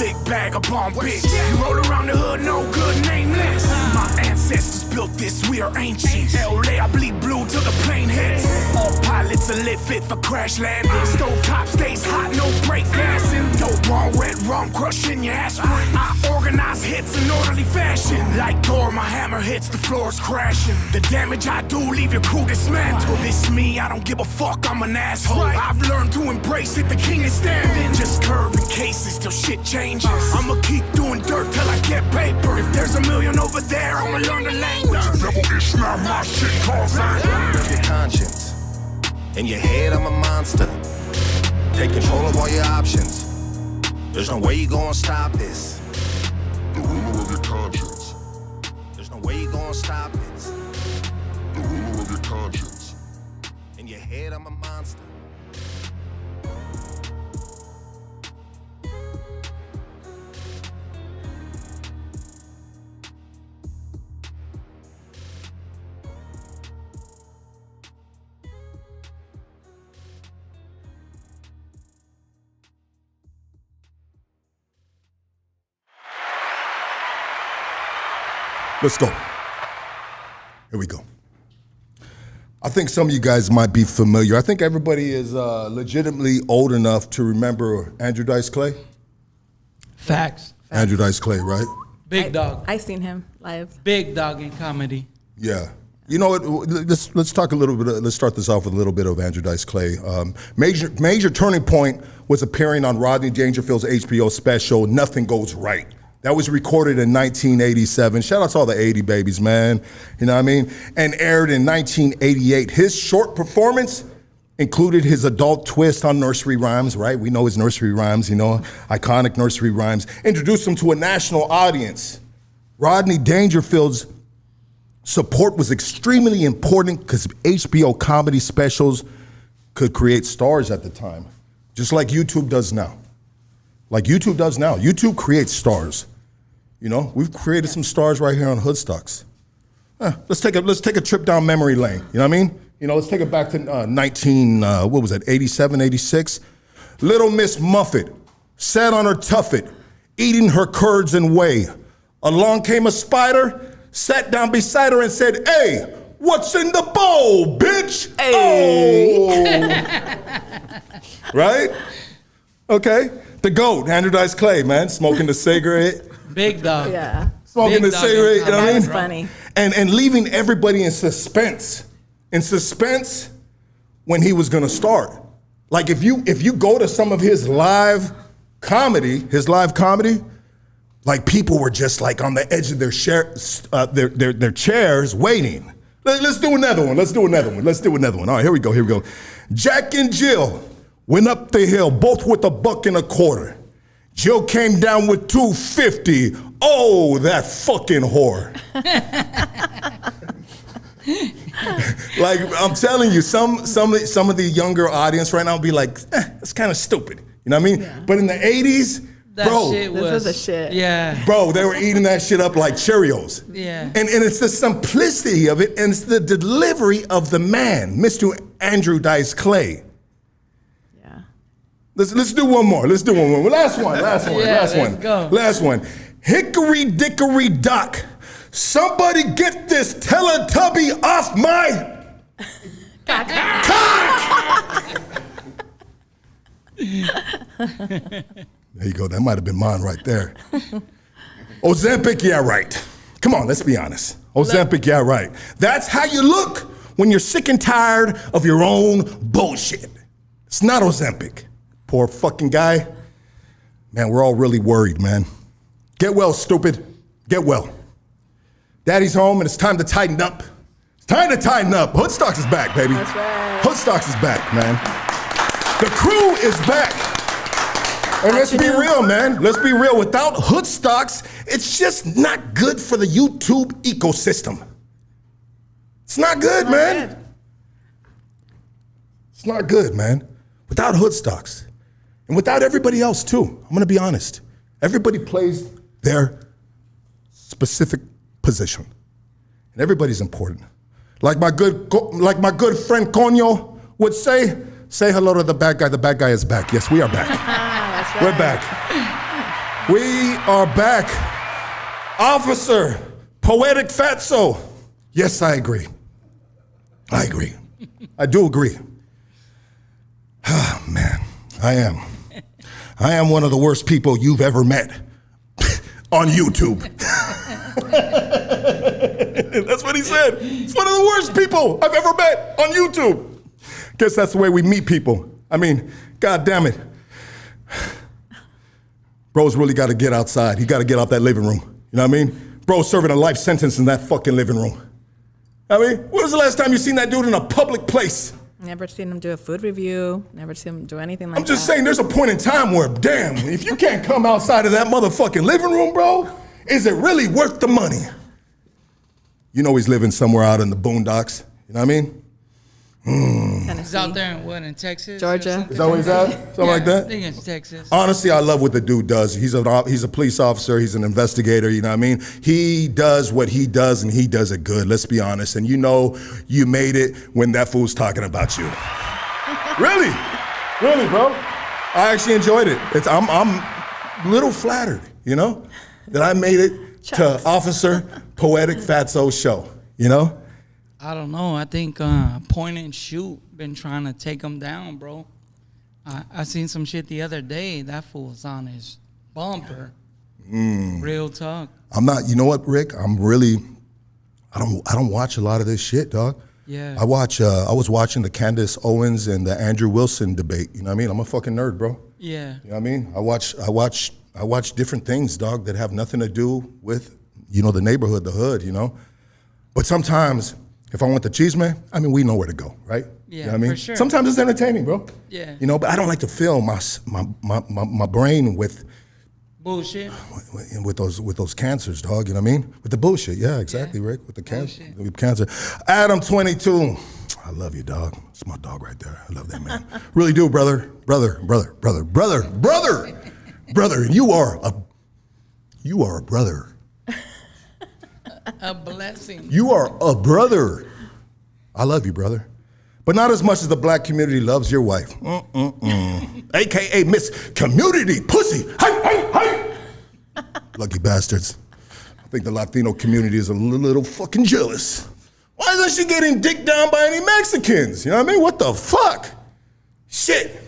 big bag of bomb bitch. You roll around the hood, no good, nameless. My ancestors built this, we are ancient. LA, I bleed blue till the plane hits. All pilots are lit, fit for crash landing. Stove top stays hot, no break gassing. Dope wrong, red rum, crushing your aspirin. I organize hits in orderly fashion. Like Thor, my hammer hits, the floor's crashing. The damage I do, leave your crew dismantled. This me, I don't give a fuck, I'm an asshole. I've learned to embrace it, the king is standing. Just curving cases till shit changes. I'ma keep doing dirt till I get paper. If there's a million over there, I'ma learn the language. Devil, it's not my shit, cause Your conscience. In your head, I'm a monster. Take control of all your options. There's no way you gonna stop this. The ruler of your conscience. There's no way you gonna stop this. The ruler of your conscience. In your head, I'm a monster. Let's go. Here we go. I think some of you guys might be familiar. I think everybody is legitimately old enough to remember Andrew Dice Clay. Facts. Andrew Dice Clay, right? Big dog. I seen him live. Big dog in comedy. Yeah. You know what? Let's talk a little bit. Let's start this off with a little bit of Andrew Dice Clay. Major turning point was appearing on Rodney Dangerfield's HBO special, Nothing Goes Right. That was recorded in 1987. Shout out to all the 80 babies, man. You know what I mean? And aired in 1988. His short performance included his adult twist on nursery rhymes, right? We know his nursery rhymes, you know, iconic nursery rhymes. Introduced him to a national audience. Rodney Dangerfield's support was extremely important because HBO comedy specials could create stars at the time, just like YouTube does now. Like YouTube does now. YouTube creates stars. You know, we've created some stars right here on Hoodstocks. Let's take a trip down memory lane. You know what I mean? You know, let's take it back to 87, 86. Little Miss Muffet sat on her tuffet, eating her curds and whey. Along came a spider, sat down beside her and said, "Hey, what's in the bowl, bitch?" Hey. Oh. Right? Okay. The GOAT, Andrew Dice Clay, man, smoking the cigarette. Big dog. Yeah. Smoking the cigarette, you know what I mean? That was funny. And leaving everybody in suspense. In suspense when he was gonna start. Like if you go to some of his live comedy, like people were just like on the edge of their chairs waiting. Let's do another one. All right, here we go. Jack and Jill went up the hill, both with $1.25. Jill came down with $2.50. Oh, that fucking whore. Like, I'm telling you, some of the younger audience right now will be like, that's kind of stupid. You know what I mean? Yeah. But in the 80s, that bro, shit was, this was the shit. Yeah. Bro, they were eating that shit up like Cheerios. Yeah. And it's the simplicity of it, and it's the delivery of the man, Mr. Andrew Dice Clay. Let's do one more. Last one. Go. Last one. Hickory dickory dock. Somebody get this Teletubby off my cock. There you go. That might have been mine right there. Ozempic, yeah, right. Come on, let's be honest. Ozempic, yeah, right. That's how you look when you're sick and tired of your own bullshit. It's not Ozempic. Poor fucking guy. Man, we're all really worried, man. Get well, stupid. Get well. Daddy's home and it's time to tighten up. Hoodstocks is back, baby. That's right. Hoodstocks is back, man. The crew is back. And let's be real, man. Let's be real. Without Hoodstocks, it's just not good for the YouTube ecosystem. It's not good, man. It's not good, man. Without Hoodstocks. And without everybody else, too. I'm gonna be honest. Everybody plays their specific position. And everybody's important. Like my good friend Conyo would say hello to the bad guy. The bad guy is back. Yes, we are back. That's right. We're back. We are back. Officer, poetic fatso. Yes, I agree. I agree. I do agree. Ah, man, I am one of the worst people you've ever met on YouTube. That's what he said. It's one of the worst people I've ever met on YouTube. Guess that's the way we meet people. I mean, God damn it. Bro's really got to get outside. He got to get out that living room. You know what I mean? Bro's serving a life sentence in that fucking living room. I mean, when was the last time you seen that dude in a public place? Never seen him do a food review. Never seen him do anything like that. I'm just saying there's a point in time where, damn, if you can't come outside of that motherfucking living room, bro, is it really worth the money? You know he's living somewhere out in the boondocks. You know what I mean? He's out there in Texas? Georgia. Is that where he's at? Something like that? I think it's Texas. Honestly, I love what the dude does. He's a police officer. He's an investigator. You know what I mean? He does what he does, and he does it good. Let's be honest. And you know you made it when that fool's talking about you. Really, bro. I actually enjoyed it. I'm a little flattered, you know, that I made it to Officer Poetic Fatso's show. You know? I don't know. I think Point and Shoot been trying to take him down, bro. I seen some shit the other day. That fool was on his bumper. Real talk. I'm not. You know what, Rick? I don't watch a lot of this shit, dog. Yeah. I was watching the Candace Owens and the Andrew Wilson debate. You know what I mean? I'm a fucking nerd, bro. Yeah. You know what I mean? I watch different things, dog, that have nothing to do with, you know, the neighborhood, the hood, you know. But sometimes, if I want the cheese, man, I mean, we know where to go, right? Yeah, you know what I mean? for sure. Sometimes it's entertaining, bro. Yeah. You know, but I don't like to fill my brain with Bullshit. those cancers, dog. You know what I mean? With the bullshit. Yeah, exactly, Yeah. Rick. With the Bullshit. cancer. Adam 22. I love you, dog. It's my dog right there. I love that man. Really do, brother. And you are a brother. A blessing. You are a brother. I love you, brother. But not as much as the black community loves your wife. AKA Miss Community Pussy. Hey. Lucky bastards. I think the Latino community is a little fucking jealous. Why isn't she getting dicked down by any Mexicans? You know what I mean? What the fuck? Shit.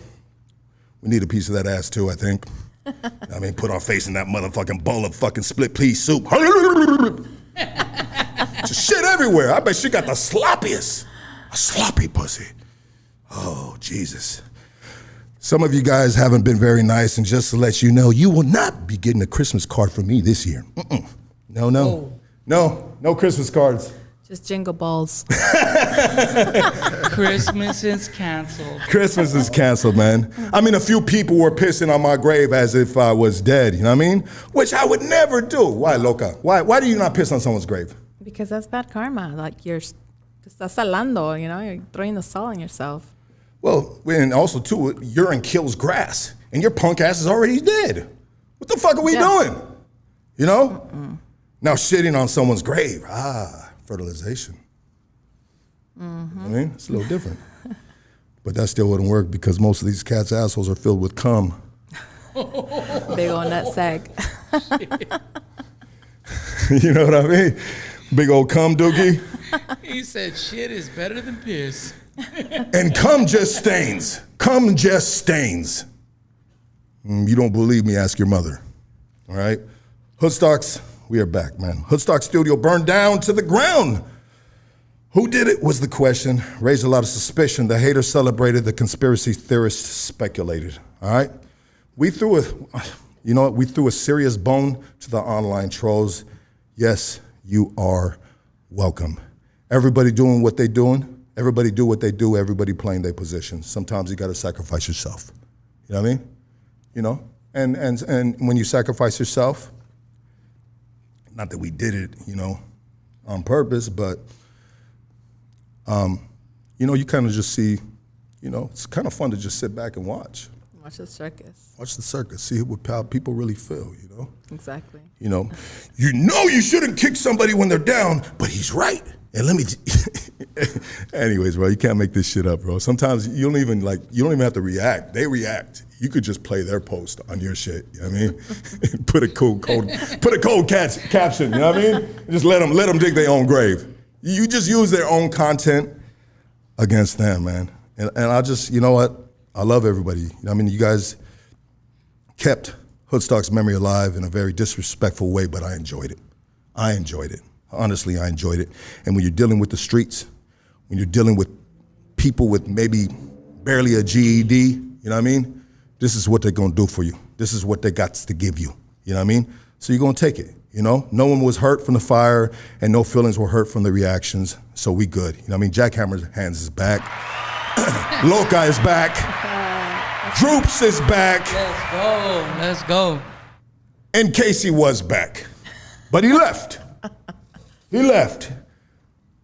We need a piece of that ass too, I think. I mean, put our face in that motherfucking bowl of fucking split pea soup. Just shit everywhere. I bet she got the sloppiest. A sloppy pussy. Oh, Jesus. Some of you guys haven't been very nice, and just to let you know, you will not be getting a Christmas card from me this year. No Christmas cards. Just jingle balls. Christmas is canceled. Christmas is canceled, man. I mean, a few people were pissing on my grave as if I was dead, you know what I mean? Which I would never do. Why, loca? Why do you not piss on someone's grave? Because that's bad karma. Like you're estás salando, you know, you're throwing the salt on yourself. Well, and also, too, urine kills grass, and your punk ass is already dead. What the fuck are we doing? You know? Now shitting on someone's grave. Fertilization. I mean, it's a little different. But that still wouldn't work because most of these cats' assholes are filled with cum. Big old nutsack. You know what I mean? Big old cum dookie. He said shit is better than piss. And cum just stains. Cum just stains. You don't believe me, ask your mother. All right? Hoodstocks, we are back, man. Hoodstock Studio burned down to the ground. Who did it was the question. Raised a lot of suspicion. The haters celebrated. The conspiracy theorists speculated. All right? We threw a serious bone to the online trolls. Yes, you are welcome. Everybody doing what they doing. Everybody do what they do. Everybody playing their position. Sometimes you got to sacrifice yourself. You know what I mean? You know? And when you sacrifice yourself, not that we did it, you know, on purpose, but, you know, you kind of just see, you know, it's kind of fun to just sit back and watch. Watch the circus. Watch the circus. See how people really feel, you know? Exactly. You know you shouldn't kick somebody when they're down, but he's right. And let me anyways, bro, you can't make this shit up, bro. Sometimes you don't even have to react. They react. You could just play their post on your shit, you know what I mean? Put a cold caption, you know what I mean? Just let them dig their own grave. You just use their own content against them, man. And I just, you know what? I love everybody. You know what I mean? You guys kept Hoodstock's memory alive in a very disrespectful way, but I enjoyed it. Honestly, I enjoyed it. And when you're dealing with the streets, when you're dealing with people with maybe barely a GED, you know what I mean? This is what they're gonna do for you. This is what they got to give you, you know what I mean? So you're gonna take it, you know? No one was hurt from the fire and no feelings were hurt from the reactions, so we good. You know what I mean? Jackhammer's hands is back. Loca is back. Droops is back. Let's go. And Casey was back. But he left.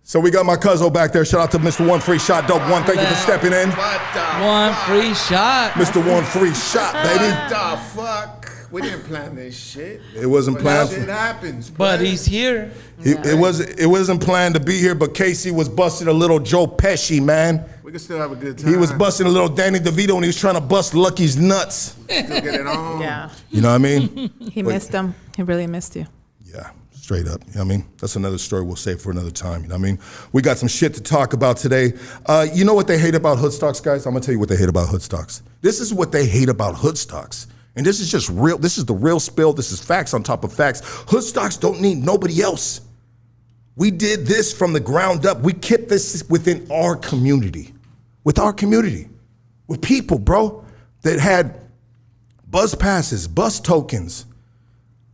So we got my cuzzo back there. Shout out to Mr. One Free Shot, Dope One. Thank you for stepping in. One free shot. Mr. One Free Shot, baby. What the fuck? We didn't plan this shit. It wasn't planned. Shit happens. But he's here. It wasn't planned to be here, but Casey was busting a little Joe Pesci, man. We can still have a good time. He was busting a little Danny DeVito and he was trying to bust Lucky's nuts. Still get it on. Yeah. You know what I mean? He missed him. He really missed you. Yeah, straight up. You know what I mean? That's another story we'll save for another time. You know what I mean? We got some shit to talk about today. You know what they hate about Hoodstocks, guys? I'm gonna tell you what they hate about Hoodstocks. This is what they hate about Hoodstocks. And this is just real. This is the real spill. This is facts on top of facts. Hoodstocks don't need nobody else. We did this from the ground up. We kept this within our community. With our community. With people, bro, that had bus passes, bus tokens,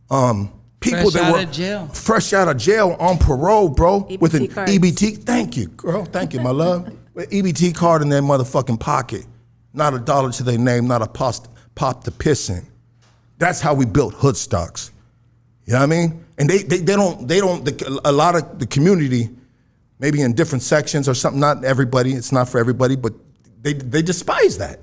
people that were fresh out of jail on parole, bro, EBT with an cards. EBT. Thank you, girl. Thank you, my love. With EBT card in their motherfucking pocket. Not a dollar to their name, not a pop to piss in. That's how we built Hoodstocks. You know what I mean? And a lot of the community, maybe in different sections or something, not everybody, it's not for everybody, but they despise that.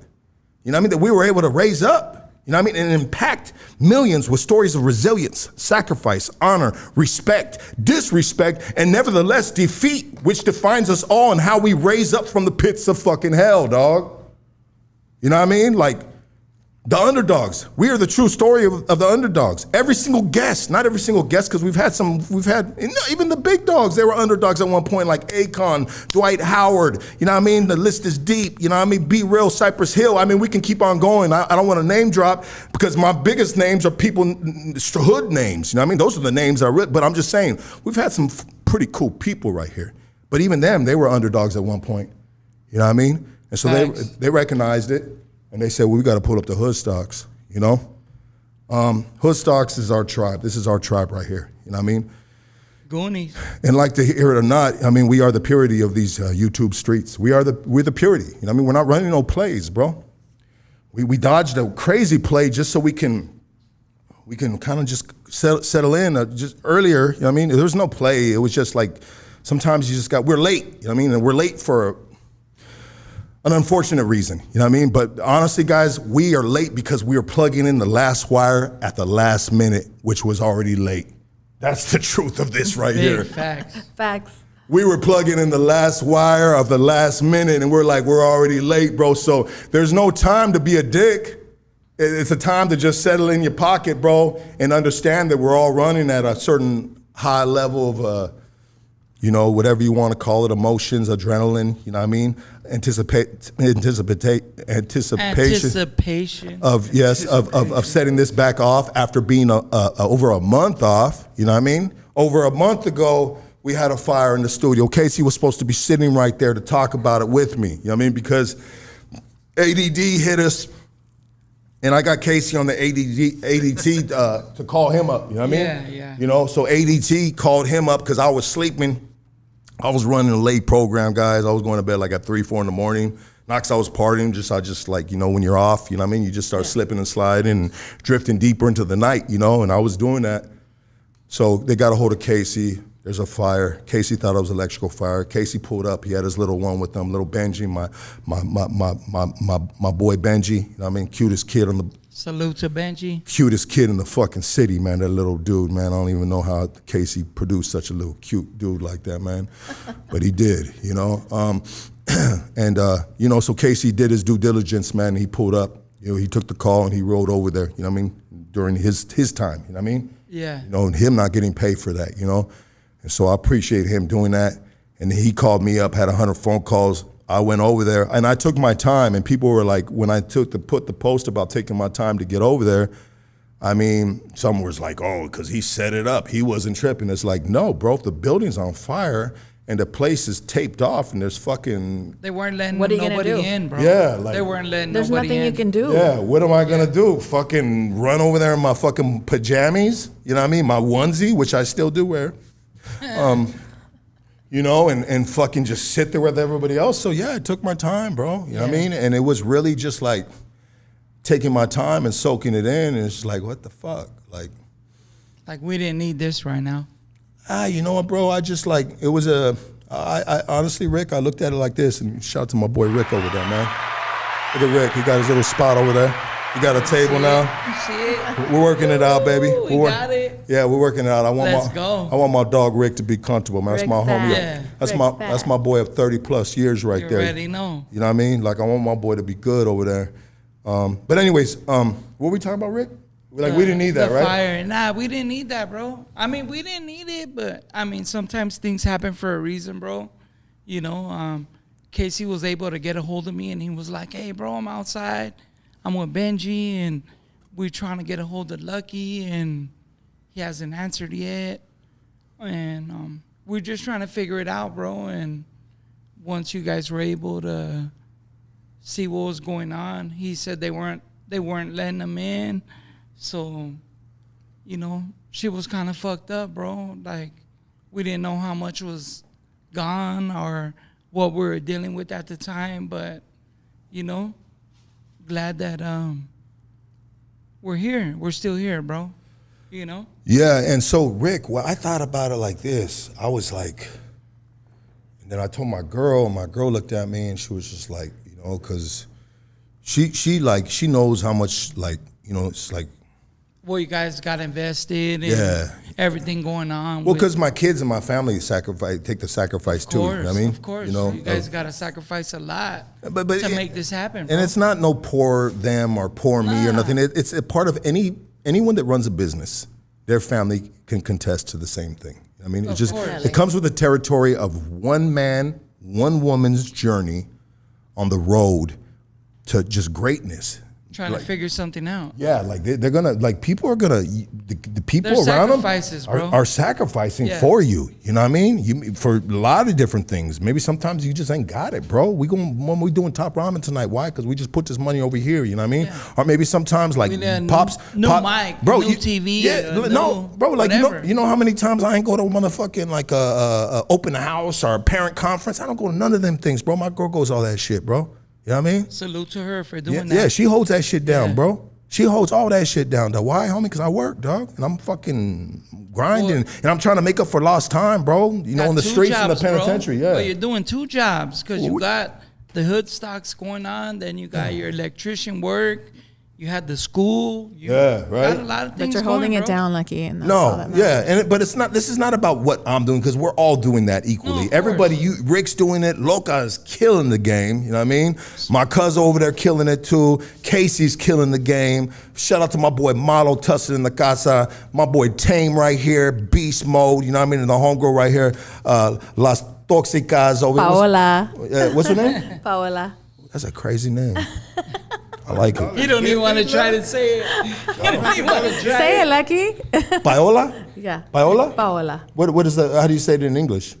You know what I mean? That we were able to raise up, you know what I mean? And impact millions with stories of resilience, sacrifice, honor, respect, disrespect, and nevertheless defeat, which defines us all and how we raise up from the pits of fucking hell, dog. You know what I mean? Like, the underdogs. We are the true story of the underdogs. Every single guest, not every single guest, because we've had even the big dogs, they were underdogs at one point, like Akon, Dwight Howard, you know what I mean? The list is deep, you know what I mean? Be Real, Cypress Hill. I mean, we can keep on going. I don't want to name drop because my biggest names are people, hood names, you know what I mean? Those are the names but I'm just saying, we've had some pretty cool people right here. But even them, they were underdogs at one point, you know what I mean? And so they recognized it. And they said, well, we got to pull up the Hoodstocks, you know? Hoodstocks is our tribe. This is our tribe right here, you know what I mean? Goonies. And like to hear it or not, I mean, we are the purity of these YouTube streets. We're the purity, you know what I mean? We're not running no plays, bro. We dodged a crazy play just so we can kind of just settle in. Just earlier, you know what I mean? There was no play. It was just like, sometimes we're late, you know what I mean? And we're late for an unfortunate reason, you know what I mean? But honestly, guys, we are late because we are plugging in the last wire at the last minute, which was already late. That's the truth of this right here. Facts. Facts. We were plugging in the last wire of the last minute, and we're already late, bro. So there's no time to be a dick. It's a time to just settle in your pocket, bro, and understand that we're all running at a certain high level of, you know, whatever you want to call it, emotions, adrenaline, you know what I mean? Anticipation of setting this back off after being over a month off, you know what I mean? Over a month ago, we had a fire in the studio. Casey was supposed to be sitting right there to talk about it with me, you know what I mean? Because ADD hit us, and I got Casey on the ADT to call him up, you know what I mean? Yeah. You know, so ADT called him up because I was sleeping. I was running a late program, guys. I was going to bed like at 3, 4 in the morning. Not because I was partying, I just like, you know, when you're off, you know what I mean? You just start slipping and sliding and drifting deeper into the night, you know, and I was doing that. So they got a hold of Casey. there's a fire. Casey thought it was electrical fire. Casey pulled up. He had his little one with him, little Benji, my boy Benji. You know what I mean? Cutest kid on the Salute to Benji. cutest kid in the fucking city, man. That little dude, man. I don't even know how Casey produced such a little cute dude like that, man. But he did, you know. You know, so Casey did his due diligence, man. He pulled up. You know, he took the call and he rode over there. You know what I mean? During his time. You know what I mean? Yeah. You know, and him not getting paid for that. You know. And so I appreciate him doing that. And he called me up, had 100 phone calls. I went over there, and I took my time. And people were like, when I put the post about taking my time to get over there, I mean, some was like, oh, because he set it up. He wasn't tripping. It's like, no, bro, if the building's on fire and the place is taped off and there's fucking... They weren't letting What are you gonna nobody do? in, bro. Yeah, like- they weren't letting There's nobody nothing in. you can do. Yeah, what am I gonna do? Fucking run over there in my fucking pajamas? You know what I mean? My onesie, which I still do wear. You know, and fucking just sit there with everybody else. So yeah, I took my time, bro. You know what I mean? And it was really just like taking my time and soaking it in. And it's just like, what the fuck? Like we didn't need this right now. you know what, bro? I just like, it was I honestly, Rick, I looked at it like this, and shout out to my boy Rick over there, man. Look at Rick, he got his little spot over there. He got a table now. You see it? We're working it out, baby. We got it. Yeah, we're working it out. Let's go. I want my dog Rick to be comfortable, man. That's Rick's my homie. back. Yeah. That's my boy of 30 plus years right You there. already know. You know what I mean? Like, I want my boy to be good over there. But anyways, what were we talking about, Rick? Like, we didn't need that, the right? Fire. Nah, we didn't need that, bro. I mean, we didn't need it, but I mean, sometimes things happen for a reason, bro. You know, Casey was able to get a hold of me, and he was like, hey, bro, I'm outside. I'm with Benji, and we're trying to get a hold of Lucky, and he hasn't answered yet. And we're just trying to figure it out, bro. And once you guys were able to see what was going on, he said they weren't letting him in. So, you know, shit was kind of fucked up, bro. Like, we didn't know how much was gone or what we were dealing with at the time, but, you know, glad that we're here. We're still here, bro. You know? Yeah, and so, Rick, well, I thought about it like this. I was like, and then I told my girl, and my girl looked at me, and she was just like, you know, because she knows how much, like, you know, it's like, Well, you guys got invested and Yeah. everything going on. well, with- because my kids and my family take the sacrifice too. You know what I mean? Of course. You know, You guys got to sacrifice a lot but to make this happen, bro. And it's not no poor them or poor me or Nah. nothing. It's a part of anyone that runs a business. Their family can contest to the same thing. I mean, Of course. it comes with the territory of one man, one woman's journey on the road to just greatness. Trying to figure something out. Yeah, like they're gonna, like, people are gonna, the people They're around them sacrifices, bro. are sacrificing Yeah. for you. You know what I mean? For a lot of different things. Maybe sometimes you just ain't got it, bro. When we doing top ramen tonight, why? Because we just put this money over here. You know what I mean? Yeah. Or maybe sometimes like We need a pops, new mic, new TV, no, new bro. Like whatever. you know how many times I ain't go to a motherfucking like a open house or a parent conference. I don't go to none of them things, bro. My girl goes all that shit, bro. You know what I mean? Salute to her for Yeah, doing that. yeah, she holds that shit down, Yeah. bro. She holds all that shit down, though. Why, homie? Because I work, dog, and I'm fucking grinding, Well, and I'm trying to make up for lost time, bro. You know, Got in the two streets and the jobs, bro. penitentiary. Yeah. But you're doing two jobs because you Well, got the hood stocks going on, then you got your electrician work, you had the school. You Yeah, right. got a lot of But things you're holding going, it bro. down, Lucky, and that's all that No, matters. yeah, but it's not. This is not about what I'm doing because we're all doing that equally. No, of Everybody, course. Rick's doing it. Loca is killing the game. You know what I mean? My cousin over there killing it too. Casey's killing the game. Shout out to my boy Malo Tussin in the casa. My boy Tame right here, beast mode. You know what I mean? And the homegirl right here, Las Toxicas over. Paola. What's her name? Paola. That's a crazy name. I like it. You don't even want to try to say it. You don't even want to try Say it, it. Lucky. Paola? Yeah. Paola? Paola. What is that? How do you say it in English?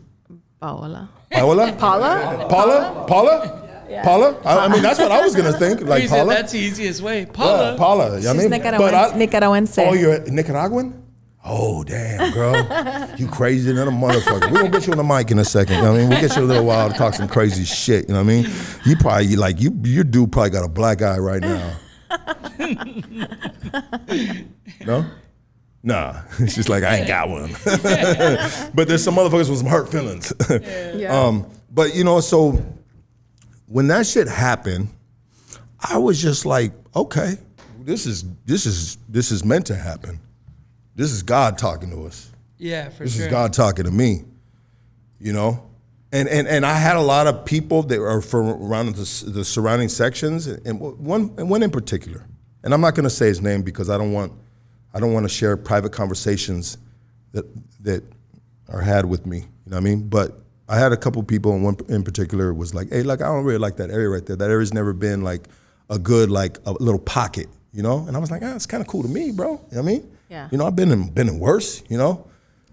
Paola. Paola? Paula? Paula? Paula? Paula? I mean, that's what I was gonna think. Like He said Paula. that's the easiest way. Paula. Yeah, Paula. You know what I She's mean? Nicaraguense. Nicaraguense. Oh, you're Nicaraguan? Oh, damn, girl. You crazy than a motherfucker. We're gonna get you on the mic in a second. You know what I mean? We'll get you a little while to talk some crazy shit. You know what I mean? You probably, like, your dude probably got a black eye right now. No? Nah, she's like, I ain't got one. But there's some motherfuckers with some hurt feelings. Yeah. But so when that shit happened, I was just like, okay, this is meant to happen. This is God talking to us. Yeah, for This sure. is God talking to me. And I had a lot of people that are from around the surrounding sections, and one in particular. And I'm not going to say his name because I don't want to share private conversations that are had with me. You know what I mean? But I had a couple people, and one in particular was like, "Hey, like I don't really like that area right there. That area's never been like a good like a little pocket, And I was like, it's kind of cool to me, bro. You know what I mean? Yeah. I've been in worse.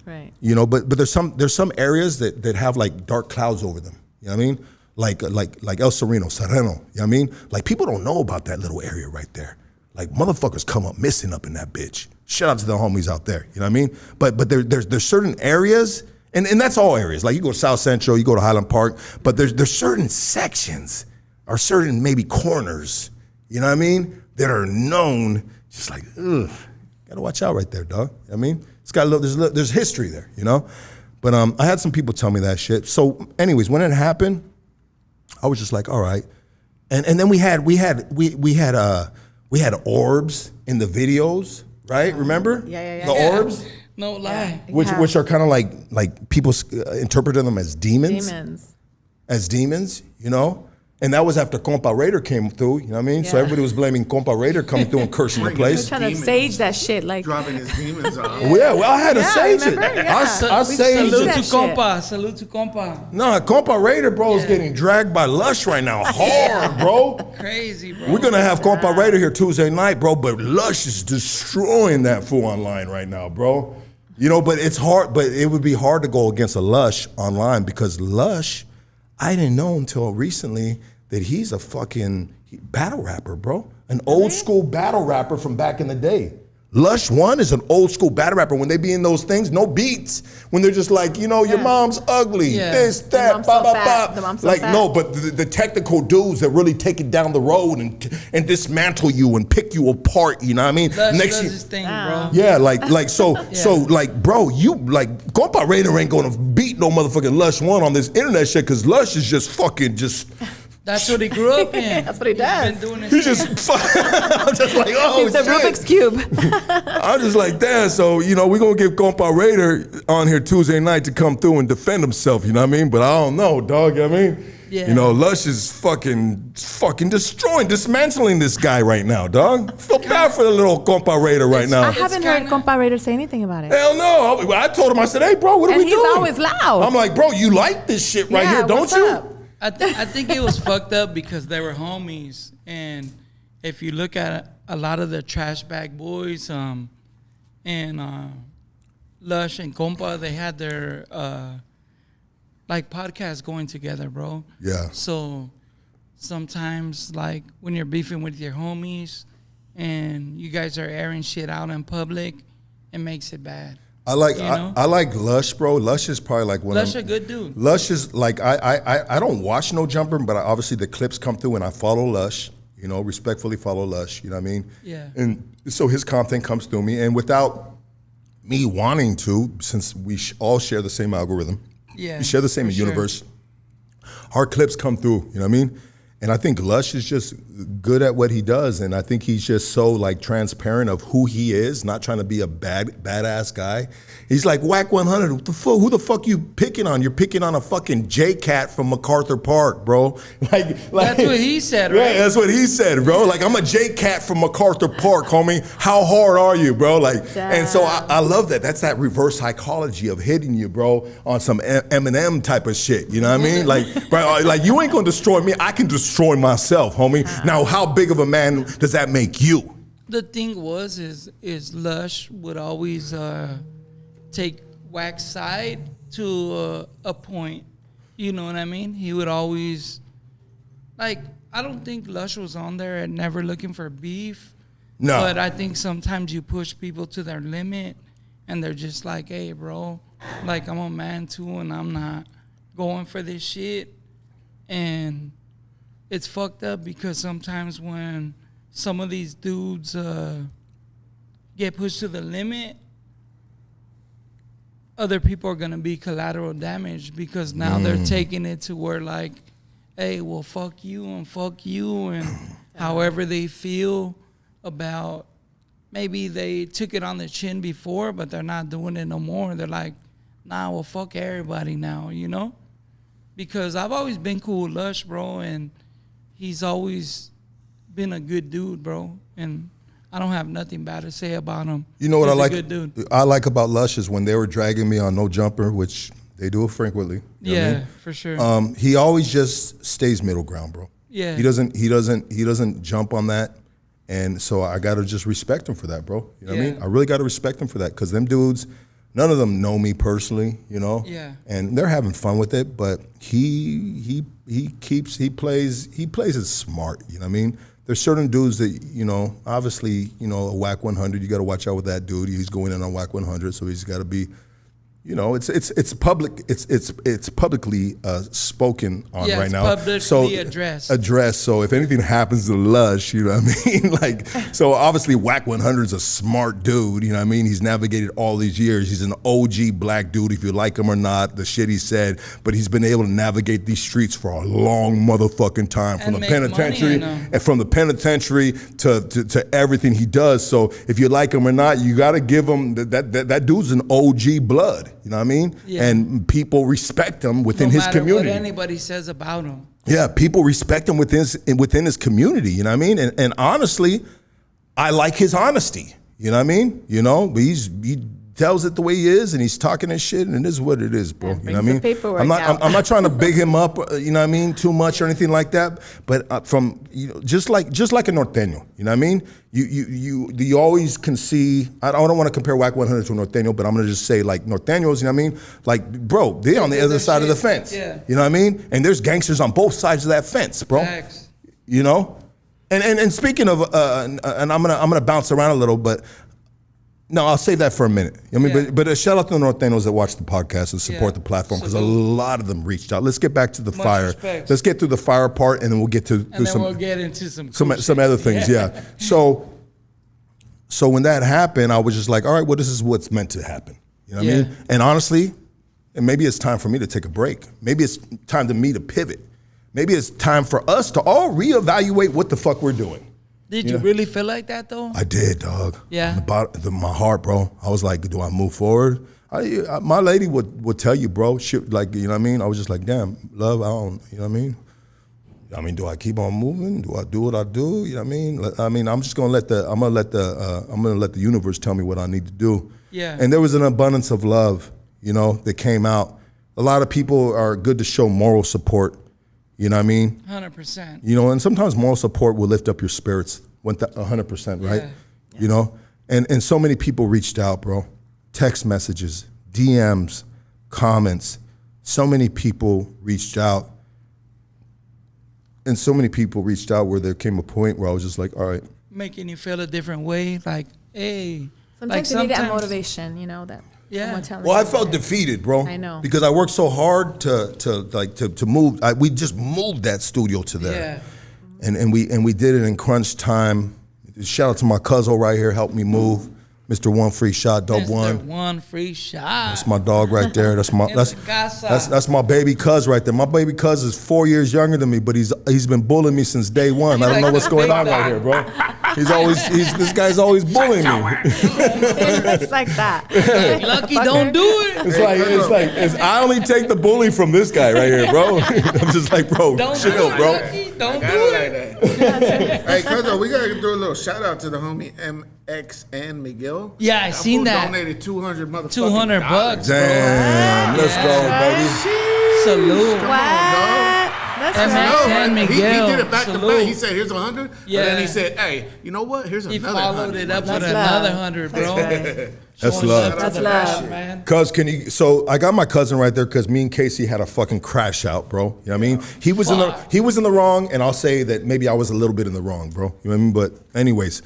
Right. But there's some areas that have like dark clouds over them. You know what I mean? Like El Sereno, Sereno. You know what I mean? Like people don't know about that little area right there. Like motherfuckers come up missing up in that bitch. Shout out to the homies out there. You know what I mean? But there's certain areas, and that's all areas. Like you go to South Central, you go to Highland Park, but there's certain sections or certain maybe corners. You know what I mean? That are known just like, ugh. Gotta watch out right there, dog. You know what I mean? It's got there's history there, But I had some people tell me that shit. So, anyways, when it happened, I was just like, all right. And then we had orbs in the videos, right? Remember? Yeah. The orbs, No lie. which are kind of like people interpreted them as demons. Demons. As demons, And that was after Compa Raider came through, you know what I mean? So Yeah. everybody was blaming Compa Raider coming through and cursing the They're place. trying to Demons. sage that shit, like. Dropping his demons off. Well, I had to Yeah, sage remember? it. Yeah. I We saged salute Salute it. to that shit. compa. Salute to compa. No, Compa Raider, bro, is getting dragged by Lush right now. Hard, bro. Crazy, bro. We're going to have Compa Raider here Tuesday night, bro, but Lush is destroying that fool online right now, bro. But it's hard, but it would be hard to go against a Lush online because Lush, I didn't know until recently that he's a fucking battle rapper, bro. An old school battle rapper from back in the day. Lush One is an old school battle rapper. When they be in those things, no beats. When they're just like, your mom's ugly, Yeah. this, The that, mom's blah, so blah, fat. blah. The mom's so Like, fat. no, but the technical dudes that really take it down the road and dismantle you and pick you apart, you know what I mean? Lush Next does you- his thing, bro. yeah, so bro, you like Compa Raider ain't gonna beat no motherfucking Lush One on this internet shit because Lush is just fucking That's what he grew up in. That's what he He's does. been doing his He's thing. just I'm just like, oh It's a shit. Rubik's Cube. I'm just like, damn, so we're gonna give Compa Raider on here Tuesday night to come through and defend himself, you know what I mean? But I don't know, dog, you know what I mean? Yeah. Lush is fucking destroying, dismantling this guy right now, dog. Feel bad for the little Compa Raider right I now. haven't heard Compa Raider say anything about it. Hell no. I told him, I said, hey, bro, what are And we he's doing? always loud. I'm like, bro, you like this shit right Yeah, here, don't what's you? up? I think it was fucked up because they were homies, and if you look at a lot of the trash bag boys, and Lush and Compa, they had their like podcasts going together, bro. Yeah. So sometimes, like when you're beefing with your homies, and you guys are airing shit out in public, it makes it bad. I like You know? I like Lush, bro. Lush is probably like one Lush of a good dude. Lush is like I don't watch No Jumper, but obviously the clips come through and I follow Lush. Respectfully follow Lush. You know what I mean? Yeah. And so his content comes through me, and without me wanting to, since we all share the same algorithm, Yeah, we share the same for sure. universe. Our clips come through. You know what I mean? And I think Lush is just good at what he does, and I think he's just so like transparent of who he is, not trying to be a badass guy. He's like, whack 100. Who the fuck you picking on? You're picking on a fucking J-Cat from MacArthur Park, bro. Like That's what he said, right? Yeah, that's what he said, bro. Like, I'm a J-Cat from MacArthur Park, homie. How hard are you, bro? Like, and so I love that. That's that reverse psychology of hitting you, bro, on some Eminem type of shit. You know what I mean? Like, bro, like you ain't gonna destroy me. I can destroy myself, homie. Now, how big of a man does that make you? The thing is Lush would always take Wax side to a point. You know what I mean? He would always, like, I don't think Lush was on there and never looking for beef. No. But I think sometimes you push people to their limit and they're just like, hey, bro, like, I'm a man too and I'm not going for this shit. And it's fucked up because sometimes when some of these dudes get pushed to the limit, other people are gonna be collateral damage because now they're taking it to where like, hey, well, fuck you and however they feel about. Maybe they took it on the chin before, but they're not doing it no more. They're like, nah, well, fuck everybody now, you know? Because I've always been cool with Lush, bro, and he's always been a good dude, bro. And I don't have nothing bad to say about him. You know what He's I like? a good dude. I like about Lush is when they were dragging me on No Jumper, which they do it frequently. You know what I mean? For sure. He always just stays middle ground, bro. Yeah. He doesn't jump on that. And so I gotta just respect him for that, bro. You know what I mean? I really gotta respect him for that, because them dudes, none of them know me personally, you know? Yeah. And they're having fun with it, but he plays it smart, you know what I mean? There's certain dudes that, you know, obviously, you know, a whack 100, you gotta watch out with that dude. He's going in on whack 100, so he's gotta be, you know, it's publicly spoken on Yeah, right it's now. publicly addressed. So if anything happens to Lush, you know what I mean? Like, so obviously Whack 100 is a smart dude, you know what I mean? He's navigated all these years. He's an OG black dude, if you like him or not, the shit he said, but he's been able to navigate these streets for a long motherfucking time, from And the make money, penitentiary you know. and from the penitentiary to everything he does. So if you like him or not, you got to give him that dude's an OG blood. You know what I mean? Yeah. And people respect him within No his matter community. what anybody says about him. Yeah, people respect him within his community. You know what I mean? And honestly, I like his honesty. You know what I mean? You know, but he tells it the way he is, and he's talking his shit, and it is what it is, bro. Yeah, You know brings what I the mean? paperwork I'm not. out. I'm not trying to big him up. You know what I mean? Too much or anything like that. But from, you know, just like a norteño. You know what I mean? You always can see. I don't want to compare Whack 100 to a norteño, but I'm gonna just say like norteños. You know what I mean? Like, bro, they're on the other side of the fence. Yeah. You know what I mean? And there's gangsters on both sides of that fence, bro. Facts. You know? And speaking of, and I'm gonna bounce around a little, but no, I'll save that for a minute. I mean, Yeah. but shout out to the Norteños that watch the podcast and support Yeah. the platform, because a Salute. lot of them reached out. Let's get back to the Much fire. respect. Let's get through the fire part, and then we'll get to And then some we'll get into some other things. Yeah. So when that happened, I was just like, all right, well, this is what's meant to happen. You know what I Yeah. mean? And honestly, and maybe it's time for me to take a break. Maybe it's time to me to pivot. Maybe it's time for us to all reevaluate what the fuck we're doing. Did you really feel like that though? I did, dog. Yeah. My heart, bro. I was like, do I move forward? My lady would tell you, bro. Shit, like, you know what I mean? I was just like, damn, love, I don't, you know what I mean? I mean, do I keep on moving? Do I do what I do? You know what I mean? I'm just gonna let the universe tell me what I need to do. Yeah. And there was an abundance of love, you know, that came out. A lot of people are good to show moral support. You know what I mean? 100%. You know, and sometimes moral support will lift up your spirits 100%, right? Yeah. You know? And so many people reached out, bro. Text messages, DMs, comments. So many people reached out. And so many people reached out where there came a point where I was just like, all right. Making you feel a different way. Like, hey. Sometimes you need that motivation, you know, that Yeah. someone telling Well, I you felt that- defeated, bro. I know. Because I worked so hard to move. We just moved that studio to there. Yeah. And we did it in crunch time. Shout out to my cousin right here, helped me move. Mr. One Free Shot, Dope Mr. One. One free shot. That's my dog right there. That's my In that's the casa. that's my baby cuz right there. My baby cuz is 4 years younger than me, but he's been bullying me since day one. I don't know what's going on right here, bro. This guy's always bullying me. It's like that. Lucky, don't do it. It's I only take the bully from this guy right here, bro. I'm just like, bro, Don't chill, do it, bro. Lucky. Don't do Got it it. like that. Hey, Cuzzo, we gotta do a little shout out to the homie MX and Miguel. Yeah, I seen fool that. Donated 200 motherfucking $200 dollars. Damn, let's go, baby. Salute. Come on, dog. That's And right. No, San he Miguel. did it back to Salute. back. He said, "Here's 100." Yeah. And then he said, "Hey, you know what? Here's He another followed 100. it up with That's another love. 100, bro. That's Showing love. to That's the love. crowd, man. Cuz, can you? So I got my cousin right there because me and Casey had a fucking crash out, bro. You know what I mean? He was in the wrong, and I'll say that maybe I was a little bit in the wrong, bro. You know what I mean? But anyways,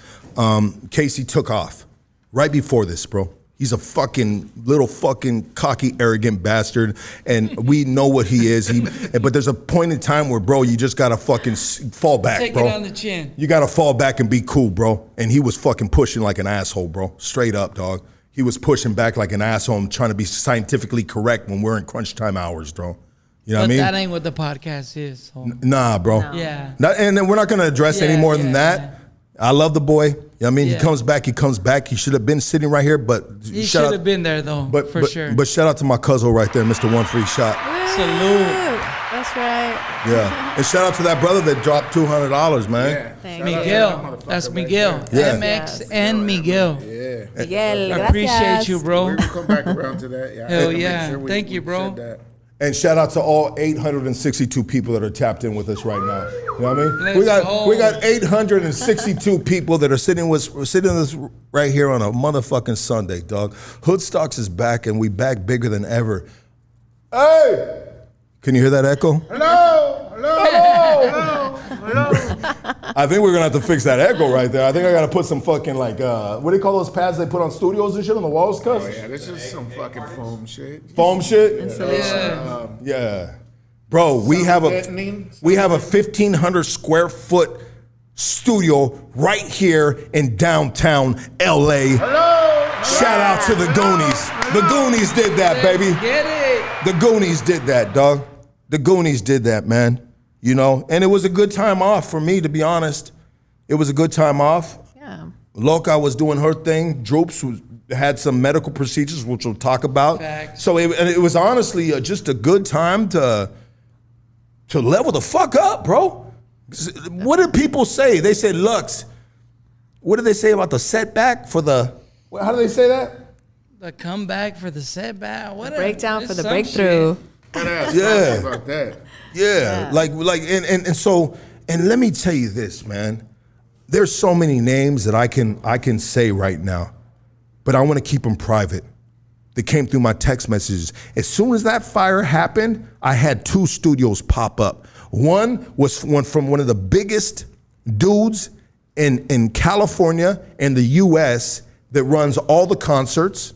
Casey took off right before this, bro. He's a fucking little fucking cocky, arrogant bastard, and we know what he is. But there's a point in time where, bro, you just gotta fucking fall back, Take bro. it on the chin. You gotta fall back and be cool, bro. And he was fucking pushing like an asshole, bro. Straight up, dog. he was pushing back like an asshole and trying to be scientifically correct when we're in crunch time hours, bro. You know what I mean? That ain't what the podcast is. So. Nah, bro. No. Yeah. And then we're not going to address any more than that. Yeah. I love the boy. You know what I mean? Yeah. He comes back. He should have been sitting right here, but He shout should out- have been there though, for sure. But shout out to my cousin right there, Mr. One Free Shot. Salute. That's right. Yeah. And shout out to that brother that dropped $200, man. Yeah. Thank Shout out to Miguel. that motherfucker That's right Miguel. Yeah. MX Yes. and Miguel. there. Yeah. Miguel, I gracias. appreciate you, We bro. will come back around to that. Yeah, I Hell had to make yeah. sure Thank you, bro. said that. And shout out to all 862 people that are tapped in with us right now. You know what I mean? Let's we go. got 862 people that are sitting with us right here on a motherfucking Sunday, dog. Hoodstocks is back, and we back bigger than ever. Hey! Can you hear that echo? I think we're gonna have to fix that echo right there. I think I gotta put some fucking like what do they call those pads they put on studios and shit on the walls, cuz? Oh yeah, this is some fucking foam shit. Foam shit? Yeah. Yeah. Bro, we have a Threatening. 1,500 square foot studio right here in downtown LA. Shout out to the Goonies. The Goonies did that, baby. Get it. The Goonies did that, dog. The Goonies did that, man. You know, and it was a good time off for me, to be honest. It was a good time off. Yeah. Loca was doing her thing. Droops had some medical procedures, which we'll talk about. Facts. So it was honestly just a good time to level the fuck up, bro. What did people say? They said, Lux, what did they say about the setback for the, how do they say that? The comeback for the setback. What Breakdown for the some breakthrough. shit. Yeah. About that. Yeah, like, and so, and let me tell you this, man. There's so many names that I can say right now, but I want to keep them private. They came through my text messages. As soon as that fire happened, I had 2 studios pop up. One was one from one of the biggest dudes in California and the U.S. that runs all the concerts.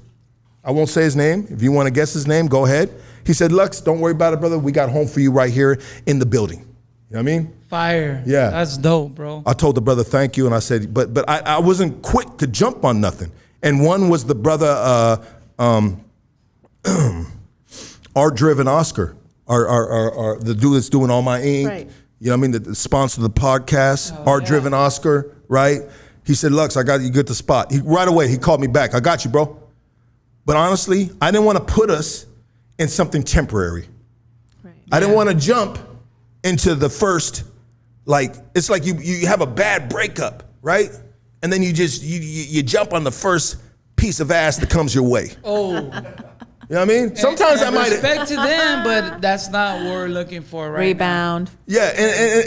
I won't say his name. If you want to guess his name, go ahead. He said, Lux, don't worry about it, brother. We got home for you right here in the building. You know what I mean? Fire. Yeah. That's dope, bro. I told the brother, thank you. And I said, but I wasn't quick to jump on nothing. And one was the brother, R-Driven Oscar, the dude that's doing all my ink. Right. You know what I mean? The sponsor of the podcast, R-Driven Oscar, right? He said, Lux, I got you good to spot. Right away, he called me back. I got you, bro. But honestly, I didn't want to put us in something temporary. Right. I didn't want to jump into the first, like, it's like you have a bad breakup, right? And then you jump on the first piece of ass that comes your way. Oh. You know what I mean? Sometimes I might. Respect to them, but that's not what we're looking for right Rebound. Yeah,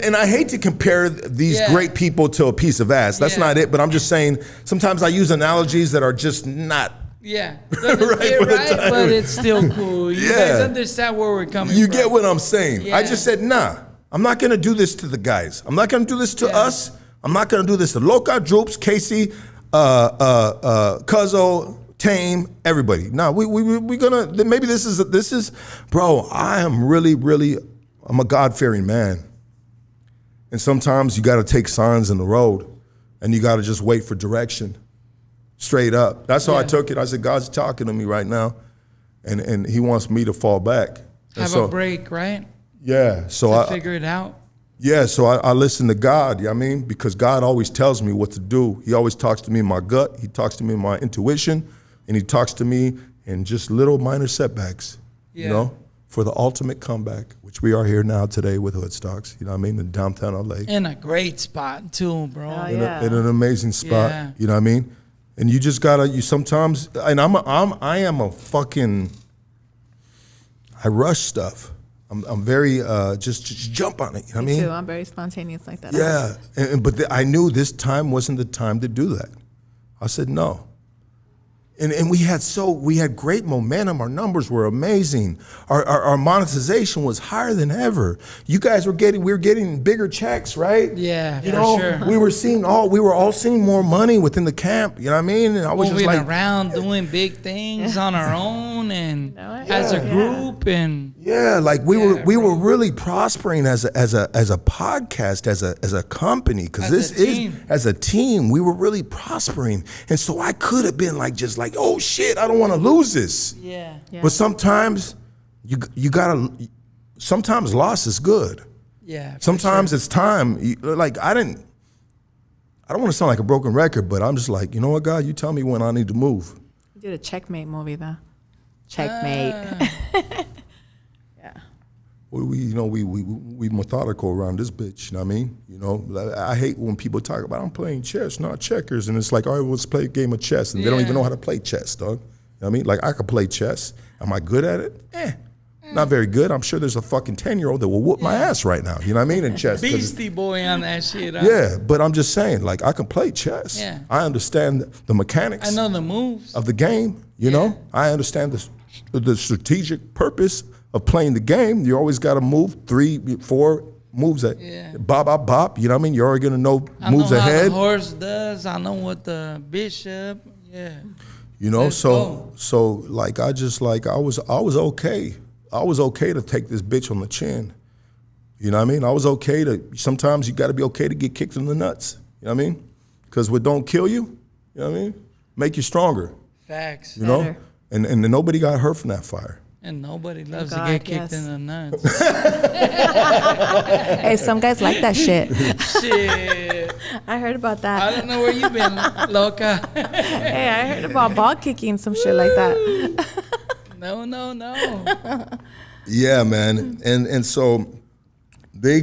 and I hate to compare these Yeah. great people to a piece of ass. That's Yeah. not it, but I'm just saying sometimes I use analogies that are just not. now. Yeah. Doesn't Right fit for the right, time. but it's still cool. You Yeah. guys understand where we're coming You from. get what I'm saying? I Yeah. just said, nah, I'm not gonna do this to the guys. I'm not gonna do this to Yeah. us. I'm not gonna do this to Loca, Droops, Casey, Cuzzo, Tame, everybody. No, we gonna, maybe this is, bro, I am really, I'm a God-fearing man. And sometimes you gotta take signs in the road and you gotta just wait for direction. Straight up. That's how I Yeah. took it. I said, God's talking to me right now. And he wants me to fall back. And Have so, a break, right? yeah, so To I figure it out. I listen to God, you know what I mean? Because God always tells me what to do. He always talks to me in my gut, he talks to me in my intuition, and he talks to me in just little minor setbacks, you Yeah. know, for the ultimate comeback, which we are here now today with Hoodstocks, you know what I mean, in downtown LA. In a great spot too, bro. Oh, In, yeah. in an amazing spot, Yeah. you know what I mean? And you just gotta, you sometimes, and I am a fucking, I rush stuff. I'm very, just jump on it, you know what I Me mean? too. I'm very spontaneous like that. Yeah, but I knew this time wasn't the time to do that. I said no. And we had great momentum. Our numbers were amazing. Our monetization was higher than ever. You guys we were getting bigger checks, right? Yeah, you for know, sure. we were all seeing more money within the camp. You know what I mean? And I was Moving just like, around, doing big things on our own and know it? as a Yeah. group, and Yeah, like we were really prospering as a podcast, as a company, because this is as a team, we were really prospering, and so I could have been like just like, oh shit, I don't want to lose this. Yeah. But sometimes you gotta. Sometimes loss is good. Yeah. Sometimes it's time. Like I don't want to sound like a broken record, but I'm just like, you know what, God, you tell me when I need to move. You did a checkmate movie though. Checkmate. We methodical around this bitch, you know what I mean? You know, I hate when people talk about I'm playing chess, not checkers, and it's like, all right, let's play a game of chess, and they don't even know how to play chess, dog. You know what I mean? Like I could play chess. Am I good at it? Not very good. I'm sure there's a fucking 10-year-old that will whoop my ass right now. You know what I mean? In chess. Beastie Boy on that shit. Huh? Yeah, but I'm just saying, like I can play chess. Yeah. I understand the mechanics. I know the moves Of the game. You know, I understand the strategic purpose of playing the game. You always got to move 3, 4 moves at bop, bop, bop. You know what I mean? You're already gonna know moves I know ahead. how the horse does. I know what the bishop. Yeah. You know, Let's go. so like I just like I was okay. I was okay to take this bitch on the chin. You know what I mean? I was okay to. Sometimes you got to be okay to get kicked in the nuts. You know what I mean? Because what don't kill you, you know what I mean? Make you stronger. Facts. You know, and nobody got hurt from that fire. And nobody loves God, to get kicked yes. in the nuts. Hey, some guys like that shit. Shit. I heard about I that. don't know where you been, loca. Hey, I heard about ball kicking, some shit like that. No. Yeah, man. And so these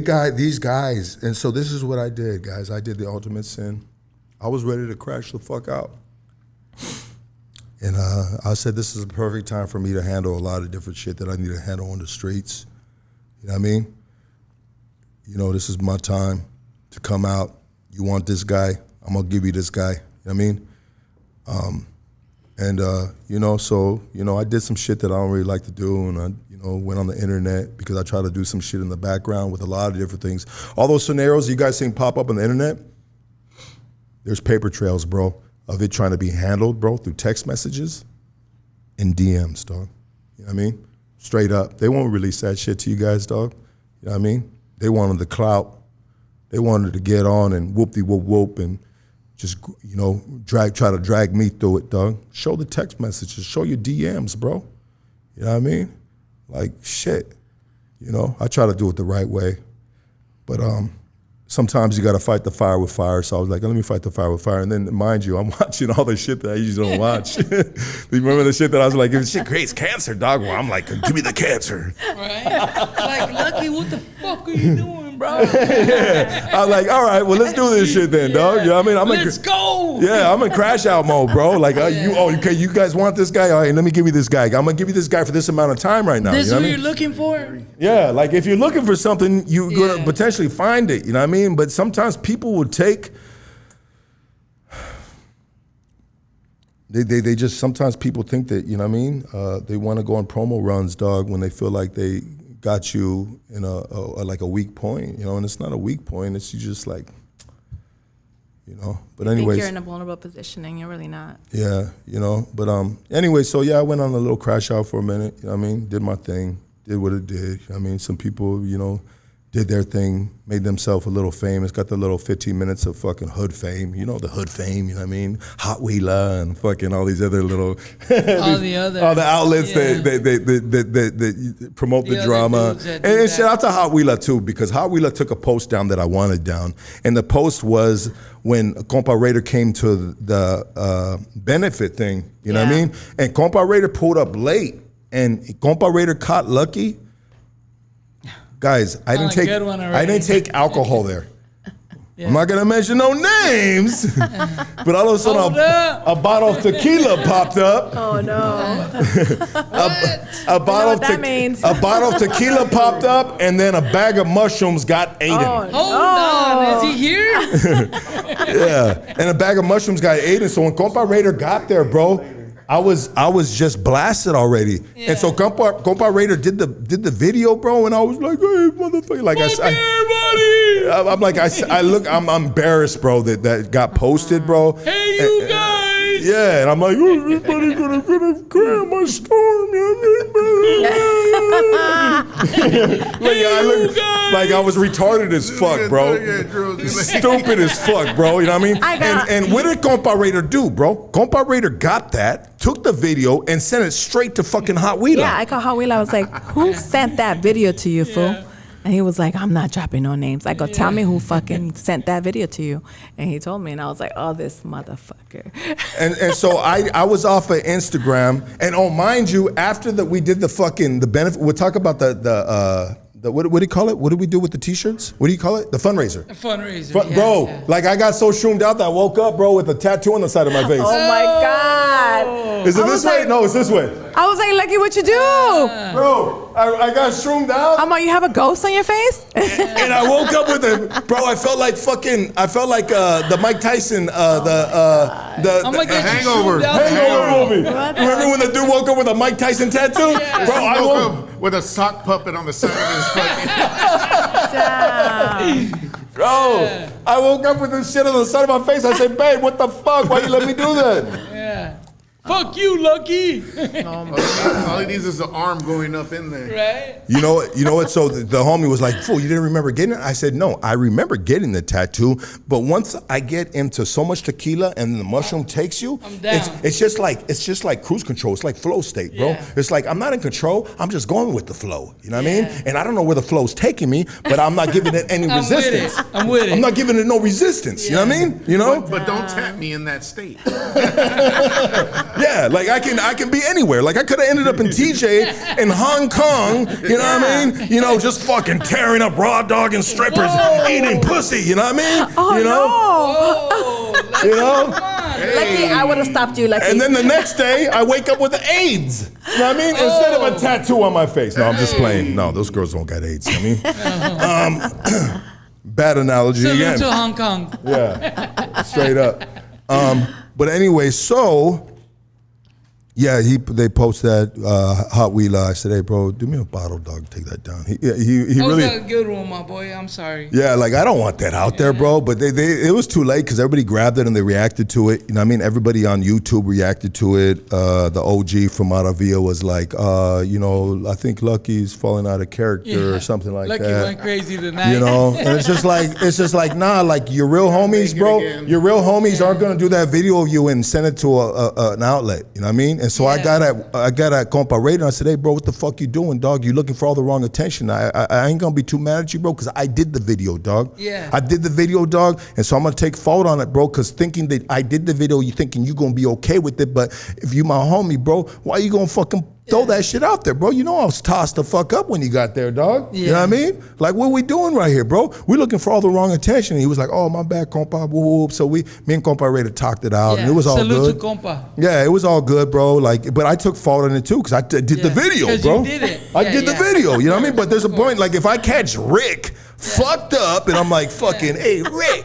guys, and so this is what I did, guys. I did the ultimate sin. I was ready to crash the fuck out. And I said this is the perfect time for me to handle a lot of different shit that I need to handle on the streets. You know what I mean? You know, this is my time to come out. You want this guy, I'm gonna give you this guy. You know what I mean? You know, so, you know, I did some shit that I don't really like to do, and I, you know, went on the internet because I try to do some shit in the background with a lot of different things. All those scenarios you guys seen pop up on the internet, there's paper trails, bro, of it trying to be handled, bro, through text messages and DMs, dog. You know what I mean? Straight up. They won't release that shit to you guys, dog. You know what I mean? They wanted the clout. They wanted to get on and whoop-de-whoop-whoop and just, you know, try to drag me through it, dog. Show the text messages. Show your DMs, bro. You know what I mean? Like, shit. You know, I try to do it the right way. But sometimes you got to fight the fire with fire. So I was like, let me fight the fire with fire. And then, mind you, I'm watching all the shit that I usually don't watch. You remember the shit that I was like, if shit creates cancer, dog? Well, I'm like, give me the cancer. Right? Like, Lucky, what the fuck are you doing, bro? Yeah. I was like, all right, well, let's do this shit then, dog. You know what I mean? Let's go. Yeah, I'm in crash out mode, bro. Like, okay, you guys want this guy? All right, let me give you this guy. I'm gonna give you this guy for this amount of time right now. This you know is what what I mean? you're looking for? Yeah, like if you're looking for something, you're gonna potentially find it. You know what I mean? But sometimes people will take. They just sometimes people think that, you know what I mean? They want to go on promo runs, dog, when they feel like they got you in a weak point, you know, and it's not a weak point. It's you just like, you know. But anyways, I think you're in a vulnerable position and you're really not. Yeah, you know. But anyway, so yeah, I went on a little crash out for a minute. You know what I mean? Did my thing, did what it did. You know what I mean? Some people, you know, did their thing, made themselves a little famous, got the little 15 minutes of fucking hood fame. You know, the hood fame, you know what I mean? Hot Wheeler and fucking all these other little... all the outlets that promote the drama. And shout out to Hot Wheeler too, because Hot Wheeler took a post down that I wanted down. And the post was when Compa Raider came to the benefit thing, you know what I mean? And Compa Raider pulled up late and Compa Raider caught Lucky. Guys, I didn't take alcohol there. Yeah. I'm not gonna mention no names, but all of a sudden a bottle of tequila popped up. Oh no! a bottle of tequila popped up, and then a bag of mushrooms got eaten. Hold on, is he here? Yeah, and a bag of mushrooms got eaten. So when Compa Raider got there, bro, I was just blasted already, and so Compa Raider did the video, bro, and I was like, hey, motherfucker, like I'm embarrassed, bro, that got posted, bro. Hey, you guys. Yeah, and I'm like, oh, everybody gonna cry my storm. Like I was retarded as fuck, bro. Stupid as fuck, bro. You know what I mean? And what did Compa Raider do, bro? Compa Raider got that, took the video, and sent it straight to fucking Hot Wheeler. Yeah, I called Hot Wheeler. I was like, who sent that video to you, fool? And he was like, I'm not dropping no names. I go, tell me who fucking sent that video to you. And he told me, and I was like, oh, this motherfucker. And so I was off of Instagram, and mind you, after that we did the benefit. We'll talk about the what do you call it? What did we do with the T-shirts? What do you call it? The fundraiser. A fundraiser. Bro, like I got so shroomed out that I woke up, bro, with a tattoo on the side of my face. Oh my God. Is it this way? No, it's this way. I was like, Lucky, what you do? Bro, I got shroomed out. I'm like, you have a ghost on your face? And I woke up with it, bro. I felt like the Mike Tyson, the Hangover. movie. Remember when the dude woke up with a Mike Tyson tattoo? Yeah. Bro, I woke up. With a sock puppet on the side of his fucking. Bro, I woke up with this shit on the side of my face. I said, babe, what the fuck? Why you let me do that? Yeah. Fuck you, Lucky. Oh my God. All he needs is an arm going up in there. Right? You know what? So the homie was like, fool, you didn't remember getting it? I said, no, I remember getting the tattoo, but once I get into so much tequila and the mushroom takes you, I'm down. it's just like cruise control. It's like flow state, bro. Yeah. It's like I'm not in control. I'm just going with the flow. You know what I mean? And I don't know where the flow's taking me, but I'm not giving it any resistance. I'm with it. I'm not giving it no resistance. You know what I mean? You know? But don't tap me in that state. Yeah, like I can be anywhere. Like I could have ended up in TJ in Hong Kong, you know what I mean? You know, just fucking tearing up raw dog and strippers, eating pussy, you know what I mean? Oh, you know? Oh, You know? Lucky, I would have stopped you, Lucky. And then the next day, I wake up with AIDS. You know what I mean? Instead of a tattoo on my face. No, I'm just playing. No, those girls don't got AIDS. You know what I mean? Bad analogy Salute again. to Hong Kong. Yeah, straight up. But anyway, so yeah, they post that Hot Wheeler. I said, hey, bro, do me a bottle, dog. Take that down. He That was really. a good one, my boy. I'm sorry. Yeah, like I don't want that out there, bro. But it was too late because everybody grabbed it and they reacted to it. You know what I mean? Everybody on YouTube reacted to it. The OG from Maravilla was like, you know, I think Lucky's falling out of character or something like Lucky that. went crazy tonight. You know, and it's just like, nah, like your real homies, bro. Your real homies aren't gonna do that video of you and send it to an outlet. You know what I mean? And so I got at Compa Raider and I said, hey, bro, what the fuck you doing, dog? You looking for all the wrong attention. I ain't gonna be too mad at you, bro, because I did the video, dog. Yeah. I did the video, dog, and so I'm gonna take fault on it, bro, because thinking that I did the video, you thinking you gonna be okay with it, but if you my homie, bro, why you gonna fucking throw that shit out there, bro? You know I was tossed the fuck up when you got there, dog. You know what I mean? Like, what we doing right here, bro? We looking for all the wrong attention. And he was like, oh, my bad, compa, whoop, whoop. So me and Compa Raider talked it out, and it was all Salute good. to Compa. Yeah, it was all good, bro. Like, but I took fault on it too, because I did the video, 'Cause bro. you did it. I Yeah, did the yeah. video, you know what I mean? But there's a point, like, if I catch Rick fucked up, and I'm like, fucking, hey, Rick,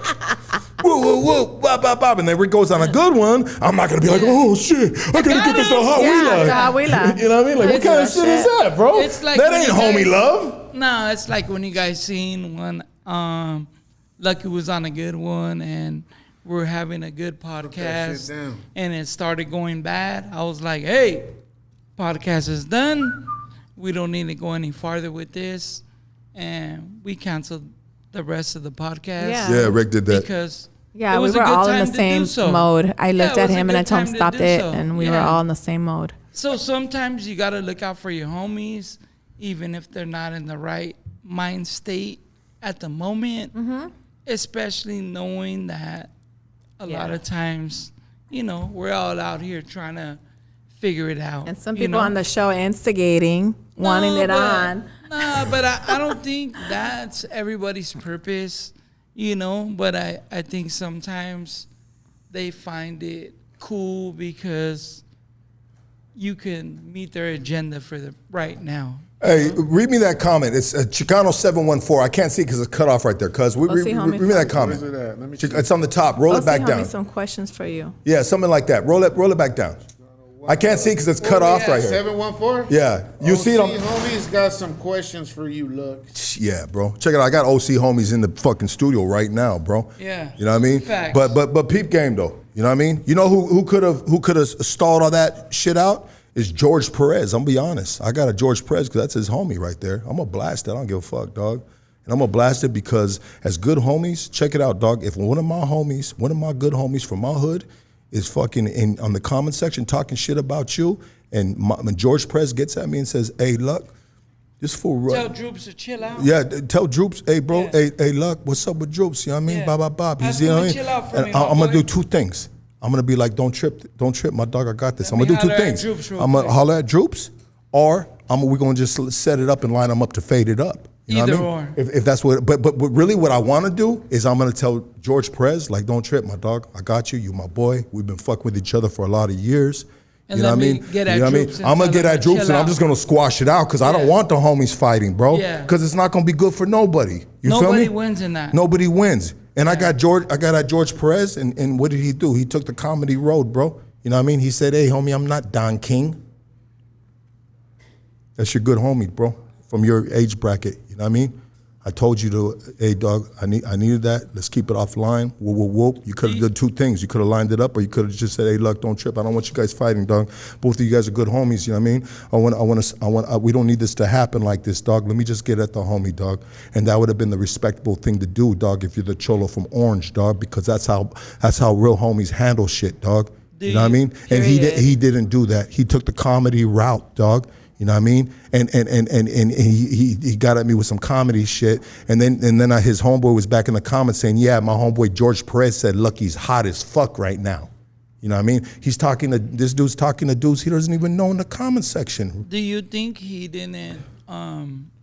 woo, woo, woo, bop, bop, bop, and then Rick goes on a good one, I'm not gonna be like, oh, shit, I gotta get this to Hot Wheeler. to Hot Wheeler. You know what I mean? Like, what kind of shit is that, bro? It's like that when ain't you homie guys- love. No, it's like when you guys seen when Lucky was on a good one and we're having a good podcast down. and it started going bad. I was like, hey, podcast is done. We don't need to go any farther with this. And we canceled the rest of the podcast. Yeah. Yeah, Rick did that. Because Yeah, it we was a were good all in time the to same do so. mode. I Yeah, looked it at was a him and I good told him time to stop do it, so. and we were Yeah. all in the same mode. So sometimes you got to look out for your homies, even if they're not in the right mind state at the moment, especially knowing that a lot of times, you know, we're all out here trying to figure it out. And some you people know? on the show instigating, wanting it on. Nah, but I don't think that's everybody's purpose, you know, but I think sometimes they find it cool because you can meet their agenda for the right now. Hey, read me that comment. It's Chicano 714. I can't see because it's cut off right there. Cuz read see, homie. me that comment. Where's it at? Let me see. It's on the top. Roll I'll it back see down. some questions for you. Yeah, something like that. Roll it back down. I can't see because it's cut off right here. 714? Yeah, you see it on. Homie's got some questions for you, look. Yeah, bro. Check it out. I got OC homies in the fucking studio right now, bro. Yeah. You know what I mean? Facts. But peep game though. You know what I mean? You know who could have stalled all that shit out? Is George Perez. I'm gonna be honest. I got a George Perez because that's his homie right there. I'm gonna blast it. I don't give a fuck, dog. And I'm gonna blast it because as good homies, check it out, dog. If one of my good homies from my hood is fucking on the comment section talking shit about you, and when George Perez gets at me and says, "Hey, Luck, this fool." Tell Droops to chill out. Yeah, tell Droops, "Hey, bro, hey, Luck, what's up with Droops?" You know what I mean? Yeah. Bob. Ask You know him what I to mean? chill out for And me, my I'm gonna boy. do two things. I'm gonna be like, don't trip, my dog. I got this. I'm Let gonna me do two holler at things. Droops real I'm gonna quick. holler at Droops, or we're gonna just set it up and line them up to fade it up. You know Either what I mean? or. If that's what. But really, what I want to do is I'm gonna tell George Perez, like, don't trip, my dog. I got you. You my boy. We've been fucking with each other for a lot of years. And You know let what I me mean? get at You know what I mean? Droops and I'm gonna tell get him at to Droops, chill and I'm out. just gonna squash it out because I don't Yeah. want the homies fighting, bro. Yeah. Because it's not gonna be good for nobody. You feel me? Nobody wins in that. Nobody wins. And I got at George Perez, and what did he do? He took the comedy road, bro. You know what I mean? He said, "Hey, homie, I'm not Don King." That's your good homie, bro, from your age bracket. You know what I mean? I told you to, hey, dog, I needed that. Let's keep it offline. Whoop. You could have done two things. You could have lined it up, or you could have just said, "Hey, look, don't trip. I don't want you guys fighting, dog. Both of you guys are good homies. You know what I mean? We don't need this to happen like this, dog. Let me just get at the homie, dog." And that would have been the respectable thing to do, dog, if you're the cholo from Orange, dog, because that's how real homies handle shit, dog. You know what I mean? And he didn't do that. He took the comedy route, dog. You know what I mean? And he got at me with some comedy shit. And then his homeboy was back in the comments saying, "Yeah, my homeboy George Perez said Lucky's hot as fuck right now." You know what I mean? This dude's talking to dudes he doesn't even know in the comment section. Do you think he didn't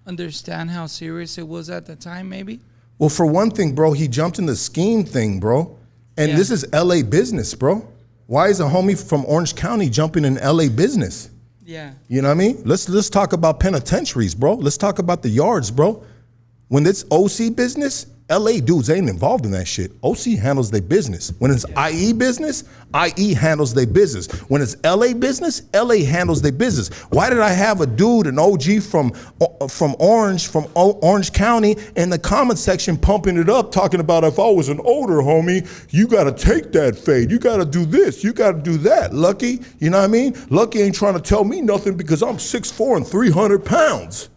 understand how serious it was at the time, maybe? Well, for one thing, bro, he jumped in the scheme thing, bro. And Yeah. this is LA business, bro. Why is a homie from Orange County jumping in LA business? Yeah. You know what I mean? Let's talk about penitentiaries, bro. Let's talk about the yards, bro. When it's OC business, LA dudes ain't involved in that shit. OC handles their business. When it's IE business, IE handles their business. When it's LA business, LA handles their business. Why did I have a dude, an OG from Orange County, in the comment section pumping it up, talking about, if I was an older homie, you got to take that fade. You got to do this. You got to do that. Lucky, you know what I mean? Lucky ain't trying to tell me nothing because I'm 6'4" and 300 pounds.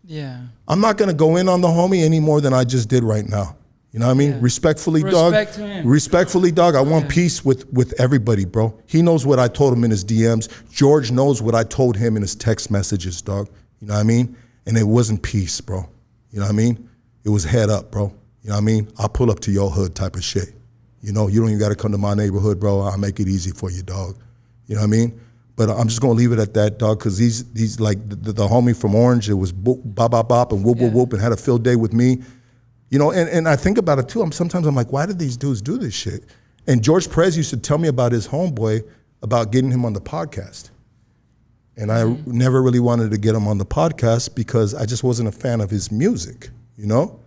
Yeah. I'm not gonna go in on the homie any more than I just did right now. You know what I mean? Yeah. Respectfully, dog. Respect to him. Respectfully, dog. I want peace with everybody, bro. He knows what I told him in his DMs. George knows what I told him in his text messages, dog. You know what I mean? And it wasn't peace, bro. You know what I mean? It was head up, bro. You know what I mean? I'll pull up to your hood type of shit. You know, you don't even gotta come to my neighborhood, bro. I'll make it easy for you, dog. You know what I mean? But I'm just gonna leave it at that, dog, because he's like the homie from Orange. It was bop, and whoop, and had a field day with me. You know, and I think about it too. Sometimes I'm like, why did these dudes do this shit? And George Perez used to tell me about his homeboy, about getting him on the podcast. And I never really wanted to get him on the podcast because I just wasn't a fan of his music, you know?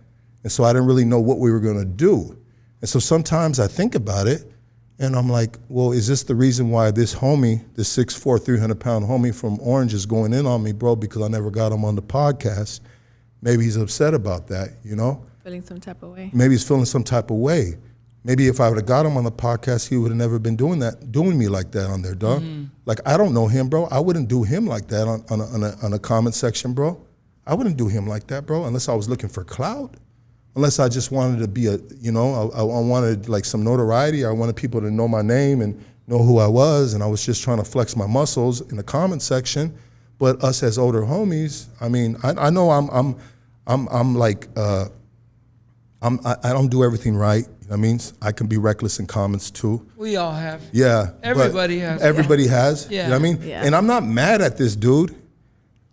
And so I didn't really know what we were gonna do. And so sometimes I think about it, and I'm like, well, is this the reason why this homie, this 6'4", 300-pound homie from Orange is going in on me, bro, because I never got him on the podcast? Maybe he's upset about that, you know? Feeling some type of way. Maybe he's feeling some type of way. Maybe if I would have got him on the podcast, he would have never been doing me like that on there, dog. Like, I don't know him, bro. I wouldn't do him like that on a comment section, bro. I wouldn't do him like that, bro, unless I was looking for clout. Unless I just wanted to be I wanted like some notoriety. I wanted people to know my name and know who I was, and I was just trying to flex my muscles in the comment section. But us as older homies, I mean, I know I don't do everything right. You know what I mean? I can be reckless in comments too. We all have. Yeah. Everybody has. Everybody has. Yeah. You know what I mean? Yeah. And I'm not mad at this dude,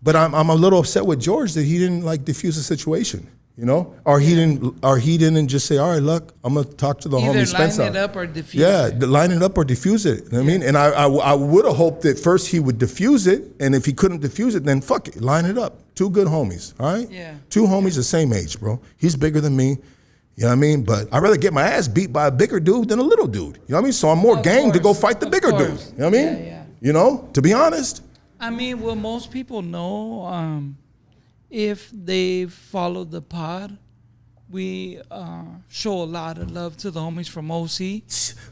but I'm a little upset with George that he didn't like diffuse the situation. You know, or he didn't just say, all right, look, I'm gonna talk to the Either homie Spencer. line it up or diffuse Yeah, it. line it up or diffuse it. You know what I mean? And I would have hoped that first he would diffuse it, and if he couldn't diffuse it, then fuck it, line it up. Two good homies, all right? Yeah. Two homies the same age, bro. He's bigger than me. You know what I mean? But I'd rather get my ass beat by a bigger dude than a little dude. You know what I mean? So I'm more Of gang to go course, fight the of bigger dude. course. You know what I mean? Yeah. You know, to be honest. I mean, well, most people know if they follow the pod, we show a lot of love to the homies from OC.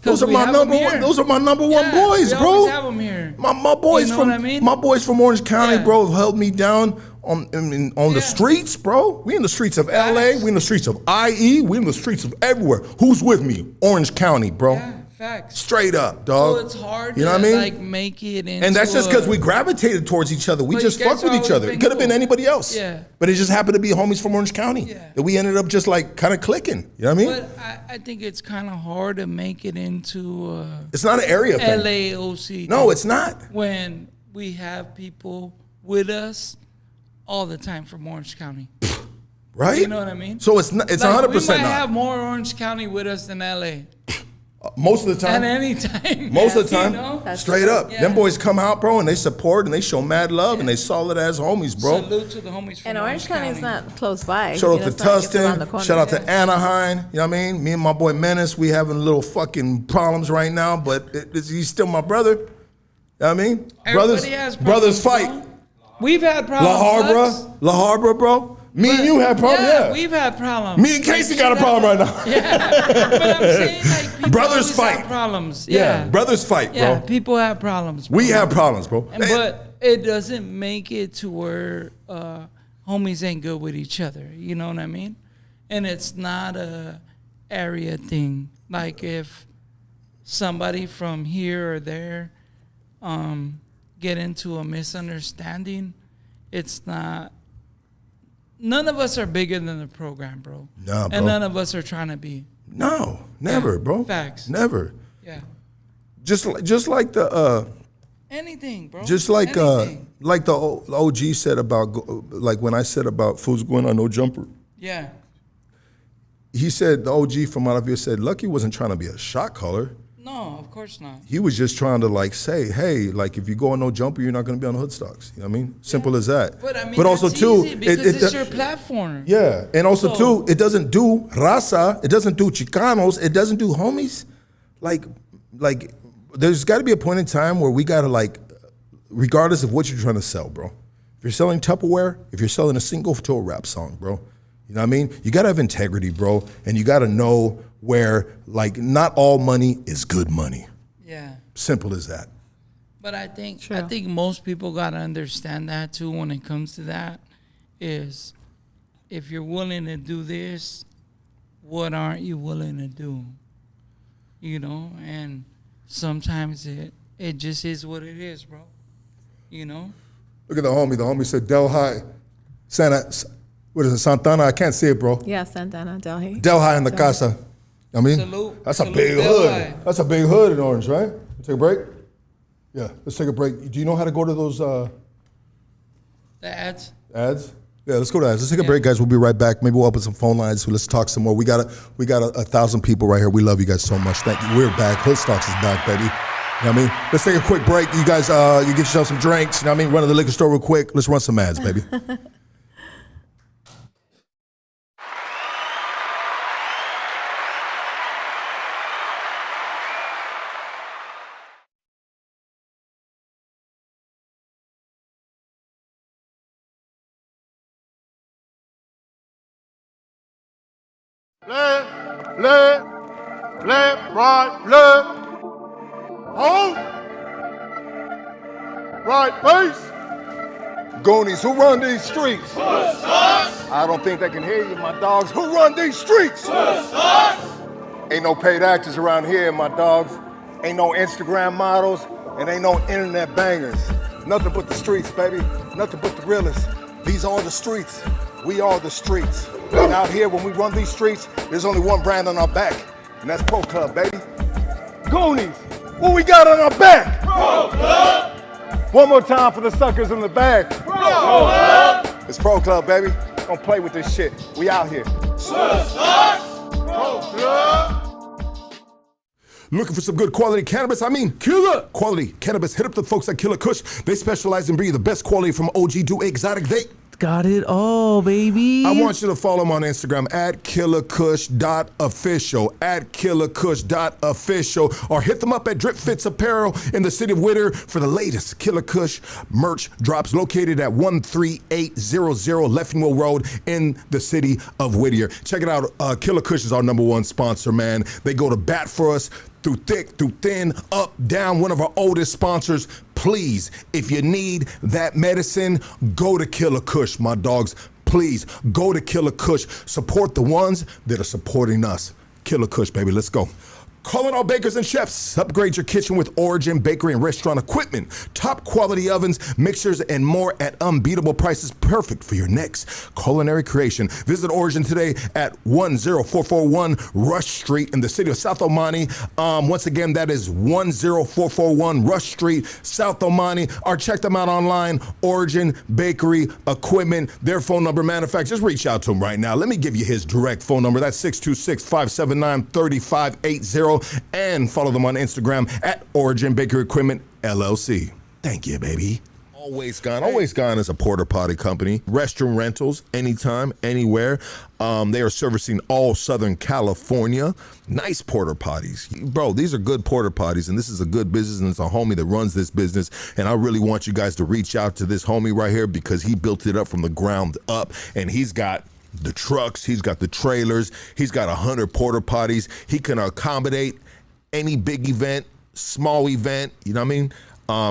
Those are my number one. Those are my number one boys, we bro. always have them here. My boys You know from what I mean? my boys from Orange County, Yeah. bro, have held me down on the streets, bro. We in the streets of LA. We in the streets of IE. We in the streets of everywhere. Who's with me? Orange County, bro. Yeah, facts. Straight up, dog. So it's hard You know to what I mean? like make it into And that's just because we gravitated towards each other. We But just you guys fuck with each always other. been It could have been cool. anybody else. Yeah. But it just happened to be homies from Orange County. Yeah. That we ended up just like kind of clicking. You know what I mean? But I think it's kind of hard to make it into It's not an area thing. LAOC. No, it's not. When we have people with us all the time from Orange County. Right? You know what I mean? So it's not, it's Like, 100% we might not. have more Orange County with us than LA. Most of the time. At any time. Most of the You time, know? straight up. Yeah. Them boys come out, bro, and they support and they show mad love and they solid ass homies, bro. Salute to the homies from And Orange County is not close by. Shout out You know, to it's not like it's around the Tustin. corner. Shout out to Anaheim. You know what I mean? Me and my boy Menace, we having little fucking problems right now, but he's still my brother. You know what I mean? Everybody has brothers fight. bro. We've had problems. La Lux. Habra, La Habra, bro. Me and you had problems. Yeah, we've had problems. Me and Casey got a problem right now. But I'm saying, like, people Brothers always fight. have problems. Yeah, brothers fight, Yeah, bro. people have problems. Bro. We have problems, bro. But it doesn't make it to where homies ain't good with each other. You know what I mean? And it's not a area thing. Like if somebody from here or there get into a misunderstanding, it's not. None of us are bigger than the program, bro. Nah, bro. And none of us are trying to be. No, never, bro. Facts. Never. Yeah. Just like the Anything, bro. just like Anything. the OG said about like when I said about fools going on no jumper. Yeah. He said the OG from Malavia said Lucky wasn't trying to be a shot caller. No, of course not. He was just trying to like say, hey, like if you go on no jumper, you're not going to be on the hood stocks. You know what I mean? Simple as that. But I mean, also that's too, easy because it's your platform. yeah, and also So- too, it doesn't do raza, it doesn't do Chicanos, it doesn't do homies. Like there's got to be a point in time where we got to like, regardless of what you're trying to sell, bro. If you're selling Tupperware, if you're selling a single to a rap song, bro, you know what I mean? You got to have integrity, bro, and you got to know where like not all money is good money. Yeah. Simple as that. But I think True. most people gotta understand that too when it comes to that is if you're willing to do this, what aren't you willing to do? You know, and sometimes it just is what it is, bro. You know? Look at the homie. The homie said Delhi, what is it, Santana? I can't see it, bro. Yeah, Santana, Delhi. Delhi in the casa. I mean, Salute. that's a Salute big Delhi. hood. That's a big hood in Orange, right? Take a break? Yeah, let's take a break. Do you know how to go to those The ads. ads? Yeah, let's go to ads. Let's take a Yeah. break, guys. We'll be right back. Maybe we'll open some phone lines. So let's talk some more. We got 1,000 people right here. We love you guys so much. Thank you. We're back. Hood Stocks is back, baby. You know what I mean? Let's take a quick break. You guys, you get yourself some drinks. You know what I mean? Run to the liquor store real quick. Let's run some ads, baby. Left, right, left. Hold. Right, face. Goonies, who run these streets? I don't think they can hear you, my dogs. Who run these streets? Ain't no paid actors around here, my dogs. Ain't no Instagram models, and ain't no internet bangers. Nothing but the streets, baby. Nothing but the realists. These are the streets. We are the streets. And out here, when we run these streets, there's only one brand on our back, and that's Pro Club, baby. Goonies, what we got on our back? Pro Club! One more time for the suckers in the back. Pro Club! It's Pro Club, baby. Don't play with this shit. We out here. Pro Club! Looking for some good quality cannabis? I mean, killer quality cannabis. Hit up the folks at Killakush. They specialize in bringing the best quality from OG to exotic. They got it all, baby. I want you to follow him on Instagram at killakush.official, at killakush.official, or hit them up at Drip Fits Apparel in the city of Whittier for the latest Killa Kush merch drops, located at 13800 Leffingwell Road in the city of Whittier. Check it out. Killa Kush is our #1 sponsor, man. They go to bat for us through thick, through thin, up, down, one of our oldest sponsors. Please, if you need that medicine, go to Killa Kush, my dogs. Please, go to Killa Kush. Support the ones that are supporting us. Killa Kush, baby, let's go. Calling all bakers and chefs. Upgrade your kitchen with Origin Bakery and Restaurant equipment. Top quality ovens, mixers, and more at unbeatable prices. Perfect for your next culinary creation. Visit Origin today at 10441 Rush Street in the city of South Omani. Once again, that is 10441 Rush Street, South Omani. Or check them out online, Origin Bakery Equipment. Their phone number, matter of fact, just reach out to him right now. Let me give you his direct phone number. That's 626-579-3580. And follow them on Instagram at Origin Bakery Equipment LLC. Thank you, baby. Always Gone. Always Gone is a porta potty company. Restroom rentals, anytime, anywhere. They are servicing all Southern California. Nice porta potties. Bro, these are good porta potties, and this is a good business, and it's a homie that runs this business. And I really want you guys to reach out to this homie right here, because he built it up from the ground up, and he's got the trucks, he's got the trailers, he's got 100 porta potties. He can accommodate any big event, small event, you know what I mean?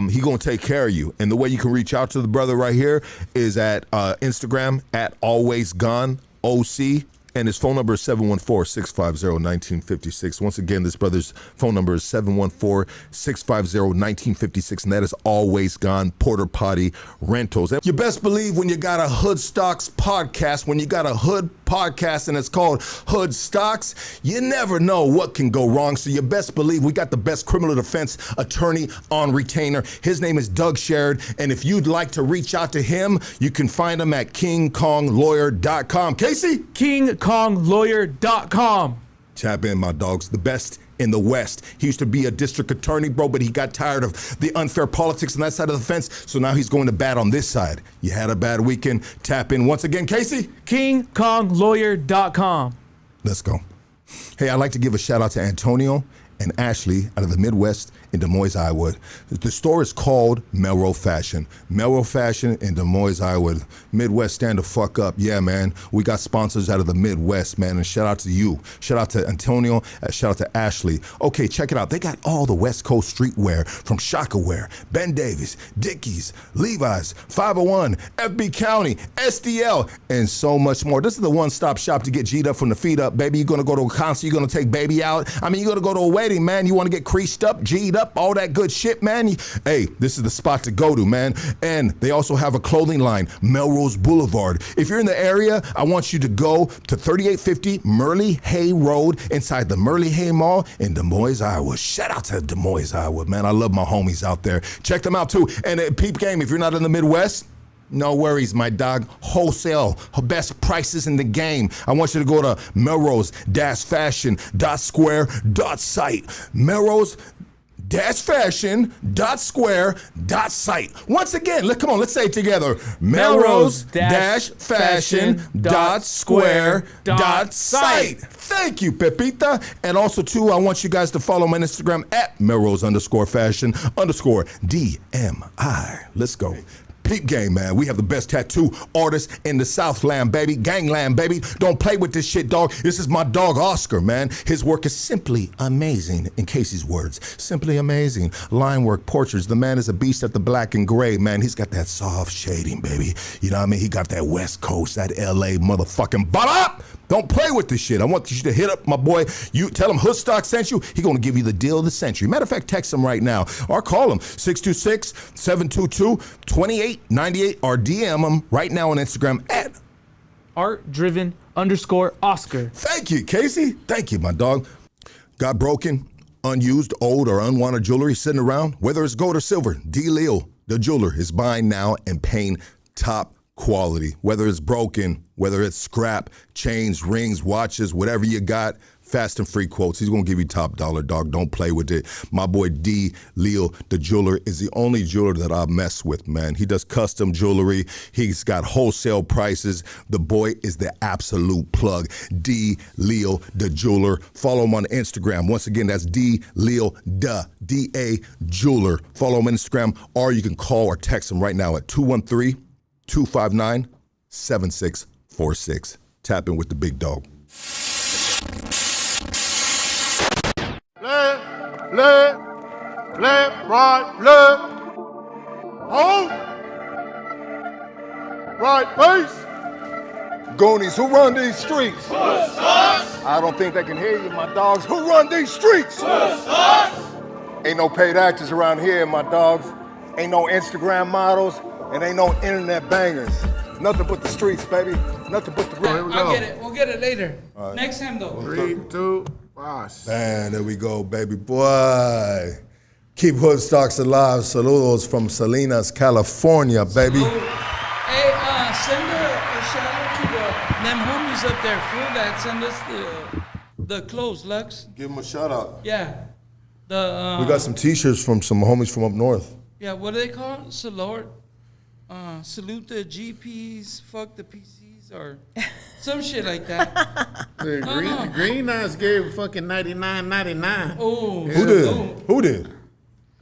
He gonna take care of you. And the way you can reach out to the brother right here is at Instagram at Always Gone OC. And his phone number is 714-650-1956. Once again, this brother's phone number is 714-650-1956, and that is Always Gone Porta Potty Rentals. And you best believe when you got a Hood Stocks podcast, when you got a Hood podcast and it's called Hood Stocks, you never know what can go wrong. So you best believe we got the best criminal defense attorney on retainer. His name is Doug Sherrod, and if you'd like to reach out to him, you can find him at KingKongLawyer.com. Casey? KingKongLawyer.com. Tap in, my dogs. The best in the West. He used to be a district attorney, bro, but he got tired of the unfair politics on that side of the fence, so now he's going to bat on this side. You had a bad weekend. Tap in once again, Casey. KingKongLawyer.com. Let's go. Hey, I'd like to give a shout out to Antonio and Ashley out of the Midwest in Des Moines, Iowa. The store is called Melrose Fashion. Melrose Fashion in Des Moines, Iowa. Midwest, stand the fuck up. Yeah, man. We got sponsors out of the Midwest, man. And shout out to you. Shout out to Antonio. Shout out to Ashley. Okay, check it out. They got all the West Coast streetwear from Shaka Wear, Ben Davis, Dickies, Levi's, 501, FB County, SDL, and so much more. This is the one-stop shop to get G'd up from the feet up, baby. You're going to go to a concert. You're going to take baby out. I mean, you're going to go to a wedding, man. You want to get creased up, G'd up, all that good shit, man. Hey, this is the spot to go to, man. And they also have a clothing line, Melrose Boulevard. If you're in the area, I want you to go to 3850 Murley Hay Road inside the Murley Hay Mall in Des Moines, Iowa. Shout out to Des Moines, Iowa, man. I love my homies out there. Check them out too. And peep game, if you're not in the Midwest, no worries, my dog. Wholesale, best prices in the game. I want you to go to melrose-fashion.square.site. Melrose-fashion.square.site. Once again, come on, let's say it together. Melrose-fashion.square.site. Thank you, Pepita. And also, too, I want you guys to follow my Instagram at Melrose_fashion_DMI. Let's go. Peep game, man. We have the best tattoo artists in the Southland, baby. Gangland, baby. Don't play with this shit, dog. This is my dog, Oscar, man. His work is simply amazing, in Casey's words. Simply amazing. Line work, portraits. The man is a beast at the black and gray, man. He's got that soft shading, baby. You know what I mean? He got that West Coast, that LA motherfucking bop. Don't play with this shit. I want you to hit up my boy. You tell him Hoodstock sent you. He gonna give you the deal of the century. Matter of fact, text him right now or call him 626-722-2898 or DM him right now on Instagram at art_driven_Oscar. Thank you, Casey. Thank you, my dog. Got broken, unused, old, or unwanted jewelry sitting around? Whether it's gold or silver, D. Leo, the jeweler, is buying now and paying top quality. Whether it's broken, whether it's scrap, chains, rings, watches, whatever you got, Fast and free quotes. He's gonna give you top dollar, dog. Don't play with it. My boy D. Leo, the jeweler, is the only jeweler that I mess with, man. He does custom jewelry. He's got wholesale prices. The boy is the absolute plug. D. Leo, the jeweler. Follow him on Instagram. Once again, that's D. Leo, D-A, jeweler. Follow him on Instagram, or you can call or text him right now at 213-259-7646. Tap in with the big dog. Left, right, left. Hold. Right, base. Goonies, who run these streets? I don't think they can hear you, my dogs. Who run these streets? Ain't no paid actors around here, my dogs. Ain't no Instagram models, and ain't no internet bangers. Nothing but the streets, baby. Nothing but the real. I'll get it. We'll get it later. Next time, though. 3, 2, 1. Man, there we go, baby boy. Keep hood stocks alive. Saludos from Salinas, California, baby. Hey, send a shout out to them homies up there, fool, that send us the clothes, Lux. Give them a shout out. Yeah. We got some t-shirts from some homies from up north. Yeah, what do they call it? Salute the GPs, fuck the PCs, or some shit like that. The Green Eyes gave fucking $99.99. Oh, Who did?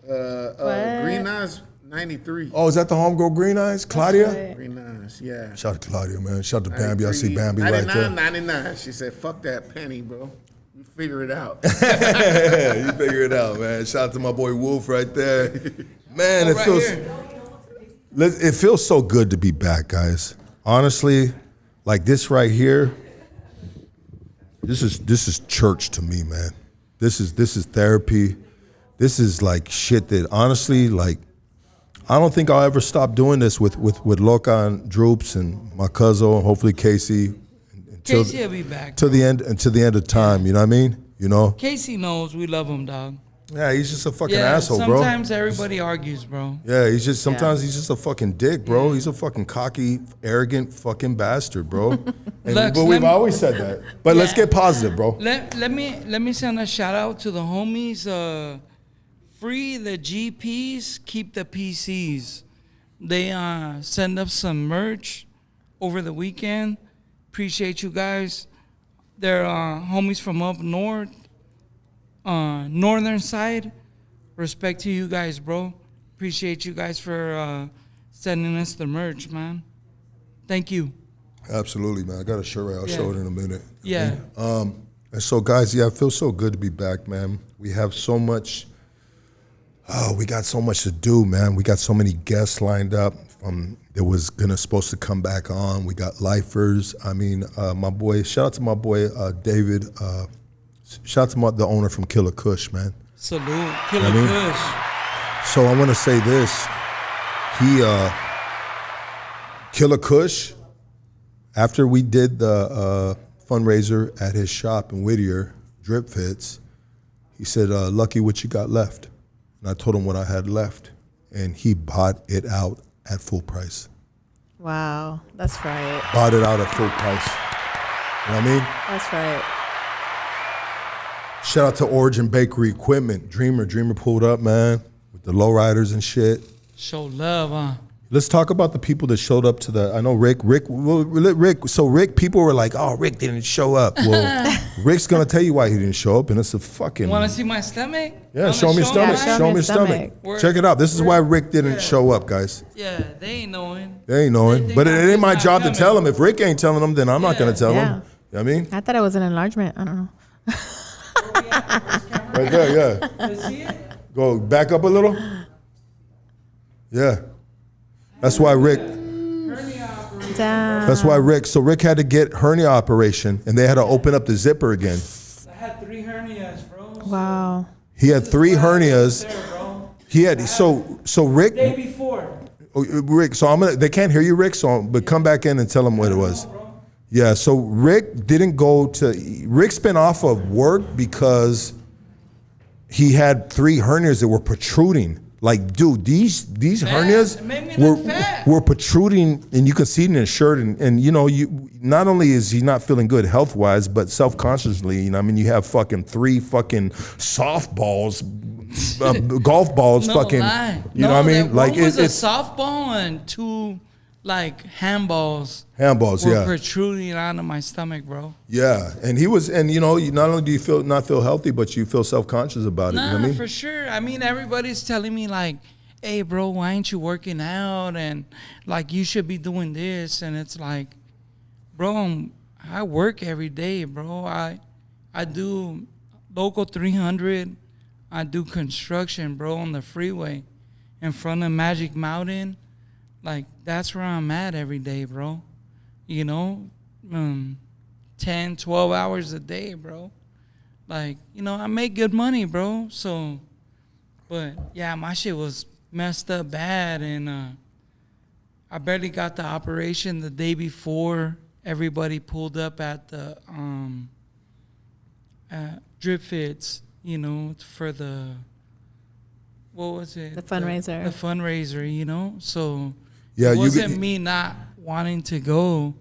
Green Eyes 93. Oh, is that the homegirl Green Eyes? Claudia? Green Eyes, yeah. Shout out to Claudia, man. Shout out to Bambi. I see Bambi right there. $99.99. She said, "Fuck that penny, bro. You figure it out." You figure it out, man. Shout out to my boy Wolf right there. Man, it feels so good to be back, guys. Honestly, like this right here, this is church to me, man. This is therapy. This is like shit that honestly, like, I don't think I'll ever stop doing this with Loca and Droops and my cousin, and hopefully Casey. Casey will be back. To the end of time, you know what I mean? You know? Casey knows we love him, dog. Yeah, he's just a fucking asshole, bro. Sometimes everybody argues, bro. Yeah, he's just a fucking dick, bro. He's a fucking cocky, arrogant fucking bastard, bro. But we've always said that. But let's get positive, bro. Let me send a shout out to the homies. Free the GPs, keep the PCs. They send up some merch over the weekend. Appreciate you guys. They're homies from up north, northern side. Respect to you guys, bro. Appreciate you guys for sending us the merch, man. Thank you. Absolutely, man. I got a shirt. I'll show it in a minute. Yeah. And so, guys, it feels so good to be back, man. We have so much. Oh, we got so much to do, man. We got so many guests lined up. That was supposed to come back on. We got lifers. I mean, my boy. Shout out to my boy David. Shout out to the owner from Killakush, man. Salute, Killakush. So I want to say this. Killakush. After we did the fundraiser at his shop in Whittier, Drip Fits, he said, "Lucky, what you got left?" And I told him what I had left, and he bought it out at full price. Wow, that's right. Bought it out at full price. You know what I mean? That's right. Shout out to Origin Bakery Equipment. Dreamer pulled up, man, with the lowriders and shit. Show love, huh? Let's talk about the people that showed up to I know Rick, people were like, "Oh, Rick didn't show up." Well, Rick's gonna tell you why he didn't show up, and it's a fucking... Want to see my stomach? Yeah, show me your stomach. Show me your stomach. Check it out. This is why Rick didn't show up, guys. Yeah, they ain't knowing. But it ain't my job to tell them. If Rick ain't telling them, then I'm not gonna tell them. You know what I mean? I thought it was an enlargement. I don't know. Right there, yeah. See it? Go back up a little. Yeah. That's why Rick. So Rick had to get hernia operation, and they had to open up the zipper again. I had 3 hernias, bro. Wow. He had 3 hernias. He had so Rick. Day before. Rick, so they can't hear you, Rick. But come back in and tell them what it was. Yeah. So Rick's been off of work because he had 3 hernias that were protruding. Like, dude, these hernias It made me look fat. were protruding, and you can see it in his shirt. And you know, you not only is he not feeling good health wise, but self consciously. You know, I mean, you have fucking 3 fucking softballs, golf balls, No fucking. lie. You know what I mean? That Like one was it's a softball and 2 like handballs. handballs, Were yeah. protruding out of my stomach, bro. Yeah, and he was, and you know, not only do you not feel healthy, but you feel self conscious about it. Nah, You know what I mean? for sure. I mean, everybody's telling me like, "Hey, bro, why ain't you working out?" And like, you should be doing this. And it's like, bro, I work every day, bro. I do local 300. I do construction, bro, on the freeway in front of Magic Mountain. Like, that's where I'm at every day, bro. You know, 10, 12 hours a day, bro. Like, you know, I make good money, bro. So, but yeah, my shit was messed up bad. And I barely got the operation the day before. Everybody pulled up at the drip fits, you know, for the, what was it? The fundraiser. The fundraiser, you know? So, Yeah, it wasn't me not wanting to go.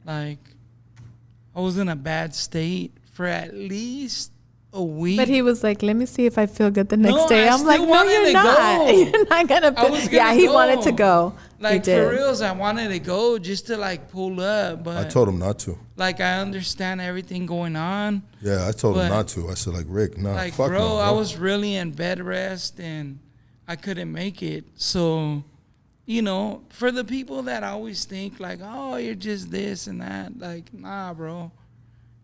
Like, I was in a bad state for at least a week. But he was like, let me see if I feel good the next No, day. I I'm like, still no, wanted you're to not. go. You're not going to I was feel. Yeah, gonna he go. wanted to go. Like, he did. for reals, I wanted to go just to, like, pull up. But I told him not to. like, I understand everything going on. Yeah, I told him But- not to. I said, like, Rick, no, Like, fuck bro, no, bro. I was really in bed rest and I couldn't make it. So, you know, for the people that always think like, oh, you're just this and that, like, nah, bro.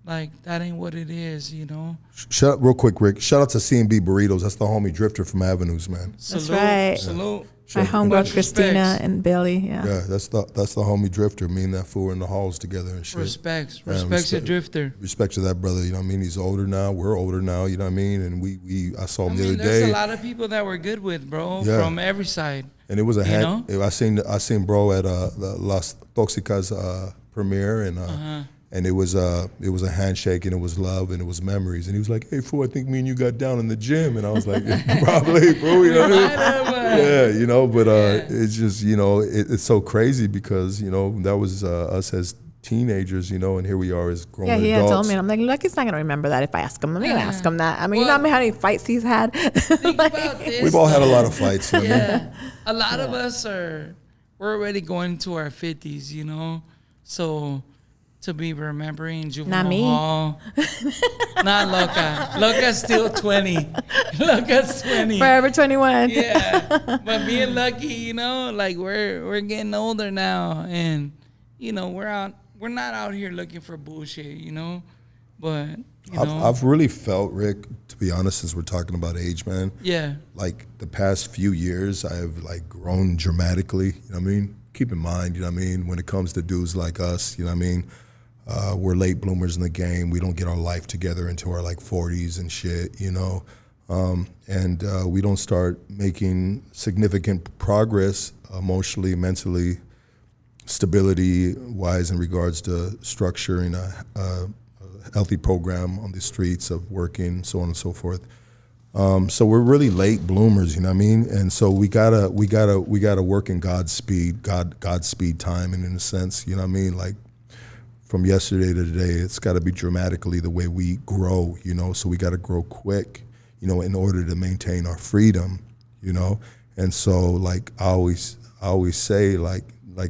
Like, that ain't what it is, you know? Shout out, real quick, Rick. Shout out to C&B Burritos. That's the homie Drifter from Avenues, man. Salute, right. Salute. My homegirl Much Christina respects. and Billy. Yeah. Yeah, that's the homie Drifter. Me and that fool in the halls together and shit. Respects. Man, Respects a drifter. Respect to that brother. You know what I mean? He's older now. We're older now. You know what I mean? And I saw him I the mean, other there's day. a lot of people that we're good with, bro, Yeah. from every side. And it was a You hand. I seen bro at the Las Toxicas premiere, and it was a handshake, and it was love, and it was memories. And he was like, "Hey, fool, I think me and you got down in the gym." And I was like, "Probably, bro." You know what I mean? Yeah, you know. But it's just, you know, it's so crazy because, you know, that was us as teenagers, you know, and here we are as grown Yeah, adults. he had told me, and I'm like, look, he's not gonna remember that if I ask him. I'm not gonna ask him that. I mean, you know how many fights he's had. Think about this. We've all had a lot of fights. You know? Yeah. A lot of us we're already going into our 50s, you know? So to be remembering juvenile Not me. hall. Not Loca. Loca's still 20. Loca's 20. Forever 21. Yeah. But being lucky, you know, like we're getting older now, and you know, we're not out here looking for bullshit, you know? But you know, I've really felt, Rick, to be honest, since we're talking about age, man. yeah. Like the past few years, I have like grown dramatically. You know what I mean? Keep in mind, you know what I mean, when it comes to dudes like us, you know what I mean? We're late bloomers in the game. We don't get our life together into our like 40s and shit, you know? And we don't start making significant progress emotionally, mentally, stability-wise in regards to structuring a healthy program on the streets of working, so on and so forth. So we're really late bloomers, you know what I mean? And so we gotta work in Godspeed timing in a sense, you know what I mean? Like from yesterday to today, it's gotta be dramatically the way we grow, you know? So we gotta grow quick, you know, in order to maintain our freedom, you know? And so like I always say like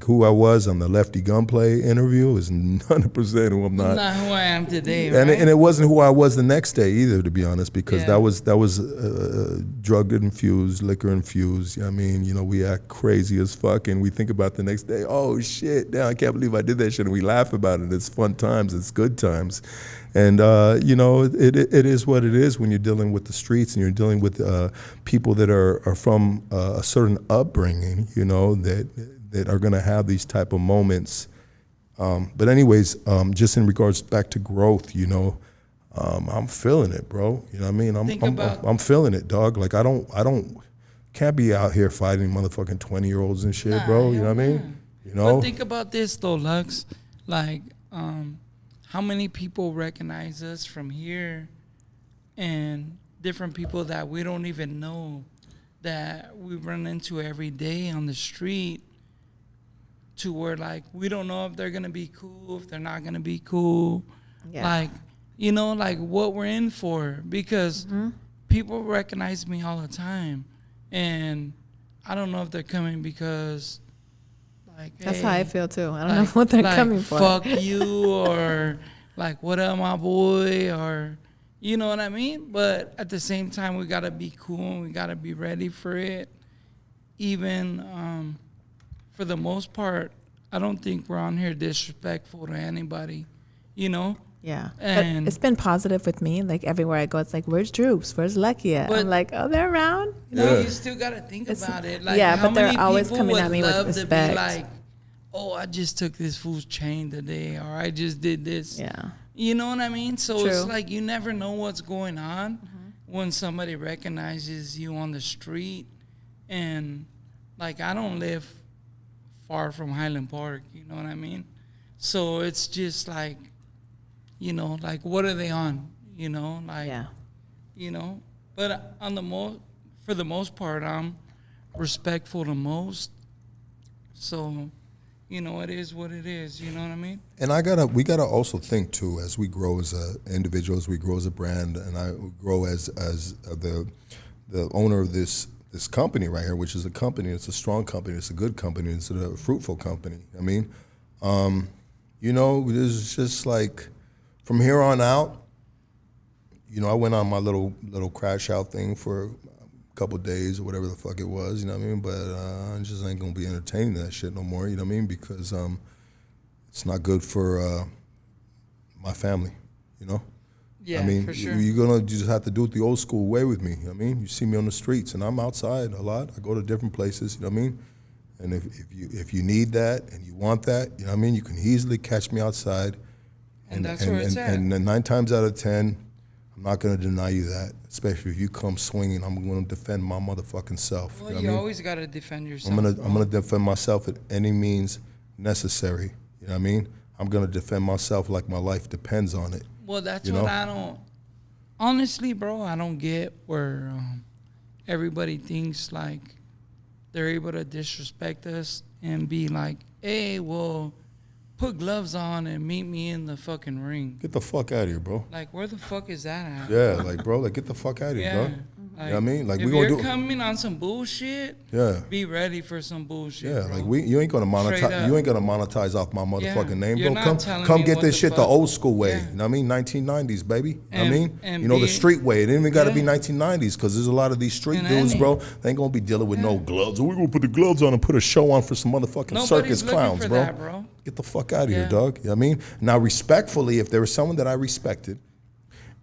who I was on the Lefty Gunplay interview is 100% who I'm not. Not who I am today, And right? it wasn't who I was the next day either, to be honest, because Yeah. that was drug infused, liquor infused. You know what I mean? You know, we act crazy as fuck, and we think about the next day. Oh shit! Damn, I can't believe I did that shit, and we laugh about it. It's fun times. It's good times, and you know, it is what it is when you're dealing with the streets and you're dealing with people that are from a certain upbringing. You know that are going to have these type of moments. But anyways, just in regards back to growth, you know, I'm feeling it, bro. You know what I mean? I'm feeling it, dog. Like I can't be out here fighting motherfucking 20-year-olds and shit, bro. You know what I mean? You know? But think about this though, Lux. Like, how many people recognize us from here, and different people that we don't even know that we run into every day on the street, to where like we don't know if they're gonna be cool, if they're not gonna be cool, like like what we're in for, because people recognize me all the time, and I don't know if they're coming because like That's hey, how I feel too. I don't know what they're coming for. Fuck you, or like what up, my boy, or you know what I mean. But at the same time, we gotta be cool and we gotta be ready for it. Even for the most part, I don't think we're on here disrespectful to anybody, Yeah, And but it's been positive with me. Like everywhere I go, it's like, "Where's Droops? Where's Lucky at?" But- I'm like, "Oh, they're around." you still gotta think about it. Like, yeah, how but they're many always people coming would at me with love respect. to be like, "Oh, I just took this fool's chain today," or "I just did this." Yeah. You know what I mean? So it's True. like you never know what's going on when somebody recognizes you on the street. And like I don't live far from Highland Park, you know what I mean? So it's just like, like what are they on? Like Yeah. But on for the most part, I'm respectful to most. So it is what it is. You know what I mean? And we gotta also think too, as we grow as individuals, we grow as a brand, and I grow as the owner of this company right here, which is a company. It's a strong company. It's a good company. It's a fruitful company. I mean, there's just like from here on out. I went on my little crash out thing for a couple of days or whatever the fuck it was. You know what I mean? But I just ain't gonna be entertaining that shit no more. You know what I mean? Because it's not good for my family. Yeah, I mean, for sure. you just have to do it the old school way with me. I mean, you see me on the streets, and I'm outside a lot. I go to different places. You know what I mean? And if you need that and you want that, you know what I mean, you can easily catch me outside. And that's where it's at. And 9 times out of 10, I'm not going to deny you that. Especially if you come swinging, I'm going to defend my motherfucking self. Well, you know you what I mean? always got to defend yourself. I'm gonna defend myself at any means necessary. You know what I mean? I'm gonna defend myself like my life depends on it. Well, that's what I don't. Honestly, bro, I don't get where everybody thinks like they're able to disrespect us and be like, "Hey, well, put gloves on and meet me in the fucking ring." Get the fuck out of here, bro. Like, where the fuck is that at? Yeah, like, bro, like, get the fuck out of here, Yeah. dog. Like, You know what I mean? Like, if we gonna you're do. coming on some bullshit, Yeah. be ready for some bullshit. Yeah, bro. like you ain't gonna Straight monetize. up. You ain't gonna monetize off my motherfucking name, You're bro. not telling Come me get what this the shit the fuck. old school way. Yeah. You know what I mean? 1990s, baby. You know what I And- mean? and The be- street way. It ain't even gotta be Yeah. 1990s, because there's a lot of these street And dudes, any- bro. They ain't gonna be dealing with no gloves. We're gonna put the gloves on and put a show on for some motherfucking Nobody's circus looking clowns, for bro. that, bro. Get the fuck out of here, Yeah. dog. You know what I mean? Now, respectfully, if there was someone that I respected,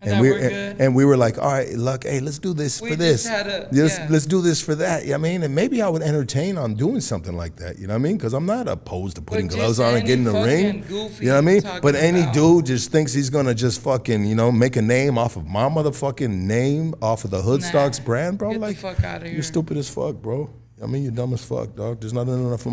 that we're good. and we were like, all right, look, hey, let's do this We for just this. had a- Yes, yeah. let's do this for that. You know what I mean? And maybe I would entertain on doing something like that. You know what I mean? Because I'm not opposed to putting But gloves just on and getting in the any ring. fucking goofy You know what I mean? talking But any about- dude just thinks he's gonna just fucking, make a name off of my motherfucking name, off of the Hood Nah. Stocks brand, bro. Get the Like, fuck outta here. you're stupid as fuck, bro. I mean, you're dumb as fuck, dog. There's not enough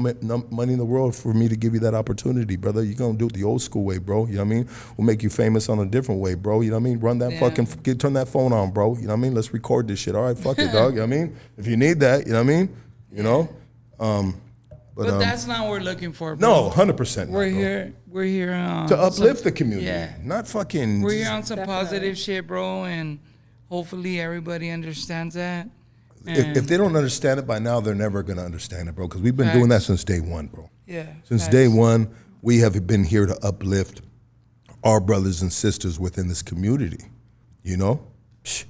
money in the world for me to give you that opportunity, brother. You're going to do it the old school way, bro. You know what I mean? We'll make you famous on a different way, bro. You know what I mean? Run that Yeah. turn that phone on, bro. You know what I mean? Let's record this shit. All right, fuck it, dog. You know what I mean? If you need that, you know what I mean? But that's not what we're looking for, bro. No, 100%. We're here. We're here to uplift the community. Yeah. Not fucking. We're here on some Definitely. positive shit, bro, and hopefully everybody understands that. If they don't understand it by now, they're never going to understand it, bro, because we've been doing that since day one, bro. Yeah. Since facts. day one, we have been here to uplift our brothers and sisters within this community. Psh,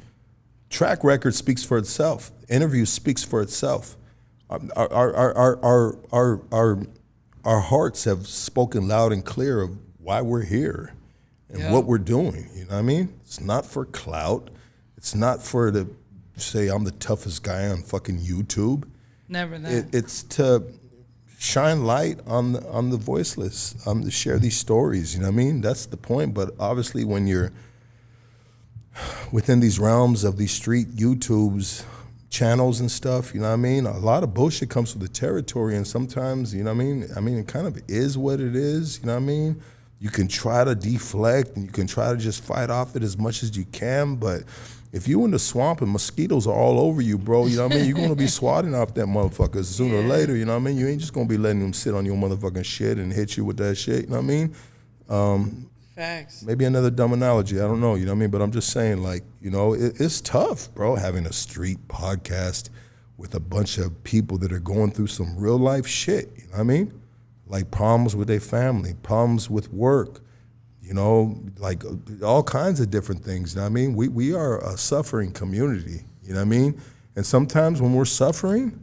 track record speaks for itself. Interview speaks for itself. Our hearts have spoken loud and clear of why we're here and what we're doing. You know what I mean? It's not for clout. It's not for to say I'm the toughest guy on fucking YouTube. Never that. It's to shine light on the voiceless, to share these stories. You know what I mean? That's the point. But obviously, when you're within these realms of these street YouTubes channels and stuff, you know what I mean? A lot of bullshit comes with the territory, and sometimes, you know what I mean? I mean, it kind of is what it is. You know what I mean? you can try to deflect and you can try to just fight off it as much as you can, but if you in the swamp and mosquitoes are all over you, bro, you know what I mean? You're gonna be swatting off that motherfucker sooner or later, you know what I mean? You ain't just gonna be letting them sit on your motherfucking shit and hit you with that shit, you know what I mean? Facts. Maybe another dumb analogy, I don't know, you know what I mean? But I'm just saying, like, you know, it's tough, bro, having a street podcast with a bunch of people that are going through some real life shit, you know what I mean? Like problems with their family, problems with work, you know, like all kinds of different things, you know what I mean? We are a suffering community, you know what I mean? And sometimes when we're suffering,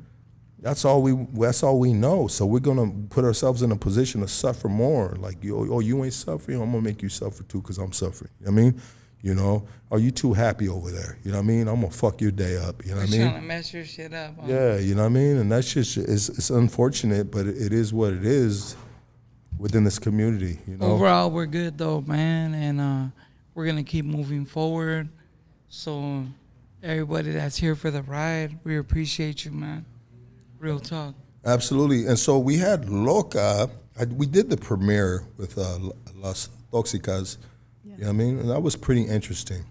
that's all we know. So we're gonna put ourselves in a position to suffer more. Like, you ain't suffering, I'm gonna make you suffer too because I'm suffering, you know what I mean? You know, are you too happy over there? You know what I mean? I'm gonna fuck your day up, you know what I mean? Trying to mess your shit up. Huh? Yeah, you know what I mean? And that's just, it's unfortunate, but it is what it is within this community, you know? Overall, we're good though, man, and we're gonna keep moving forward. So everybody that's here for the ride, we appreciate you, man. Real talk. Absolutely. And so we had Loca, we did the premiere with Las Toxicas, you know what I mean? And that was pretty interesting.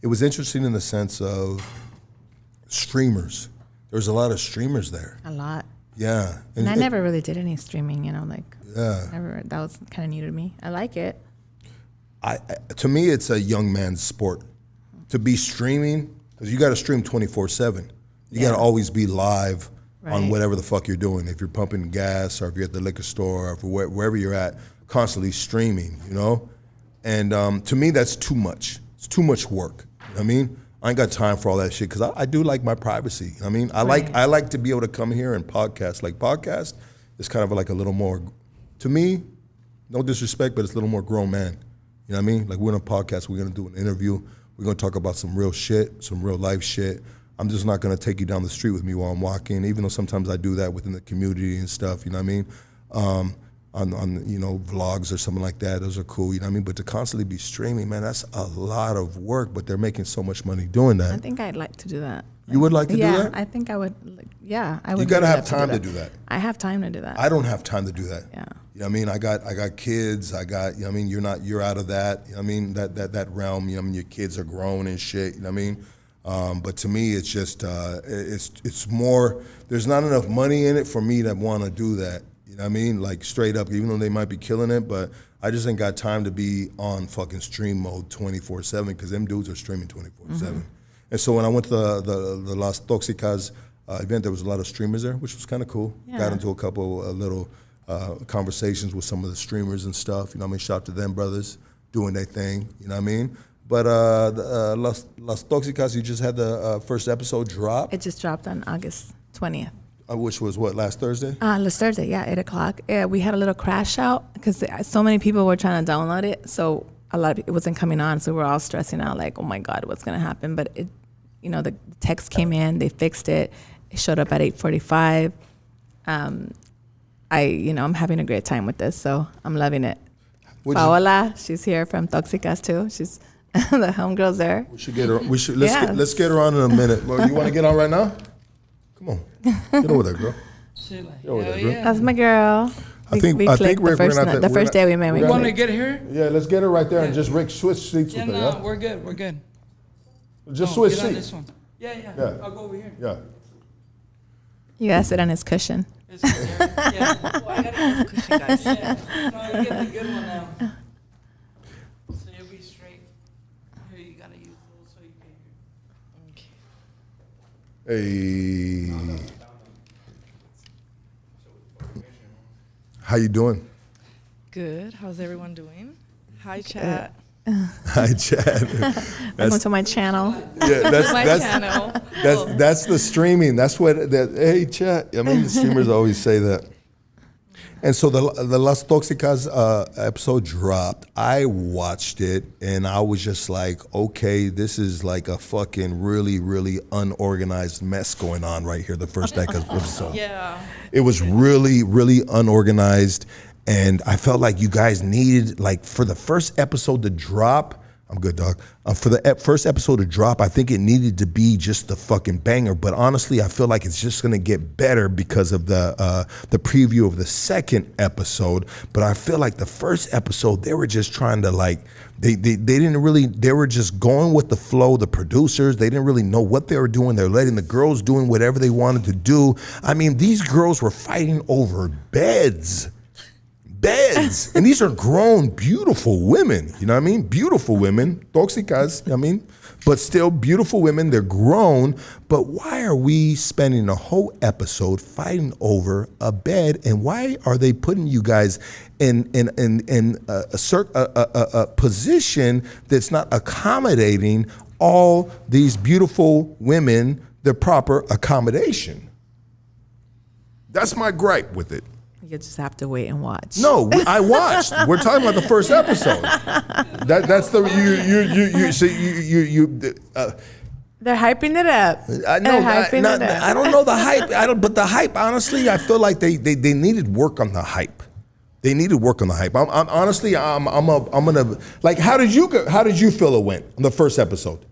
It was interesting in the sense of streamers. There's a lot of streamers there. A lot. Yeah. And I never really did any streaming, you know, like, yeah. that was kind of new to me. I like it. To me, it's a young man's sport. To be streaming, because you got to stream 24/7. You got to always be live on whatever the fuck you're doing. If you're pumping gas or if you're at the liquor store or if wherever you're at, constantly streaming, you know? And to me, that's too much. It's too much work. You know what I mean? I ain't got time for all that shit because I do like my privacy. I mean, I like to be able to come here and podcast. Like podcast is kind of like a little more, to me, no disrespect, but it's a little more grown man. You know what I mean? Like we're in a podcast, we're gonna do an interview, we're gonna talk about some real shit, some real life shit. I'm just not gonna take you down the street with me while I'm walking, even though sometimes I do that within the community and stuff, you know what I mean? On you know, vlogs or something like that, those are cool, you know what I mean? But to constantly be streaming, man, that's a lot of work, but they're making so much money doing that. I think I'd like to do that. You would like to do that? Yeah, I think I would, I would. You gotta really have time to do that. I have time to do that. I don't have time to do that. Yeah. You know what I mean? I got kids, you know what I mean? You're out of that, you know what I mean? That realm, you know what I mean? Your kids are grown and shit, you know what I mean? But to me, it's just, it's more, there's not enough money in it for me to want to do that. You know what I mean? Like straight up, even though they might be killing it, but I just ain't got time to be on fucking stream mode 24/7 because them dudes are streaming 24/7. And so when I went to the Las Toxicas event, there was a lot of streamers there, which was kind of cool. Yeah. Got into a couple little conversations with some of the streamers and stuff. You know what I mean? Shout out to them brothers doing their thing. You know what I mean? But Las Toxicas, you just had the first episode drop. It just dropped on August 20th. Which was what, last Thursday? Last Thursday, yeah, 8 o'clock. Yeah, we had a little crash out because so many people were trying to download it. So a lot of it wasn't coming on. So we're all stressing out like, oh my God, what's going to happen? But it, you know, the text came in, they fixed it. It showed up at 8:45. I'm having a great time with this. So I'm loving it. Paola, she's here from Toxicas too. She's the homegirl's there. We should get her. Let's get her on in a minute. Well, you want to get on right now? Come on, get over there, girl. Get over there, girl. That's my girl. I think we're the first day we met. You want to get her? Yeah, let's get her right there and just Rick switch seats with her. No, we're good. We're good. Just switch get seats. On this one. Yeah. I'll go over here. Yeah. You gotta sit on his cushion. It's good, yeah. Oh, I gotta get the cushion, guys. Yeah. No, you get the good one now. So you'll be straight. Here, you gotta use those so you can hear. Hey. How you doing? Good. How's everyone doing? Hi, chat. Hi, Chad. Welcome to my channel. Yeah, My channel. That's the streaming. That's what. Hey, Chad. I mean, the streamers always say that. And so the Las Toxicas episode dropped. I watched it and I was just like, okay, this is like a fucking really, really unorganized mess going on right here. The first episode. Yeah. It was really, really unorganized. And I felt like you guys needed, like, for the first episode to drop, I'm good, dog. For the first episode to drop, I think it needed to be just the fucking banger. But honestly, I feel like it's just gonna get better because of the preview of the second episode. But I feel like the first episode, they were just trying to like, they didn't really, they were just going with the flow. The producers, they didn't really know what they were doing. They're letting the girls doing whatever they wanted to do. I mean, these girls were fighting over beds. And these are grown, beautiful women. You know what I mean? Beautiful women, toxicas. I mean, but still beautiful women. They're grown. But why are we spending a whole episode fighting over a bed? And why are they putting you guys in a position that's not accommodating all these beautiful women the proper accommodation? That's my gripe with it. You just have to wait and watch. No, I watched. We're talking about the first episode. That's the They're hyping it up. I don't know the hype. But the hype, honestly, I feel like they needed work on the hype. They needed work on the hype. I'm honestly, I'm gonna like. How did you feel it went on the first episode?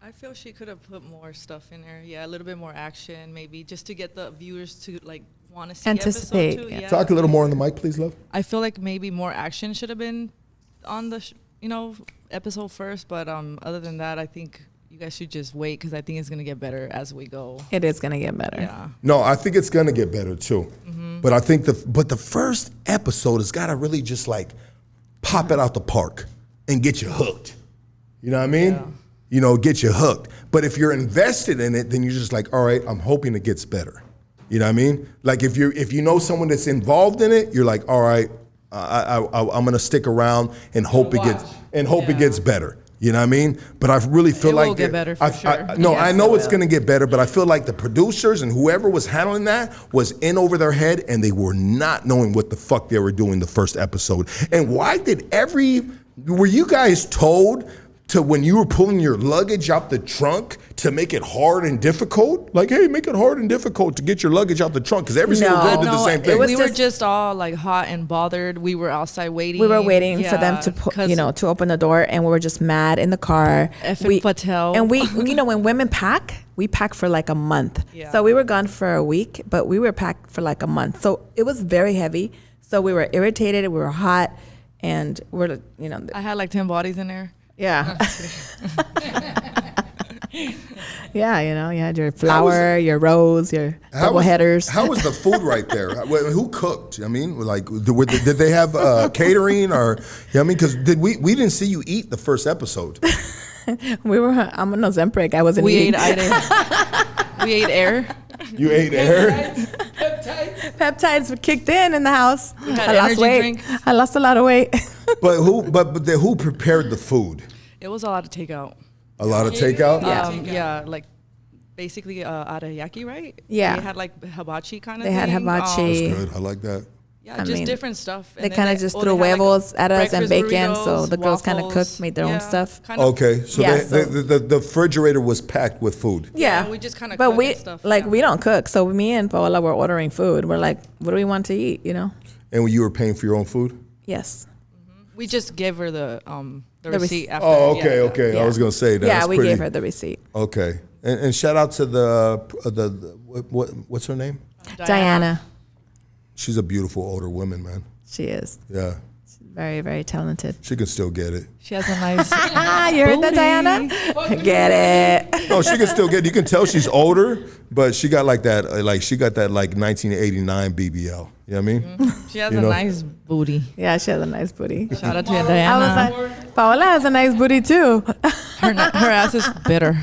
I feel she could have put more stuff in there. Yeah, a little bit more action, maybe, just to get the viewers to like want to see Anticipate, episode 2. yeah. Talk a little more on the mic, please, love. I feel like maybe more action should have been on the episode first, but other than that, I think you guys should just wait because I think it's gonna get better as we go. It is gonna get better. Yeah. No, I think it's gonna get better too. But I think the first episode has got to really just like pop it out the park and get you hooked. You know what I mean? Yeah. You know, get you hooked. But if you're invested in it, then you're just like, all right, I'm hoping it gets better. You know what I mean? Like if you know someone that's involved in it, you're like, all right, I'm gonna stick around and hope it gets better. You know what I mean? But I really feel It like will get better for sure. I Yes, know it it's will. going to get better, but I feel like the producers and whoever was handling that was in over their head and they were not knowing what the fuck they were doing the first episode. And why did were you guys told to when you were pulling your luggage out the trunk to make it hard and difficult? Like, hey, make it hard and difficult to get your luggage out the trunk because every single girl did the same thing. We were just all like hot and bothered. We were outside waiting. We were waiting for them to to open the door, and we were just mad in the car. Patel. And we when women pack, we pack for like a month. Yeah. So we were gone for a week, but we were packed for like a month. So it was very heavy. So we were irritated. We were hot, and I had like 10 bodies in there. Yeah. Yeah, you had your flour, your rose, your double headers. How was the food right there? Who cooked? I mean, like, did they have catering or? You know what I mean, because we didn't see you eat the first episode. I'm on Ozempic. I wasn't We eating. we ate air. You ate air. Peptides kicked in the house. had I lost energy weight. drinks. I lost a lot of weight. But who prepared the food? It was a lot of takeout. A lot of takeout. Yeah, like basically arayaki, right? Yeah. They had like hibachi kind of They had thing. hibachi. Good. I like that. Yeah, I just mean, different stuff. They kind of just threw huevos at us and bacon, so the girls kind of waffles. cooked, made their own stuff. Okay, so, Yeah, the refrigerator was packed with food. Yeah, we just kind of. But stuff. we don't cook, so me and Paola were ordering food. We're like, what do we want to eat? And you were paying for your own food? Yes. We just gave her the receipt after. Oh, okay. Yeah. I was gonna say that. Yeah, we gave her the receipt. Okay, and shout out to the what's her name? Diana. She's a beautiful older woman, man. She is. Yeah. She's very, very talented. She can still get it. She has a nice. You heard that, Diana? Get it. No, she can still get it. You can tell she's older, but she got that 1989 BBL. You know what I mean? She has a nice booty. Yeah, she has a nice booty. Shout out to Diana. I was like, Paola has a nice booty too. Her ass is bitter.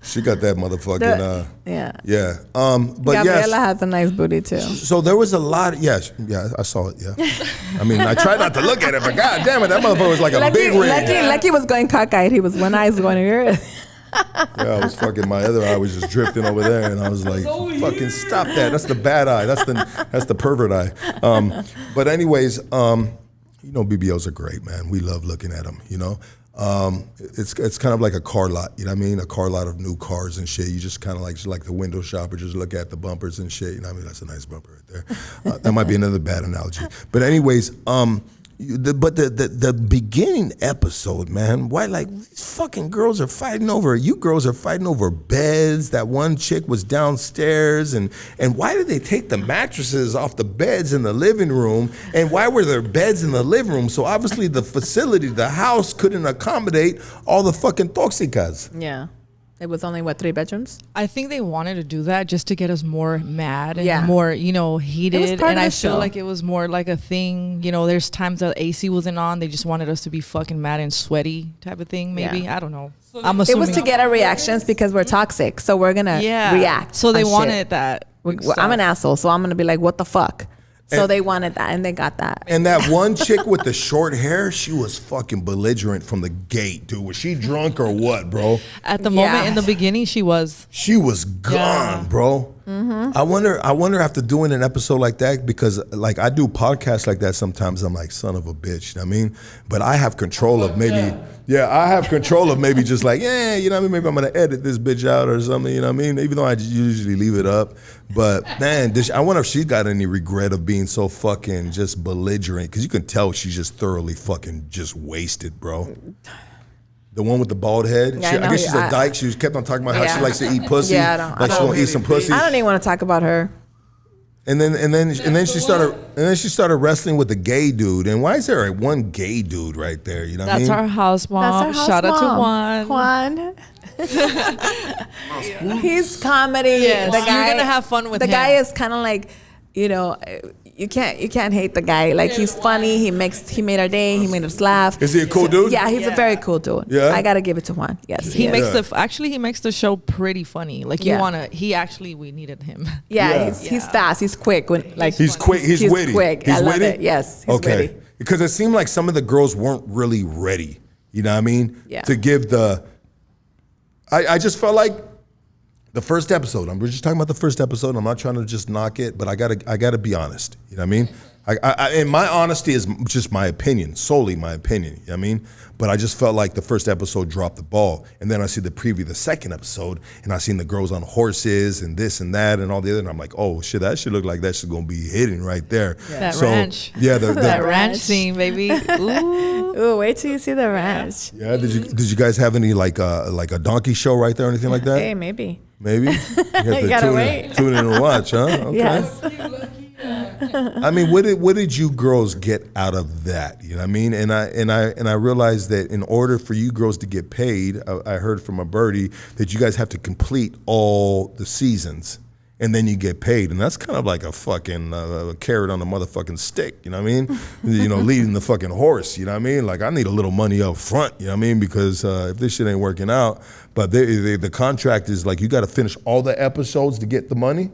She got that motherfucking yeah. Yeah. But Gabriela has a nice booty too. So there was a lot. Yeah, I saw it. Yeah. I mean, I tried not to look at it, but god damn it, that motherfucker was like a big ring. Lucky was going cockeyed. He was one eye was going here. Yeah, I was fucking. My other eye was just drifting over there, and I was like, "Fucking stop that! That's the bad eye. That's the pervert eye." But anyways, BBLs are great, man. We love looking at them. It's kind of like a car lot. You know what I mean? A car lot of new cars and shit. You just kind of like the window shopper, just look at the bumpers and shit. You know what I mean? That's a nice bumper right there. That might be another bad analogy. But anyways, But the beginning episode, man, why like these fucking girls are fighting over, you girls are fighting over beds. That one chick was downstairs, and why did they take the mattresses off the beds in the living room? And why were there beds in the living room? So obviously the facility, the house couldn't accommodate all the fucking toxicas. Yeah. It was only, 3 bedrooms? I think they wanted to do that just to get us more mad and Yeah. more, heated. part And of I the feel show. like it was more like a thing. There's times that AC wasn't on. They just wanted us to be fucking mad and sweaty type of thing, maybe. Yeah. I don't know. I'm It assuming. was to get our reactions because we're toxic. So we're going to react. So they on wanted shit. that. I'm an asshole, so I'm going to be like, what the fuck? So And- they wanted that, and they got that. And that one chick with the short hair, she was fucking belligerent from the gate, dude. Was she drunk or what, bro? At the Yeah. moment in the beginning, she was. She was gone, bro. I wonder after doing an episode like that, because like I do podcasts like that sometimes, I'm like, son of a bitch, you know what I mean? But I have control of maybe, I have control of maybe just like, you know what I mean? Maybe I'm gonna edit this bitch out or something, you know what I mean? Even though I usually leave it up. But man, I wonder if she got any regret of being so fucking just belligerent, because you can tell she's just thoroughly fucking just wasted, bro. The one with the bald head. Yeah, I I know guess she's a I- dyke. She kept on talking about how she likes to eat pussy. Yeah, I don't- like I she's don't gonna eat some pussy. I don't even want to talk about her. And then she started wrestling with the gay dude. And why is there one gay dude right there? You know what I That's mean? our house mom. That's our house Shout out to mom. Juan. He's comedy. Yes, The you're guy, gonna have fun with the him. guy is kind of like, you can't hate the guy. Like he's funny. He made our day. He made us laugh. Is he a cool dude? Yeah, he's a very cool dude. Yeah? I gotta give it to Juan. Yes, He is. makes he makes the show pretty funny. Like we needed him. Yeah, he's fast. He's quick. He's quick. He's witty. Quick. He's I love witty? it. Yes. He's witty. Because it seemed like some of the girls weren't really ready. You know what I mean? Yeah. To give I just felt like the first episode. We're just talking about the first episode. I'm not trying to just knock it, but I gotta be honest. You know what I mean? And my honesty is just my opinion, solely my opinion. You know what I mean? But I just felt like the first episode dropped the ball, and then I see the preview, the second episode, and I seen the girls on horses and this and that and all the other, and I'm like, oh shit, that should look like that should gonna be hidden right there. That ranch. Yeah, That ranch scene, baby. Ooh. Ooh, wait till you see the ranch. Yeah, did you guys have any like a donkey show right there or anything like that? Hey, maybe. Maybe. You have to gotta wait. tune in and watch, huh? Okay. Yes. I mean, what did you girls get out of that? You know what I mean? And I realized that in order for you girls to get paid, I heard from a birdie that you guys have to complete all the seasons, and then you get paid. And that's kind of like a fucking carrot on a motherfucking stick. You know what I mean? Leading the fucking horse. You know what I mean? Like I need a little money up front. You know what I mean? Because if this shit ain't working out, but the contract is like you got to finish all the episodes to get the money.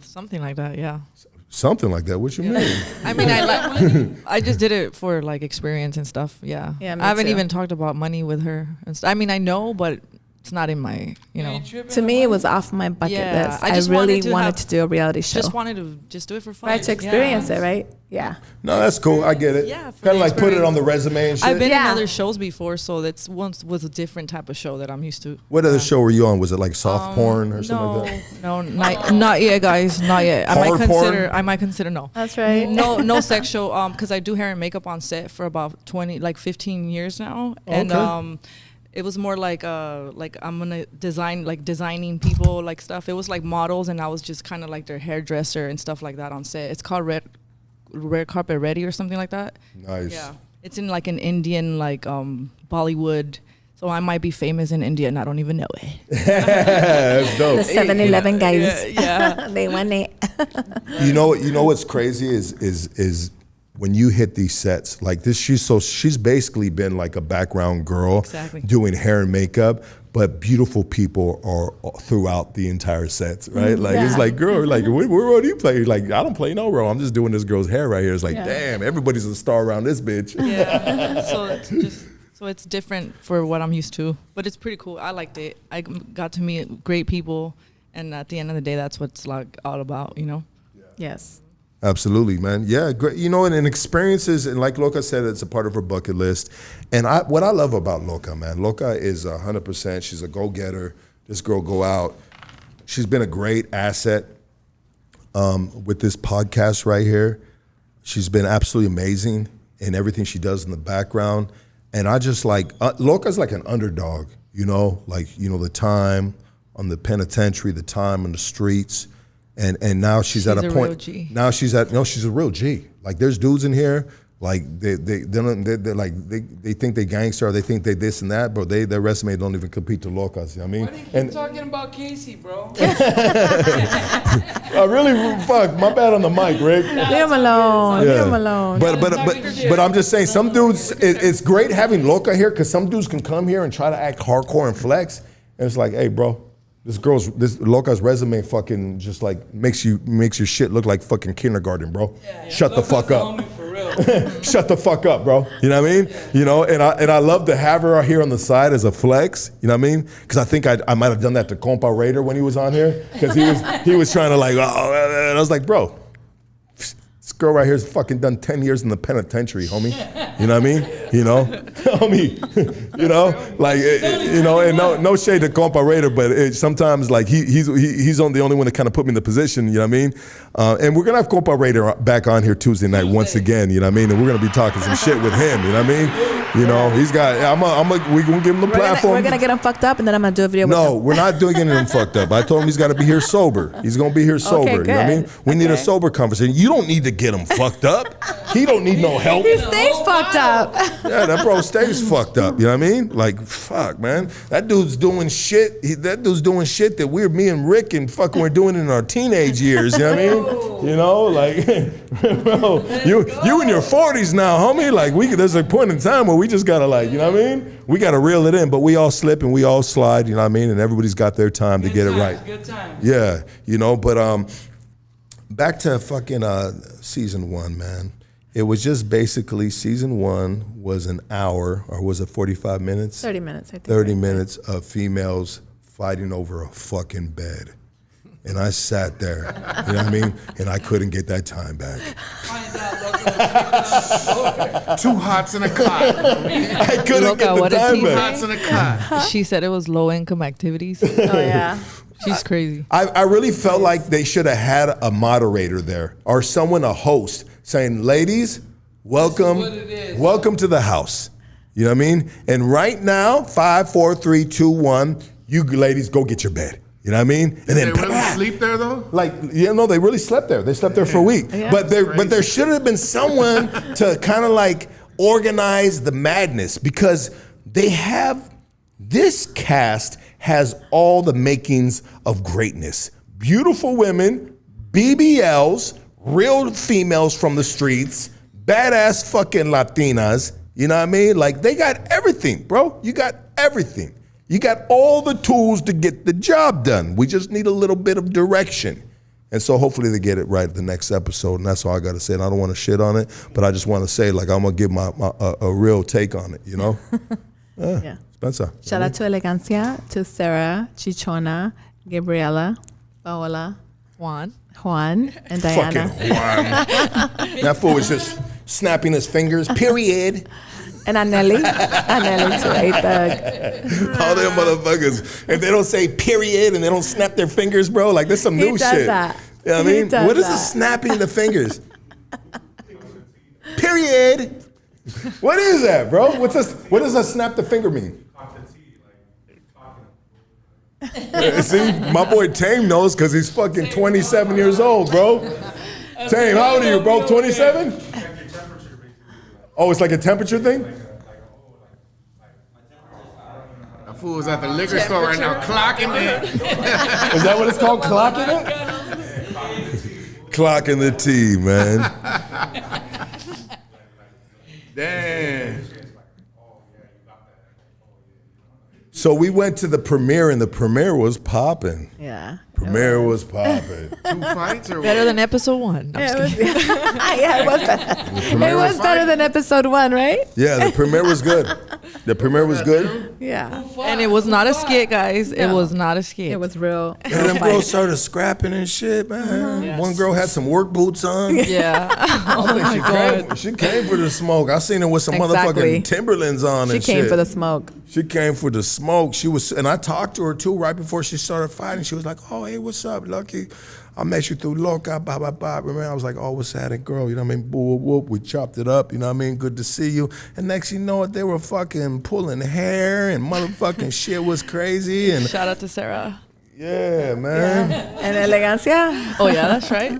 Something like that, yeah. Something like that. What you mean? I mean, I just did it for like experience and stuff. Yeah. Yeah, me I haven't too. even talked about money with her. I mean, I know, but it's not in my, To me, it was off my bucket Yeah, list. I I just really wanted wanted to to do a reality show. just wanted to just do it for fun. Right, to experience Yeah. it, right? Yeah. No, that's cool. I get it. Yeah, for Kind of the like put it experience. on the resume and shit. I've been Yeah. in other shows before, so that's once was a different type of show that I'm used to. What other show were you on? Was it like soft porn or something like that? No, not yet, guys, not yet. Hard porn? I might consider no. That's right. No sex show. Because I do hair and makeup on set for about 15 years now, and Okay. it was more like I'm gonna designing people like stuff. It was like models, and I was just kind of like their hairdresser and stuff like that on set. It's called Red Carpet Ready or something like that. Nice. Yeah, it's in like an Indian Bollywood. So I might be famous in India and I don't even know it. That's dope. The 7-Eleven guys. Yeah. They won it. You know what's crazy is when you hit these sets like this. She's basically been like a background girl, Exactly. doing hair and makeup. But beautiful people are throughout the entire sets, right? Like it's Yeah. like, girl, like what role do you play? Like I don't play no role. I'm just doing this girl's hair right here. It's like, damn, everybody's a star around this bitch. Yeah. So it's different for what I'm used to, but it's pretty cool. I liked it. I got to meet great people, and at the end of the day, that's what it's like all about, Yes. Absolutely, man. Yeah, great. And experiences, and like Loca said, it's a part of her bucket list. And what I love about Loca, man, Loca is 100%. She's a go-getter. This girl go out. She's been a great asset with this podcast right here. She's been absolutely amazing. and everything she does in the background. And I just like, Loca's like an underdog, you know, like, you know, the time on the penitentiary, the time on the streets. And now she's at a point. Real G. Now she's a real G. Like there's dudes in here, like they're like they think they gangster, or they think they this and that, but their resume don't even compete to Locas. You know what I mean? Why do you keep talking about Casey, bro? I really fuck. My bad on the mic, Rick. Leave him alone. Leave him alone. But I'm just saying, some dudes. It's great having Loca here because some dudes can come here and try to act hardcore and flex, and it's like, hey, bro. This Loca's resume fucking just like makes your shit look like fucking kindergarten, bro. Shut the fuck up. Shut the fuck up, bro. You know what I mean? You know, and I love to have her here on the side as a flex. You know what I mean? Because I think I might have done that to Compa Raider when he was on here, because he was trying to like, oh, and I was like, bro, this girl right here has fucking done 10 years in the penitentiary, homie. You know what I mean? You know, homie. You know, like you know, and no shade to Compa Raider, but sometimes like he's the only one that kind of put me in the position. You know what I mean? And we're gonna have Compa Raider back on here Tuesday night once again. You know what I mean? And we're gonna be talking some shit with him. You know what I mean? You know, he's got. We're gonna give him the platform. We're gonna get him fucked up, and then I'm gonna do a video with him. No, we're not doing him fucked up. I told him he's got to be here sober. He's gonna be here sober. Okay, you know what I mean? We need a sober conversation. You don't need to get him fucked up. He don't need no help. He stays fucked up. Yeah, that bro stays fucked up. You know what I mean? Like, fuck, man. That dude's doing shit. That dude's doing shit that me and Rick and fucking were doing in our teenage years. You know what I mean? You know, like, bro, you in your 40s now, homie. Like, there's a point in time where we just gotta like, you know what I mean? We gotta reel it in, but we all slip and we all slide. You know what I mean? And everybody's got their time to get it right. Good times. Yeah, you know, but back to fucking season 1, man. It was just basically season 1 was an hour, or was it 45 minutes? 30 minutes, I think. 30 minutes of females fighting over a fucking bed. And I sat there, you know what I mean? And I couldn't get that time back. Two hots in a cot. I couldn't get the time Two back. hots in a cot. She said it was low income activities. Oh yeah. She's crazy. I really felt like they should have had a moderator there, or someone, a host, saying, ladies, welcome to the house. You know what I mean? And right now, 5, 4, 3, 2, 1, you ladies go get your bed. You know what I mean? And Did then they really sleep there though? like, yeah, no, they really slept there. They slept there for a week. Yeah. But there should have been someone to kind of like organize the madness, because this cast has all the makings of greatness. Beautiful women, BBLs, real females from the streets, badass fucking Latinas. You know what I mean? Like, they got everything, bro. You got everything. You got all the tools to get the job done. We just need a little bit of direction. And so hopefully they get it right the next episode, and that's all I got to say. And I don't want to shit on it, but I just want to say, like, I'm going to give a real take on it, you know? Yeah. Spencer. Shout out to Elegancia, to Sarah, Chichona, Gabriela, Paola, Juan, and Diana. Fucking Juan. That fool was just snapping his fingers, period. And Anelli too, A-Thug. All them motherfuckers. If they don't say period and they don't snap their fingers, bro, like there's some new does shit. that. You know what I He mean? does What is that. the snapping the fingers? Period. What is that, bro? What does a snap the finger mean? See, my boy Tame knows because he's fucking 27 years old, bro. Tame, how old are you, bro? 27? Oh, it's like a temperature thing? That fool was at the liquor store right now clocking it. Is that what it's called? Clocking it? Clocking the tea, man. Damn. So we went to the premiere, and the premiere was popping. Yeah. Premiere was popping. 2 fights or better what? than episode 1. Yeah, it was better. It was better than episode 1, right? Yeah, the premiere was good. The premiere was good. Yeah. And it was not a skit, guys. It was not a skit. It was real. And them girls started scrapping and shit, man. One girl had some work boots on. Yeah. Oh my God. She came for the smoke. I seen her with some Exactly. motherfucking Timberlands on She and shit. came for the smoke. She came for the smoke. She was, and I talked to her too right before she started fighting. She was like, "Oh, hey, what's up, Lucky? I met you through Loca, blah, blah, blah. Remember, I was like, oh, what's happening, girl? You know what I mean? Boo, whoop, whoop. We chopped it up, you know what I mean? Good to see you. And next you know what, they were fucking pulling hair and motherfucking shit was crazy. And Shout out to Sarah. yeah, man. And elegancia. Oh yeah, that's right.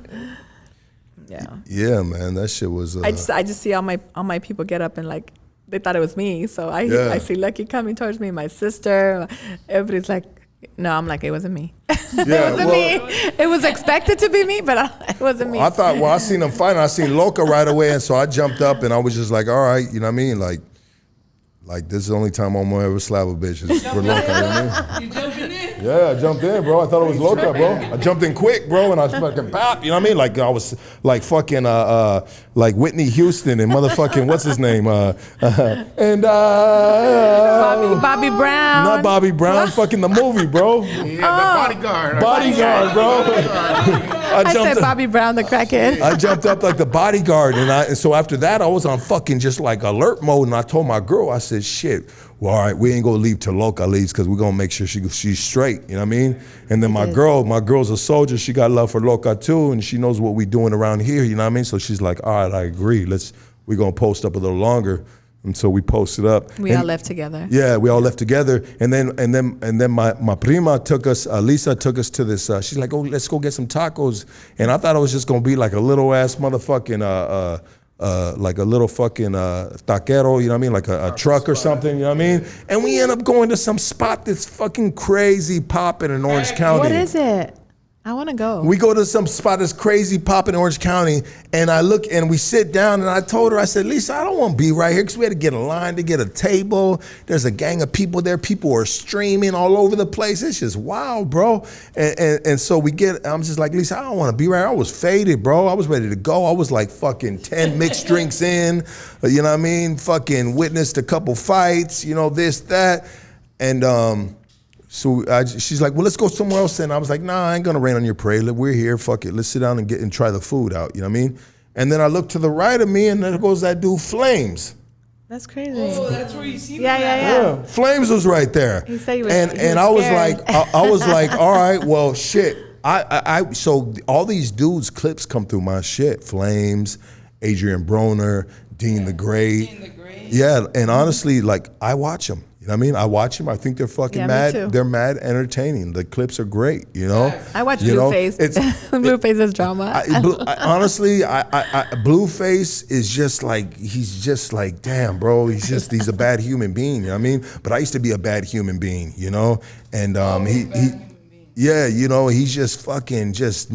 Yeah. Yeah, man, that shit was. I just see all my people get up and like they thought it was me. So I see Lucky coming towards me, my sister. Everybody's like, no, I'm like, it wasn't me. It wasn't me. It was expected to be me, but it wasn't me. I thought, well, I seen them fighting. I seen Loca right away, and so I jumped up and I was just like, all right, you know what I mean? Like this is the only time I'm gonna ever slap a bitch is for Loca. You know what I mean? You jumping in? Yeah, I jumped in, bro. I thought it was Loca, bro. I jumped in quick, bro, and I was fucking pop. You know what I mean? Like I was like fucking like Whitney Houston and motherfucking what's his name? Bobby Brown. Not Bobby Brown, fucking the movie, bro. Yeah, the bodyguard. Bodyguard, bro. I said Bobby Brown, the crackhead. I jumped up like the bodyguard, and so after that, I was on fucking just like alert mode, and I told my girl, I said, shit, well, all right, we ain't gonna leave till Loca leaves because we're gonna make sure she's straight, you know what I mean? And then my girl's a soldier, she got love for Loca too, and she knows what we doing around here, you know what I mean? So she's like, all right, I agree, we're gonna post up a little longer. And so we posted up. We all left together. Yeah, we all left together. And then my prima took us, Lisa took us to this, she's like, oh, let's go get some tacos. And I thought it was just gonna be like a little ass motherfucking, like a little fucking taquero, you know what I mean? Like a truck or something, you know what I mean? And we end up going to some spot that's fucking crazy popping in Orange County. What is it? I want to go. We go to some spot that's crazy popping in Orange County, and I look and we sit down, and I told her, I said, Lisa, I don't want to be right here because we had to get a line to get a table. There's a gang of people there. People are streaming all over the place. It's just wild, bro. And so I'm just like, Lisa, I don't want to be right here. I was faded, bro. I was ready to go. I was like fucking 10 mixed drinks in, you know what I mean? Fucking witnessed a couple fights, you know, this, that. And so she's like, well, let's go somewhere else. And I was like, nah, I ain't gonna rain on your parade. We're here, fuck it. Let's sit down and try the food out, you know what I mean? And then I look to the right of me, and there goes that dude, Flames. That's crazy. Oh, that's where you see me. Yeah. Flames was right there. He said he was and I was like, I was like, all right, well, shit. So all these dudes' clips come through my shit. Flames, Adrian Broner, Dean the Great. Yeah, and honestly, like, I watch them. You know what I mean? I watch them. I think they're fucking mad. Me too. They're mad entertaining. The clips are great, you know? I watch Blueface. Blueface is drama. Honestly, Blueface is just like, he's just like, damn, bro, he's a bad human being, you know what I mean? But I used to be a bad human being, you know? And yeah, you know, he's just fucking he's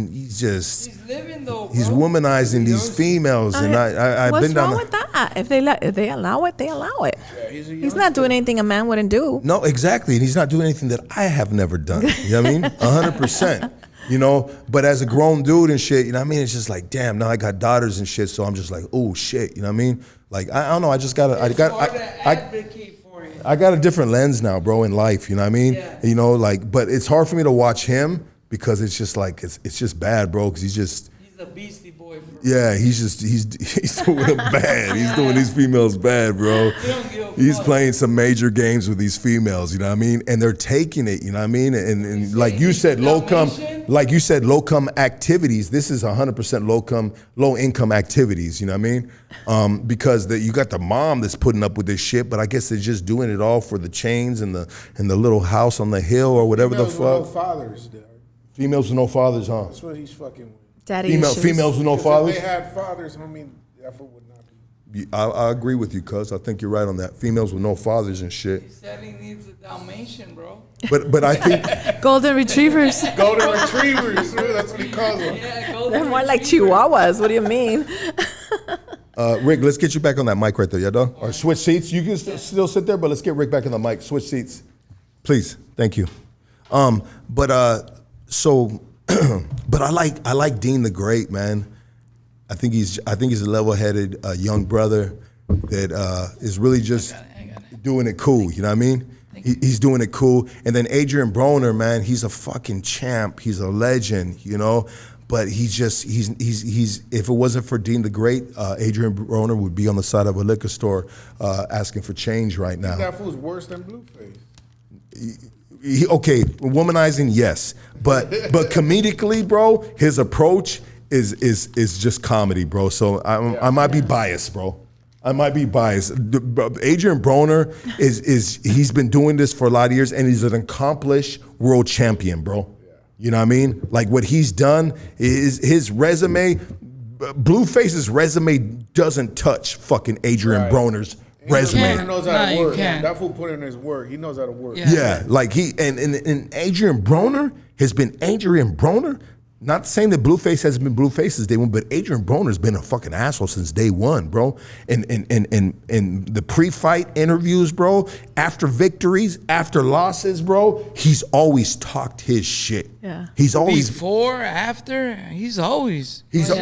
living though, bro. He's womanizing these females, and I've What's been down. What's wrong with that? If they allow it, they allow it. Yeah, he's not doing anything a man wouldn't do. No, exactly, and he's not doing anything that I have never done. You know what I mean? 100%. You know, but as a grown dude and shit, you know what I mean? It's just like, damn, now I got daughters and shit, so I'm just like, oh shit, you know what I mean? Like, I don't know, I got a different lens now, bro, in life, you know what I mean? Yeah. You know, like, but it's hard for me to watch him because it's just like, it's just bad, bro, because he's a beastie boy. Yeah, he's doing them bad. He's doing these females bad, bro. He's playing some major games with these females, you know what I mean? And they're taking it, you know what I mean? And like you said, low income activities. This is 100% low income activities, you know what I mean? Because you got the mom that's putting up with this shit, but I guess they're just doing it all for the chains and the little house on the hill or whatever the fuck. With no fathers, females with no fathers, huh? That's what he's fucking with. Daddy females with no fathers? If they had fathers, homie, the effort would not be. I agree with you, cuz. I think you're right on that. Females with no fathers and shit. He said he needs a Dalmatian, bro. But I think golden retrievers. Golden retrievers, that's what he calls them. Yeah, they're more like chihuahuas. What do you mean? Rick, let's get you back on that mic right there, yeah, dog? Or switch seats. You can still sit there, but let's get Rick back on the mic. Switch seats, please. Thank you. But I like Dean the Great, man. I think he's a level-headed young brother that is really just doing it cool. You know what I mean? He's doing it cool. And then Adrian Broner, man, he's a fucking champ. He's a legend, you know. But he's if it wasn't for Dean the Great, Adrian Broner would be on the side of a liquor store asking for change right now. That fool's worse than Blueface. Okay, womanizing, yes, but comedically, bro, his approach is just comedy, bro. So I might be biased, bro. I might be biased. Adrian Broner he's been doing this for a lot of years, and he's an accomplished world champion, bro. You know what I mean? Like what he's done, his resume, Blueface's resume doesn't touch fucking Adrian Broner's resume. He knows how to work. can't. That fool put in his work. He knows how to work. Yeah, like he and Adrian Broner has been Adrian Broner. Not saying that Blueface hasn't been Blueface since day one, but Adrian Broner's been a fucking asshole since day one, bro. And the pre-fight interviews, bro, after victories, after losses, bro, he's always talked his shit. Yeah. He's always Before, after, he's always. he's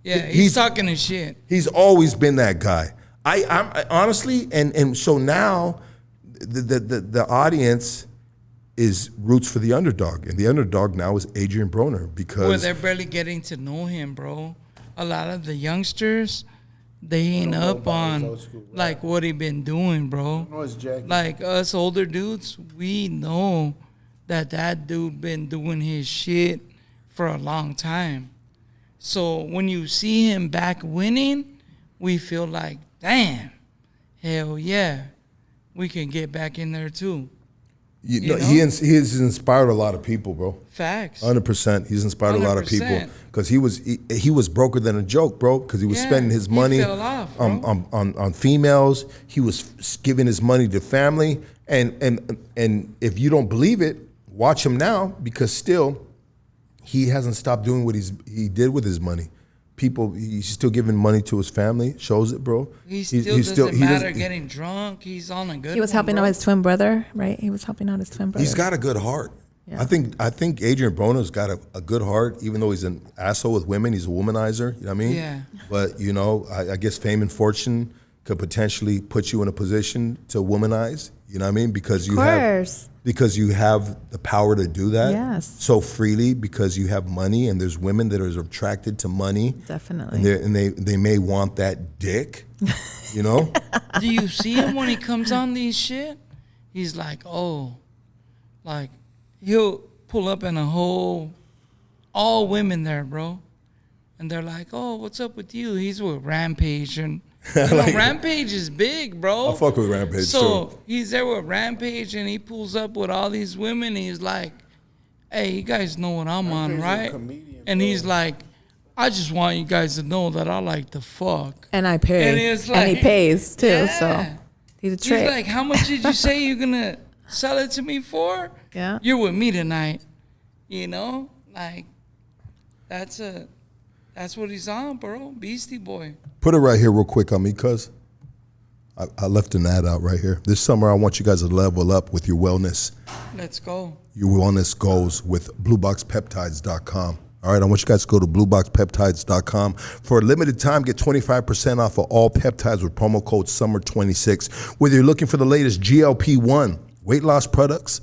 He's talking his shit. He's always been that guy. I honestly, and so now the audience is roots for the underdog, and the underdog now is Adrian Broner because Well, they're barely getting to know him, bro. A lot of the youngsters, they ain't up on like what he been doing, bro. Like us older dudes, we know that dude been doing his shit for a long time. So when you see him back winning, we feel like, damn, hell yeah, we can get back in there too. you know, he has inspired a lot of people, bro. Facts. 100%. He's inspired a lot of people 100%. because he was broker than a joke, bro. Because he was spending his money fell off, bro. on females. He was giving his money to family, and if you don't believe it, watch him now because still he hasn't stopped doing what he did with his money. He's still giving money to his family. Shows it, bro. He doesn't matter getting drunk. He's on a good. He was helping out his twin brother, right? He was helping out his twin brother. He's got a good heart. Yeah. I think Adrian Broner's got a good heart, even though he's an asshole with women. He's a womanizer. You know what I mean? Yeah. But you know, I guess fame and fortune could potentially put you in a position to womanize. You know what I mean? Because you have the power to do that Yes. so freely because you have money, and there's women that are attracted to money. Definitely. And they may want that dick. You know? Do you see him when he comes on these shit? He's like, oh, like he'll pull up in all women there, bro. And they're like, oh, what's up with you? He's with Rampage. And you know, Rampage is big, bro. I fuck with Rampage so too. he's there with Rampage and he pulls up with all these women. And he's like, hey, you guys know what I'm on, right? And he's like, I just want you guys to know that I like to fuck. And I pay. And it's like, and he pays too, yeah. so he's a trick. He's like, how much did you say you're gonna sell it to me for? Yeah. You're with me tonight. You know? Like, that's what he's on, bro. Beastie Boy. Put it right here real quick on me, cuz. I left an ad out right here. This summer, I want you guys to level up with your wellness. Let's go. Your wellness goals with blueboxpeptides.com. All right, I want you guys to go to blueboxpeptides.com. For a limited time, get 25% off of all peptides with promo code SUMMER26. Whether you're looking for the latest GLP-1, weight loss products,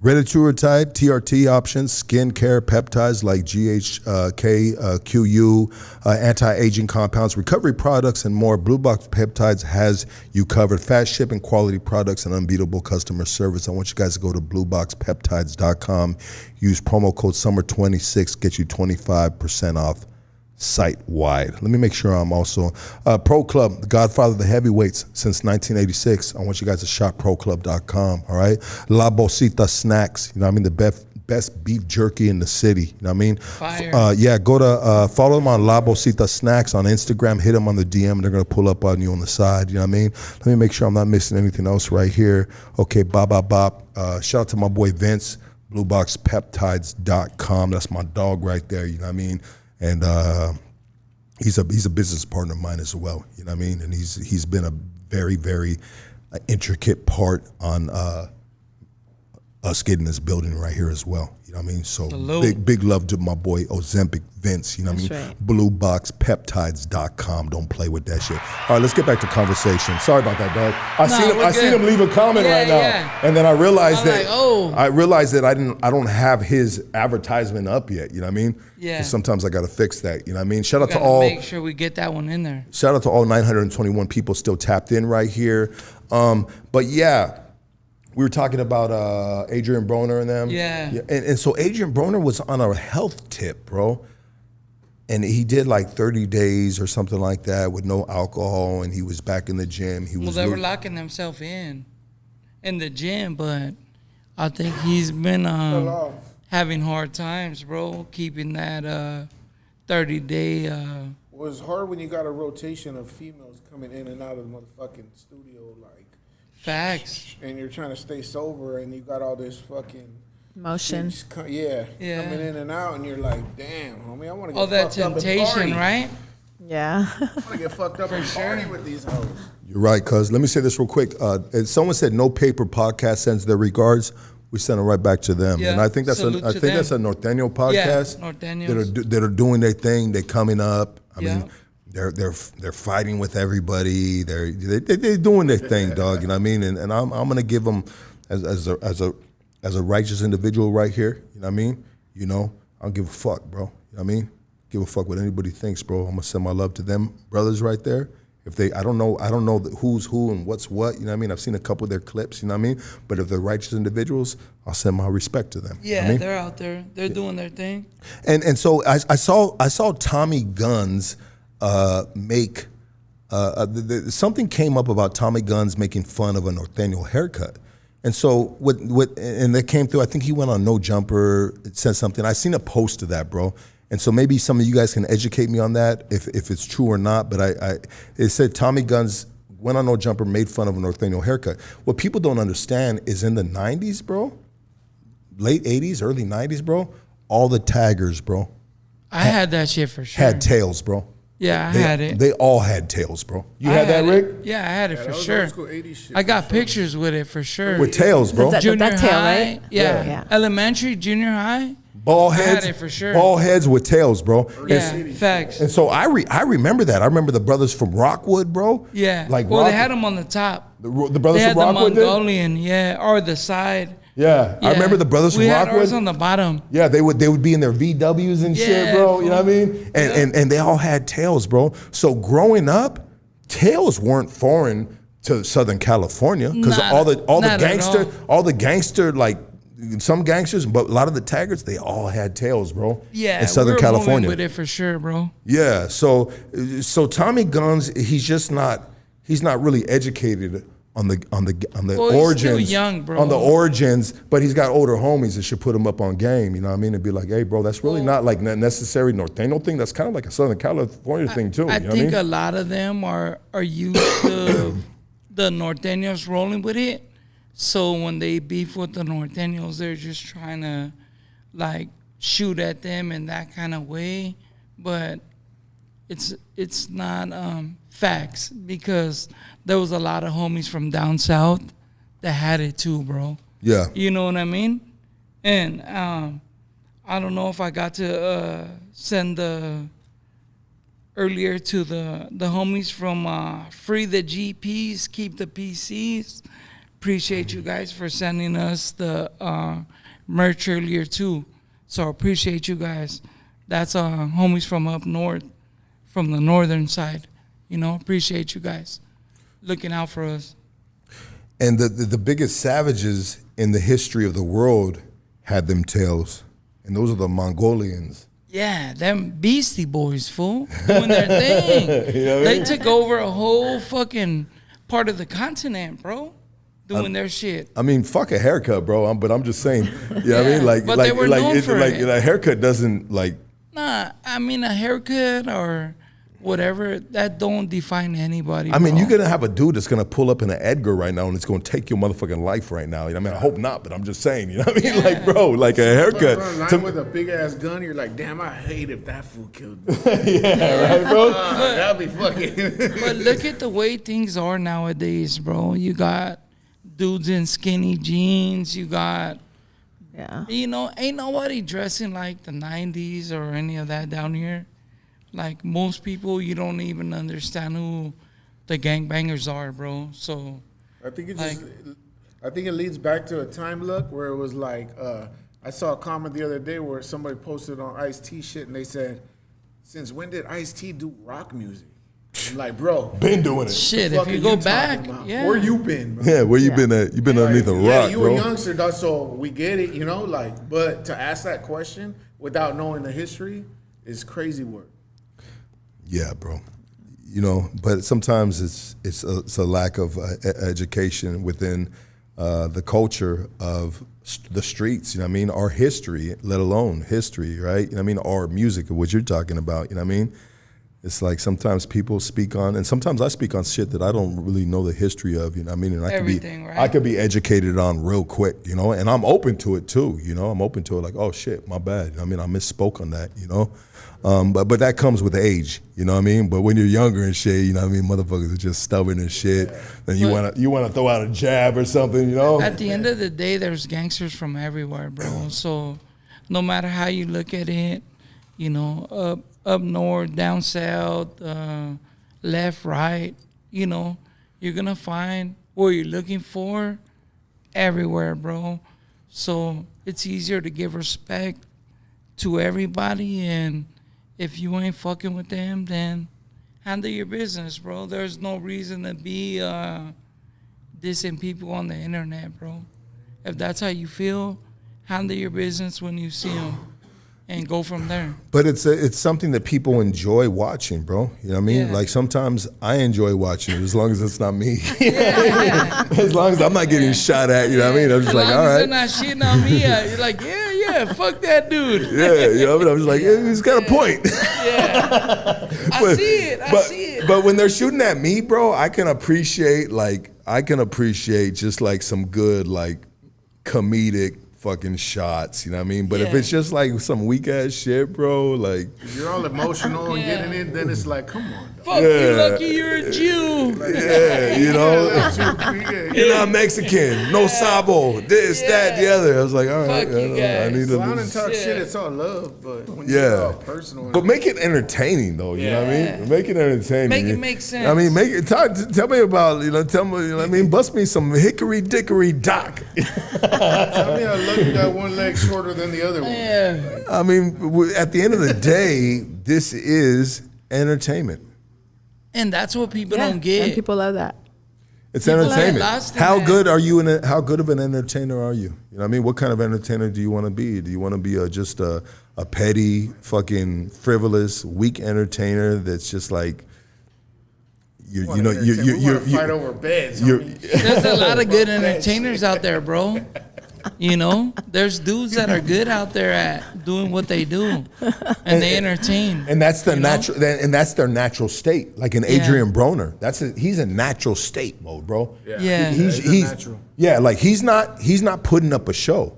Reticuritide, TRT options, skincare, peptides like GHK, QU, anti-aging compounds, recovery products, and more. Blue Box Peptides has you covered. Fast shipping, quality products, and unbeatable customer service. I want you guys to go to blueboxpeptides.com. Use promo code SUMMER26, get you 25% off site-wide. Let me make sure I'm also Pro Club, the godfather of the heavyweights since 1986. I want you guys to shop proclub.com, all right? La Bosita Snacks, you know what I mean? The best beef jerky in the city, you know what I mean? Fire. Yeah, go to follow them on La Bosita Snacks on Instagram. Hit them on the DM. They're going to pull up on you on the side, you know what I mean? Let me make sure I'm not missing anything else right here. Okay, bop. Shout out to my boy Vince, blueboxpeptides.com. That's my dog right there, you know what I mean? And he's a business partner of mine as well, you know what I mean? And he's been a very, very intricate part on us getting this building right here as well, you know what I mean? So big love to my boy Ozempic Vince, you know what I mean? Right. Blueboxpeptides.com. Don't play with that shit. All right, let's get back to conversation. Sorry about that, dog. I seen him leave a comment right now, and then I realized that I don't have his advertisement up yet. You know what I mean? Yeah. Sometimes I got to fix that. You know what I mean? Shout out to Gotta all. make sure we get that one in there. Shout out to all 921 people still tapped in right here. But yeah, we were talking about Adrian Broner and them. Yeah. And so Adrian Broner was on a health tip, bro. And he did like 30 days or something like that with no alcohol, and he was back in the gym. They were locking themselves in the gym, but I think he's been having hard times, bro, keeping that 30-day. Well, it's hard when you got a rotation of females coming in and out of the motherfucking studio, like. Facts. And you're trying to stay sober, and you got all this fucking motion. Yeah, coming in and out, and you're like, damn, homie, I want to get all that fucked up and temptation, party. right? Yeah. I want to get fucked up and party with these hoes. You're right, cuz. Let me say this real quick. Someone said No Paper Podcast sends their regards. We send them right back to them. Yeah, And I think that's salute to that's a them. Norteño podcast. Yeah, Norteños. That are doing their thing. They're coming up. I Yeah. mean, they're fighting with everybody. They're doing their thing, dog. You know what I mean? And I'm gonna give them as a righteous individual right here. You know what I mean? You know, I don't give a fuck, bro. You know what I mean? Give a fuck what anybody thinks, bro. I'm gonna send my love to them brothers right there. If I don't know who's who and what's what. You know what I mean? I've seen a couple of their clips. You know what I mean? But if they're righteous individuals, I'll send my respect to them. Yeah, you know what I mean? they're out there. They're doing their thing. And so I saw Tommy Guns make something came up about Tommy Guns making fun of a Norteño haircut. And so and that came through. I think he went on No Jumper. It said something. I seen a post of that, bro. And so maybe some of you guys can educate me on that if it's true or not. But it said Tommy Guns went on No Jumper, made fun of a Norteño haircut. What people don't understand is in the 90s, bro, late 80s, early 90s, bro, all the taggers, bro, I had that shit for sure. had tails, bro. Yeah, I had it. They all had tails, bro. You I had that, Rick? Yeah, I had it for that was sure. old school 80s shit I for got sure. pictures with it for sure. With tails, bro. That- Junior that tail, high, right? yeah. Yeah. Elementary, junior high. Ball I heads, had it for sure. ball heads with tails, bro. Yeah, And, facts. and so I remember that. I remember the brothers from Rockwood, bro. Yeah. Like well, they Rock- had them on the top. the brothers They had from the Rockwood. did? Mongolian, yeah, or the side. Yeah. I remember the brothers from we had Rockwood. ours on the bottom. Yeah, they would be in their VWs and shit, Yeah, bro. You know fool. what I mean? And they all had tails, bro. So growing up, tails weren't foreign to Southern California because Not- all the not at gangster like some gangsters, but a lot of the taggers, they all had tails, bro. Yeah, in Southern we were California. moving with it for sure, bro. Yeah, so Tommy Guns, he's not really educated on the Well, he's origins, still young, bro. on the origins, but he's got older homies that should put him up on game. You know what I mean? And be like, hey, bro, that's really not like a necessary Norteño thing. That's kind of like a Southern California thing too. I you know think what I a mean? lot of them are used to the Norteños rolling with it. So when they beef with the Norteños, they're just trying to like shoot at them in that kind of way. But it's not facts because there was a lot of homies from down south that had it too, bro. Yeah. You know what I mean? And I don't know if I got to send earlier to the homies from Free the GPs, Keep the PCs. Appreciate you guys for sending us the merch earlier too. So appreciate you guys. That's homies from up north, from the northern side. You know, appreciate you guys looking out for us. And the biggest savages in the history of the world had them tails, and those are the Mongolians. Yeah, them Beastie Boys, fool, doing their thing. They took over a whole fucking part of the continent, bro, doing their shit. I mean, fuck a haircut, bro. But I'm just saying, you know what I mean? Like, but like, they were like, known for it. a haircut doesn't like. Nah, I mean a haircut or whatever, that don't define anybody. I mean, bro. you're gonna have a dude that's gonna pull up in an Edgar right now, and it's gonna take your motherfucking life right now. You know what I mean, I hope not, but I'm just saying. You know what I mean? Yeah. Like, bro, like a haircut. Line with a big ass gun, you're like, damn, I hate if that fool killed me. Yeah, right, bro. That'd be fucking. But look at the way things are nowadays, bro. You got dudes in skinny jeans. You got, you know, ain't nobody dressing like the 90s or any of that down here. Like most people, you don't even understand who the gangbangers are, bro. So I think it leads back to a time look where it was like, I saw a comment the other day where somebody posted on Ice-T shit and they said, since when did Ice-T do rock music? Like, bro, Been doing it. Shit, fuck if you are go talking back, about? yeah. Where you been, bro? Yeah, where you been at? You been underneath a rock, Yeah, you bro. a youngster, that's so we get it, you know. Like, but to ask that question without knowing the history is crazy work. Yeah, bro. You know, but sometimes it's a lack of education within the culture of the streets. You know what I mean? Our history, let alone history, right? You know what I mean? Our music, what you're talking about. You know what I mean? It's like sometimes people speak on, and sometimes I speak on shit that I don't really know the history of. You know what I mean? And I could be educated on real quick. You know, and I'm open to it too. You know, I'm open to it. Like, oh shit, my bad. I mean, I misspoke on that. You know. But that comes with age, you know what I mean? But when you're younger and shit, you know what I mean, motherfuckers are just stubborn and shit. Then you wanna throw out a jab or something, you know? At the end of the day, there's gangsters from everywhere, bro. So no matter how you look at it, you know, up north, down south, left, right, you know, you're gonna find what you're looking for everywhere, bro. So it's easier to give respect to everybody, and if you ain't fucking with them, then handle your business, bro. There's no reason to be dissing people on the internet, bro. If that's how you feel, handle your business when you see them and go from there. But it's something that people enjoy watching, bro. You know what I mean? Yeah. Like sometimes I enjoy watching it as long as it's not me. As long as I'm not getting shot at, you know what I mean? I'm just like, all right. They're not shitting on me. You're like, yeah, fuck that dude. Yeah, you know what I mean? I'm just like, yeah, he's got a point. Yeah. I see it. But when they're shooting at me, bro, I can appreciate just like some good like comedic fucking shots, you know what I mean? But if it's just like some weak ass shit, bro, like If you're all emotional and getting it, then it's like, come on, dog. Fuck you, lucky you're a Jew. yeah, you know, you're not Mexican, no sabo, this, that, the other. I was like, all right, Fuck you I need Clown to. and talk shit, it's all love, but when you get all personal. But make it entertaining though, you know what I mean? Make it entertaining. Make it make sense. I mean, make it. Tell me about, tell me, you know what I mean? Bust me some hickory dickory dock. Tell me how lucky got one leg shorter than the other one. Yeah. I mean, at the end of the day, this is entertainment. And that's what people Yeah, don't get. and people love that. It's People are entertainment. lost in How that. good are you? How good of an entertainer are you? You know what I mean? What kind of entertainer do you want to be? Do you want to be just a petty, fucking frivolous, weak entertainer that's just like you fight over beds. There's a lot of good entertainers out there, bro. You know, there's dudes that are good out there at doing what they do, and they entertain. And that's their natural. And that's their natural state. Like an Adrian Broner, he's in natural state mode, bro. Yeah. he's natural. Yeah, like he's not putting up a show.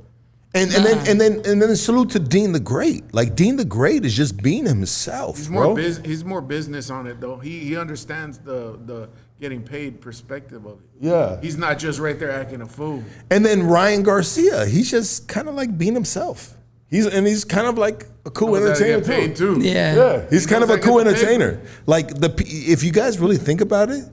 And then salute to Dean the Great. Like Dean the Great is just being himself. He's bro. he's more business on it though. He understands the getting paid perspective of it. Yeah. He's not just right there acting a fool. And then Ryan Garcia, he's just kind of like being himself. He's kind of like a cool entertainer Paid too. Yeah. He's kind of a knows cool how to get paid. entertainer. Like if you guys really think about it,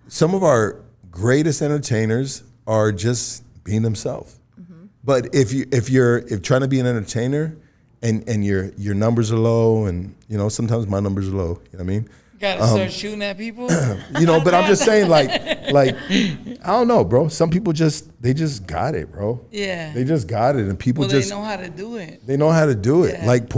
some of our greatest entertainers are just being themselves. Mm-hmm. But if you're trying to be an entertainer and your numbers are low, and sometimes my numbers are low, you know what I mean? Gotta start shooting at people. But I'm just saying, like I don't know, bro. Some people just got it, bro. Yeah. They just got it, and people They know how to do it. They know how to do it. Yeah. Like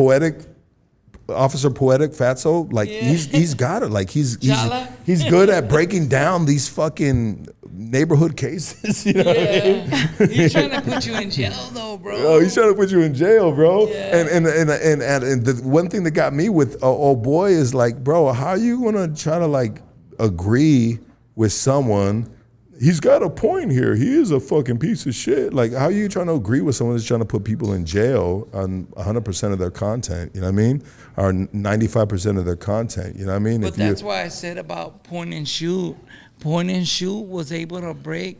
Officer Poetic Fatso, like he's got it. Like he's Jala? good at breaking down these fucking neighborhood cases. You know what I mean? He's trying to put you in jail, though, bro. Oh, he's trying to put you in jail, bro. Yeah. And the one thing that got me with oh boy is like, bro, how are you gonna try to like agree with someone? He's got a point here. He is a fucking piece of shit. Like, how are you trying to agree with someone that's trying to put people in jail on 100% of their content? You know what I mean? Or 95% of their content. You know what I mean? But that's why I said about point and shoot. Point and shoot was able to break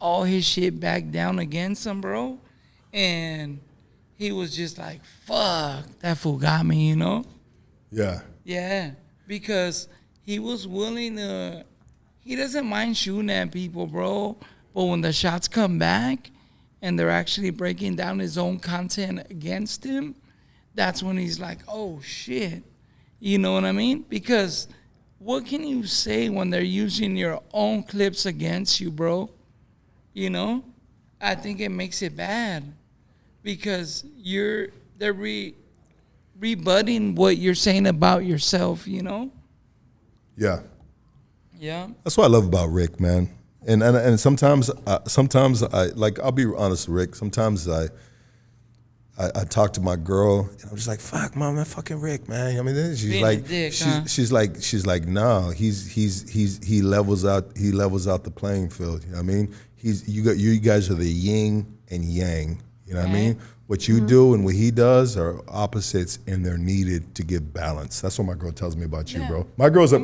all his shit back down against him, bro. And he was just like, fuck, that fool got me, you know? Yeah. Yeah, because he was willing to, he doesn't mind shooting at people, bro. But when the shots come back and they're actually breaking down his own content against him, that's when he's like, oh, shit. You know what I mean? Because what can you say when they're using your own clips against you, bro? You know, I think it makes it bad because they're rebutting what you're saying about yourself, you know? Yeah. Yeah. That's what I love about Rick, man. And sometimes I like, I'll be honest, Rick. Sometimes I talk to my girl and I'm just like, fuck, mom, that fucking Rick, man. I mean, then she's Being like, a dick, she's like, no, he levels out the playing field. You know what I mean? You guys are the yin and yang. You know what I mean? What you do and what he does are opposites, and they're needed to give balance. That's what my girl tells me about you, bro. My girl's a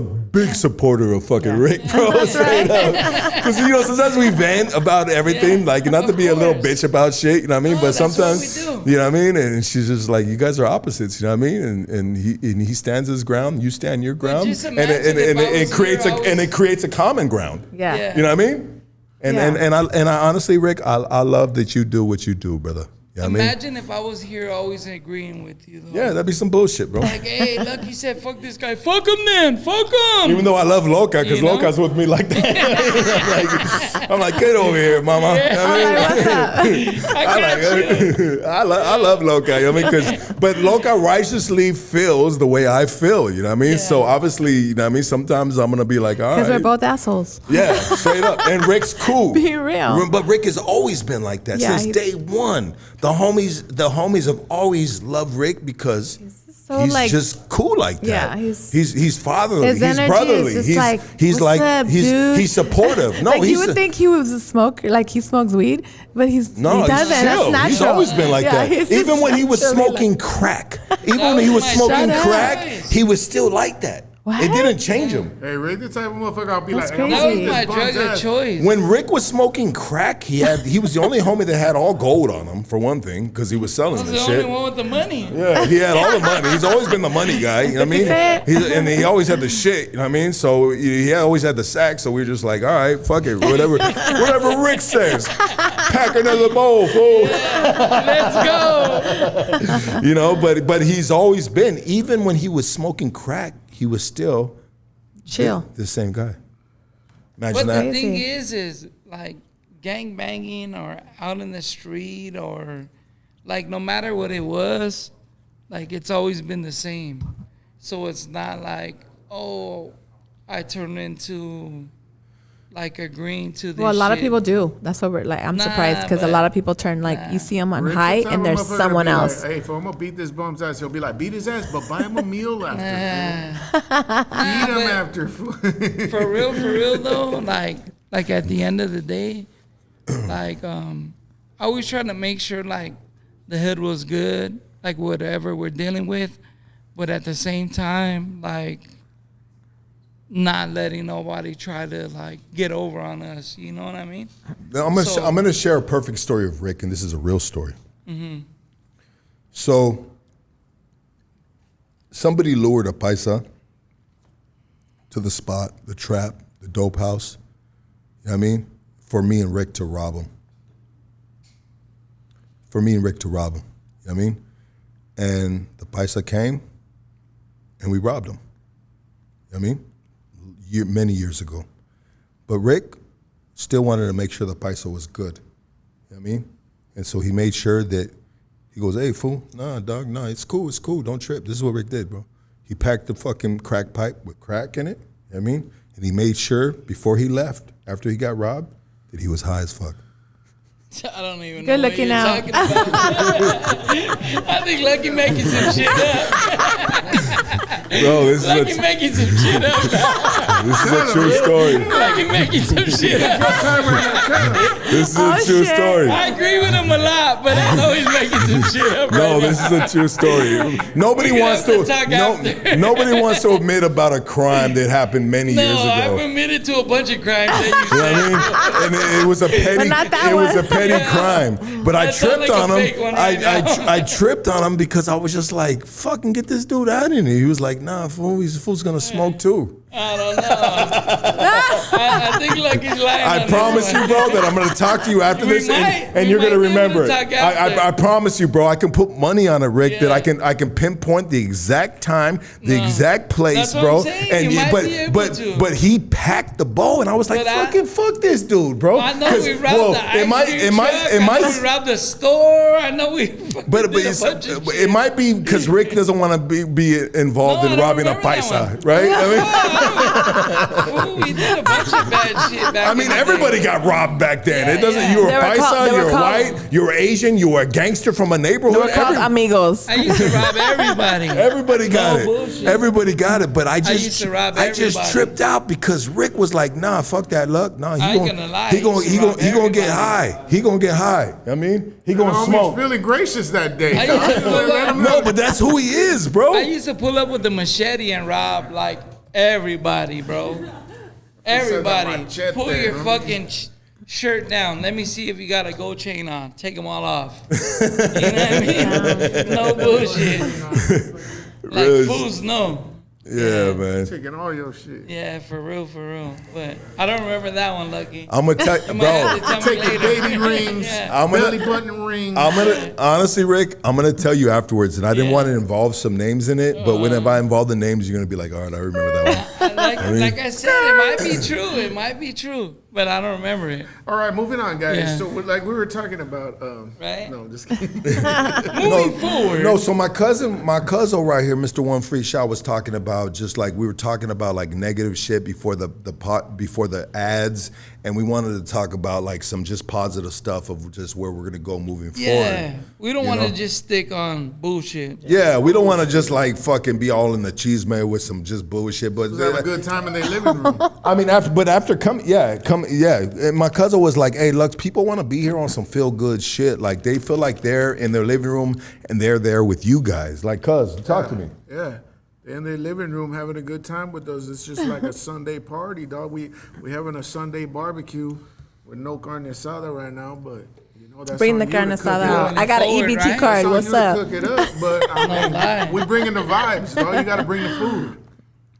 big supporter of fucking Rick, bro. Because you know, sometimes we vent about everything, like not to be a little bitch about shit. You know what I mean? But sometimes, you know what I mean? And she's just like, you guys are opposites. You know what I mean? And he stands his ground, you stand your ground, and it creates a common ground. Yeah. You know what I mean? And I honestly, Rick, I love that you do what you do, brother. You know what I mean? Imagine if I was here always agreeing with you, though. Yeah, that'd be some bullshit, bro. Like, hey, Lucky said, fuck this guy. Fuck him then. Fuck him. Even though I love Loca, because Loca's with me like that. I'm like, get over here, mama. Yeah. You know what I mean? I love Loca. You know what I mean? But Loca righteously feels the way I feel. You know what I mean? Yeah. So obviously, you know what I mean? Sometimes I'm going to be like, all right. Because we're both assholes. Yeah, straight up. And Rick's cool. Be real. But Rick has always been like that since day one. The homies have always loved Rick because he's just cool like that. Yeah, he's fatherly. His he's energy brotherly. is just he's what's up, dude? he's supportive. No, like you would think he was a smoker, like he smokes weed, but he doesn't. He's That's chill. natural. He's always been like that. Even when he was smoking crack, he was still like that. What? It didn't change him. Hey, Rick, the type of motherfucker I'll be That's like, hey, crazy. That was this my bum's drug of ass. choice. When Rick was smoking crack, he was the only homie that had all gold on him, for one thing, because he was selling I was this the shit. only one with the money. Yeah, he had all the money. He's always been the money guy. You know what I mean? And he always had the shit. You know what I mean? So he always had the sack. So we were just like, all right, fuck it, whatever Rick says. Pack another bowl, fool. Let's go. You know, but he's always been. Even when he was smoking crack, he was still chill. the same guy. Imagine But that. the thing is like gang banging or out in the street or like no matter what it was, like it's always been the same. So it's not like, oh, I turn into like agreeing to this. Well, a lot of shit. people do. That's what we're like. I'm surprised because a but- lot of people turn like you see them on Rick's high the type and of there's motherfucker someone to be else. Like, hey, I'm gonna beat this bum's ass. He'll be like, beat his ass, but buy him a meal after. Feed him after. For real though, like at the end of the day, like I always try to make sure like the hood was good, like whatever we're dealing with, but at the same time, like not letting nobody try to like get over on us. You know what I mean? I'm gonna share a perfect story of Rick, and this is a real story. Mm-hmm. So somebody lured a paisa to the spot, the trap, the dope house. You know what I mean? For me and Rick to rob him. You know what I mean? And the paisa came, and we robbed him. You know what I mean? Many years ago. But Rick still wanted to make sure the paisa was good. You know what I mean? And so he made sure that, he goes, hey, fool, nah, dog, nah, it's cool, don't trip. This is what Rick did, bro. He packed the fucking crack pipe with crack in it, you know what I mean? And he made sure before he left, after he got robbed, that he was high as fuck. I don't even Good know looking what out. you're talking about. I think Lucky making some shit up. Bro, this Lucky is making some shit up. a true story. Lucky making some shit up. This is a true story. I agree with him a lot, but I know he's making some shit up. No, right this now. is a true story. Nobody We wants have to to. talk after. Nobody wants to admit about a crime that happened many years No, I've ago. admitted to a bunch of crimes that You know what I mean? And it was a petty. But not that it was a one. petty crime. But I That sound tripped like a on fake him. one right now. I tripped on him because I was just like, "Fucking get this dude out of here." He was like, nah, fool, these fools gonna smoke too. I don't know. I think Lucky's lying. I on promise this you, one. bro, that I'm gonna talk to you after We this, might- and we you're gonna might be able remember to it. talk after. I promise you, bro. I can put money on it, Rick. That Yeah. I can pinpoint the exact time, the exact place, That's what bro. I'm saying. You might be able to. but he packed the bowl, and I was like, But fuck this dude, bro. I know 'Cause, we robbed whoa, the ice cream truck. I know we robbed the store. I know we. But did a it's, bunch of it shit. might be because Rick doesn't want to be involved No, I in don't robbing a remember that paisa, one. right? I mean, Fool, we did a bunch of bad shit back. I mean, in the everybody day. got robbed back then. Yeah, It doesn't. yeah. You were They a were called- paisa, they were you were called- white, you were Asian, you were a gangster from a They neighborhood. were called amigos. I used to rob everybody. Everybody got No it. bullshit. Everybody got it. But I used just, to rob I just everybody. tripped out because Rick was like, "Nah, fuck that luck. Nah, I ain't gonna lie, I used to he rob gonna get everybody. high. He gonna get high. I mean, he gonna Homie's smoke. feeling gracious that day. I used to pull up, No, but that's who he is, bro. I used to pull up with the machete and rob like everybody, bro. Everybody, machete, pull your huh? fucking shirt down. Let me see if you got a gold chain on. Take them all off. You know what I mean? No bullshit. Like Real fools know. Yeah, man. Taking all your shit. Yeah, for real, for real. But I don't remember that one, Lucky. I'm gonna tell You you, might have to bro. tell me Take your later. baby rings, Yeah. I'm belly gonna. button rings. I'm gonna honestly, Rick. I'm gonna tell you afterwards, and I didn't Yeah. want to involve some names in it. But when if I involve the names, you're gonna be like, all right, I remember that one. Like I said, it might be true. It might be true, but I don't remember it. All right, moving on, guys. Yeah. So, like we were talking about, Right? No, just kidding. Moving forward. No, so my cousin right here, Mr. One Free Shot, was talking about just like we were talking about like negative shit before before the ads, and we wanted to talk about like some just positive stuff of just where we're gonna go moving Yeah, forward. we don't You want to know? just stick on bullshit. Yeah, we don't want to just like fucking be all in the cheese man with some just bullshit. But Have a good time in their living room. I mean, after coming, And my cousin was like, "Hey, look, people want to be here on some feel good shit. Like they feel like they're in their living room and they're there with you guys. Like, cuz, talk to me." Yeah. They're in their living room having a good time with us. It's just like a Sunday party, dog. We having a Sunday barbecue with no carne asada right now, but you know that's Bring on the you to carne cook asada it up. out. I got an Forward, EBT right? card. It's on What's you to up? cook it up, but I mean, lie. we bringing the vibes, dog. You got to bring the food.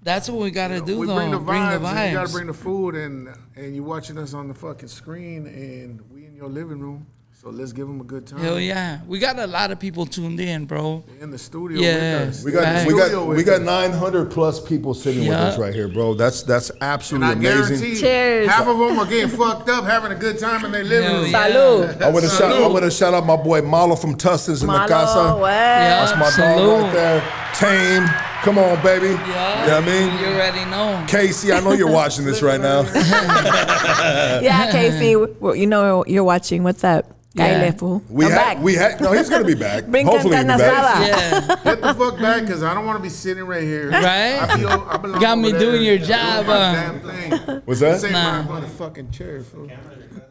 That's what we gotta do, We though. bring the vibes. vibes. And you got to bring the food, and you watching us on the fucking screen, and we in your living room. So let's give them a good time. Hell yeah, we got a lot of people tuned in, bro. In the studio Yeah. with us. We got Right. we got 900 plus people sitting with Yeah. us right here, bro. That's And absolutely I amazing. guarantee Cheers. half of them are getting fucked up, having a good time in their living Hell room. yeah. Salud. I want to shout out my boy Malo from Tustin's in the casa. Malo, what? Yeah. That's my Salud. dog right there. Tame. Come on, baby. Yeah, You know what I mean? you already know. Casey, I know you're watching this right now. Yeah, Casey, you know you're watching. What's up? Yeah. Kaile, fool. We I'm had, back. we had, no, he's gonna be back. Bring Hopefully he'll be carne back. asada. Yeah, Get the fuck back, because I don't want to be sitting right here. Right? I belong Got me over doing there your job, doing my huh? damn thing. What's that? This ain't Nah. my motherfucking chair, fool.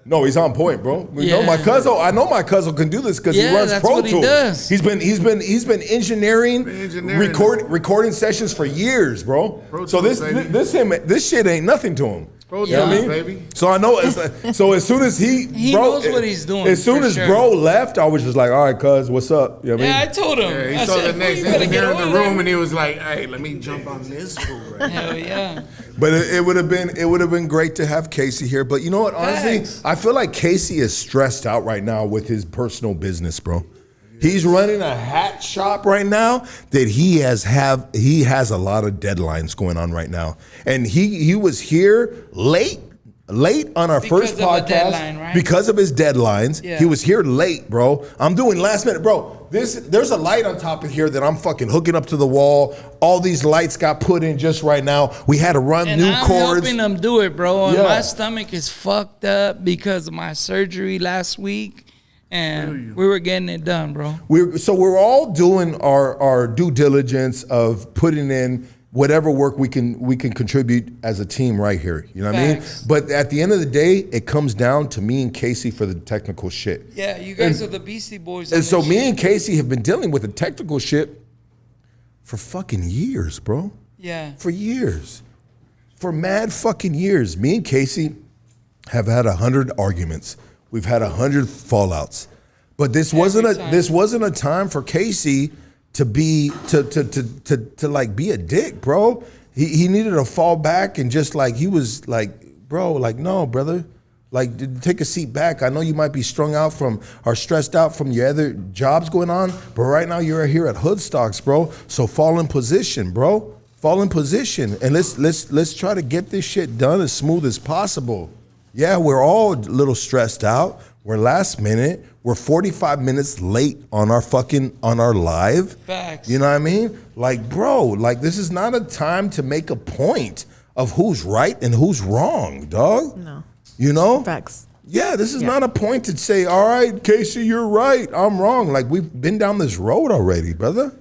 No, he's on point, bro. You know Yeah. my cousin. I know my cousin can do this because Yeah, he runs that's Pro what he Tools. does. He's been engineering, recording sessions for years, bro. Pro So Tools, baby. this shit ain't nothing to him. Pro You know what I Tools, mean? baby. So I know. So as soon as he knows what he's doing, As soon for as sure. bro left, I was just like, all right, cuz, what's up? You know what I Yeah, I mean? told him. Yeah, he I saw said, the next "Fool, you better engineer get in the over room, there." and he was like, "Hey, let me jump on this fool right now." Hell yeah. But it would have been great to have Casey here. But you know what? Honestly, Facts. I feel like Casey is stressed out right now with his personal business, bro. He's running a hat shop right now that he has a lot of deadlines going on right now, and he was here late on our Because first of a podcast deadline, right? because of his deadlines. Yeah. He was here late, bro. I'm doing last minute, bro. There's a light on top of here that I'm fucking hooking up to the wall. All these lights got put in just right now. We had to run And new I'm cords. helping them do it, bro. And Yeah. my stomach is fucked up because of my surgery last week. And we were getting it done, bro. We're all doing our due diligence of putting in whatever work we can contribute as a team right here. You know what I mean? Facts. But at the end of the day, it comes down to me and Casey for the technical shit. Yeah, you guys are the Beastie Boys. on And so this me shit. and Casey have been dealing with the technical shit for fucking years, bro. Yeah. For years. For mad fucking years. Me and Casey have had 100 arguments. We've had 100 fallouts. But this wasn't time. a time for Casey to be to like be a dick, bro. He needed to fall back and just like he was like, bro, like no, brother. Like, take a seat back. I know you might be strung out or stressed out from your other jobs going on, but right now you're here at Hoodstocks, bro. So fall in position, bro. Fall in position, and let's try to get this shit done as smooth as possible. Yeah, we're all a little stressed out. We're last minute. We're 45 minutes late on our live. Facts. You know what I mean? Like, bro, like this is not a time to make a point of who's right and who's wrong, dog. No. You know? Facts. Yeah, this is not a point to say, all right, Casey, you're right, I'm wrong. Like, we've been down this road already, brother.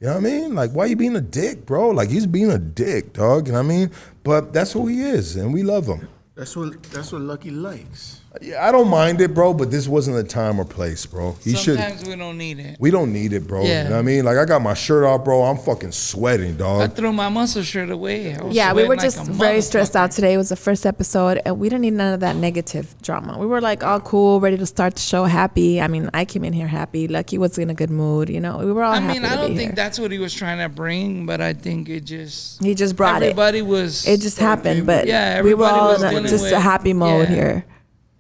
You know what I mean? Like, why you being a dick, bro? Like, he's being a dick, dog. You know what I mean? But that's who he is, and we love him. That's what Lucky likes. Yeah, I don't mind it, bro, but this wasn't the time or place, bro. Sometimes we don't need it. We don't need it, bro. Yeah. You know what I mean? Like, I got my shirt off, bro. I'm fucking sweating, I dog. threw my muscle shirt away. Yeah, we were just like a very stressed motherfucker. out today. It was the first episode, and we didn't need none of that negative drama. We were like all cool, ready to start the show, happy. I mean, I came in here happy. Lucky was in a good mood. You know, we were all happy. I don't think here. that's what he was trying to bring, but I think it just He just brought everybody was. it. It just happened, but Yeah, we were everybody all was in dealing just with- a happy mode yeah. here.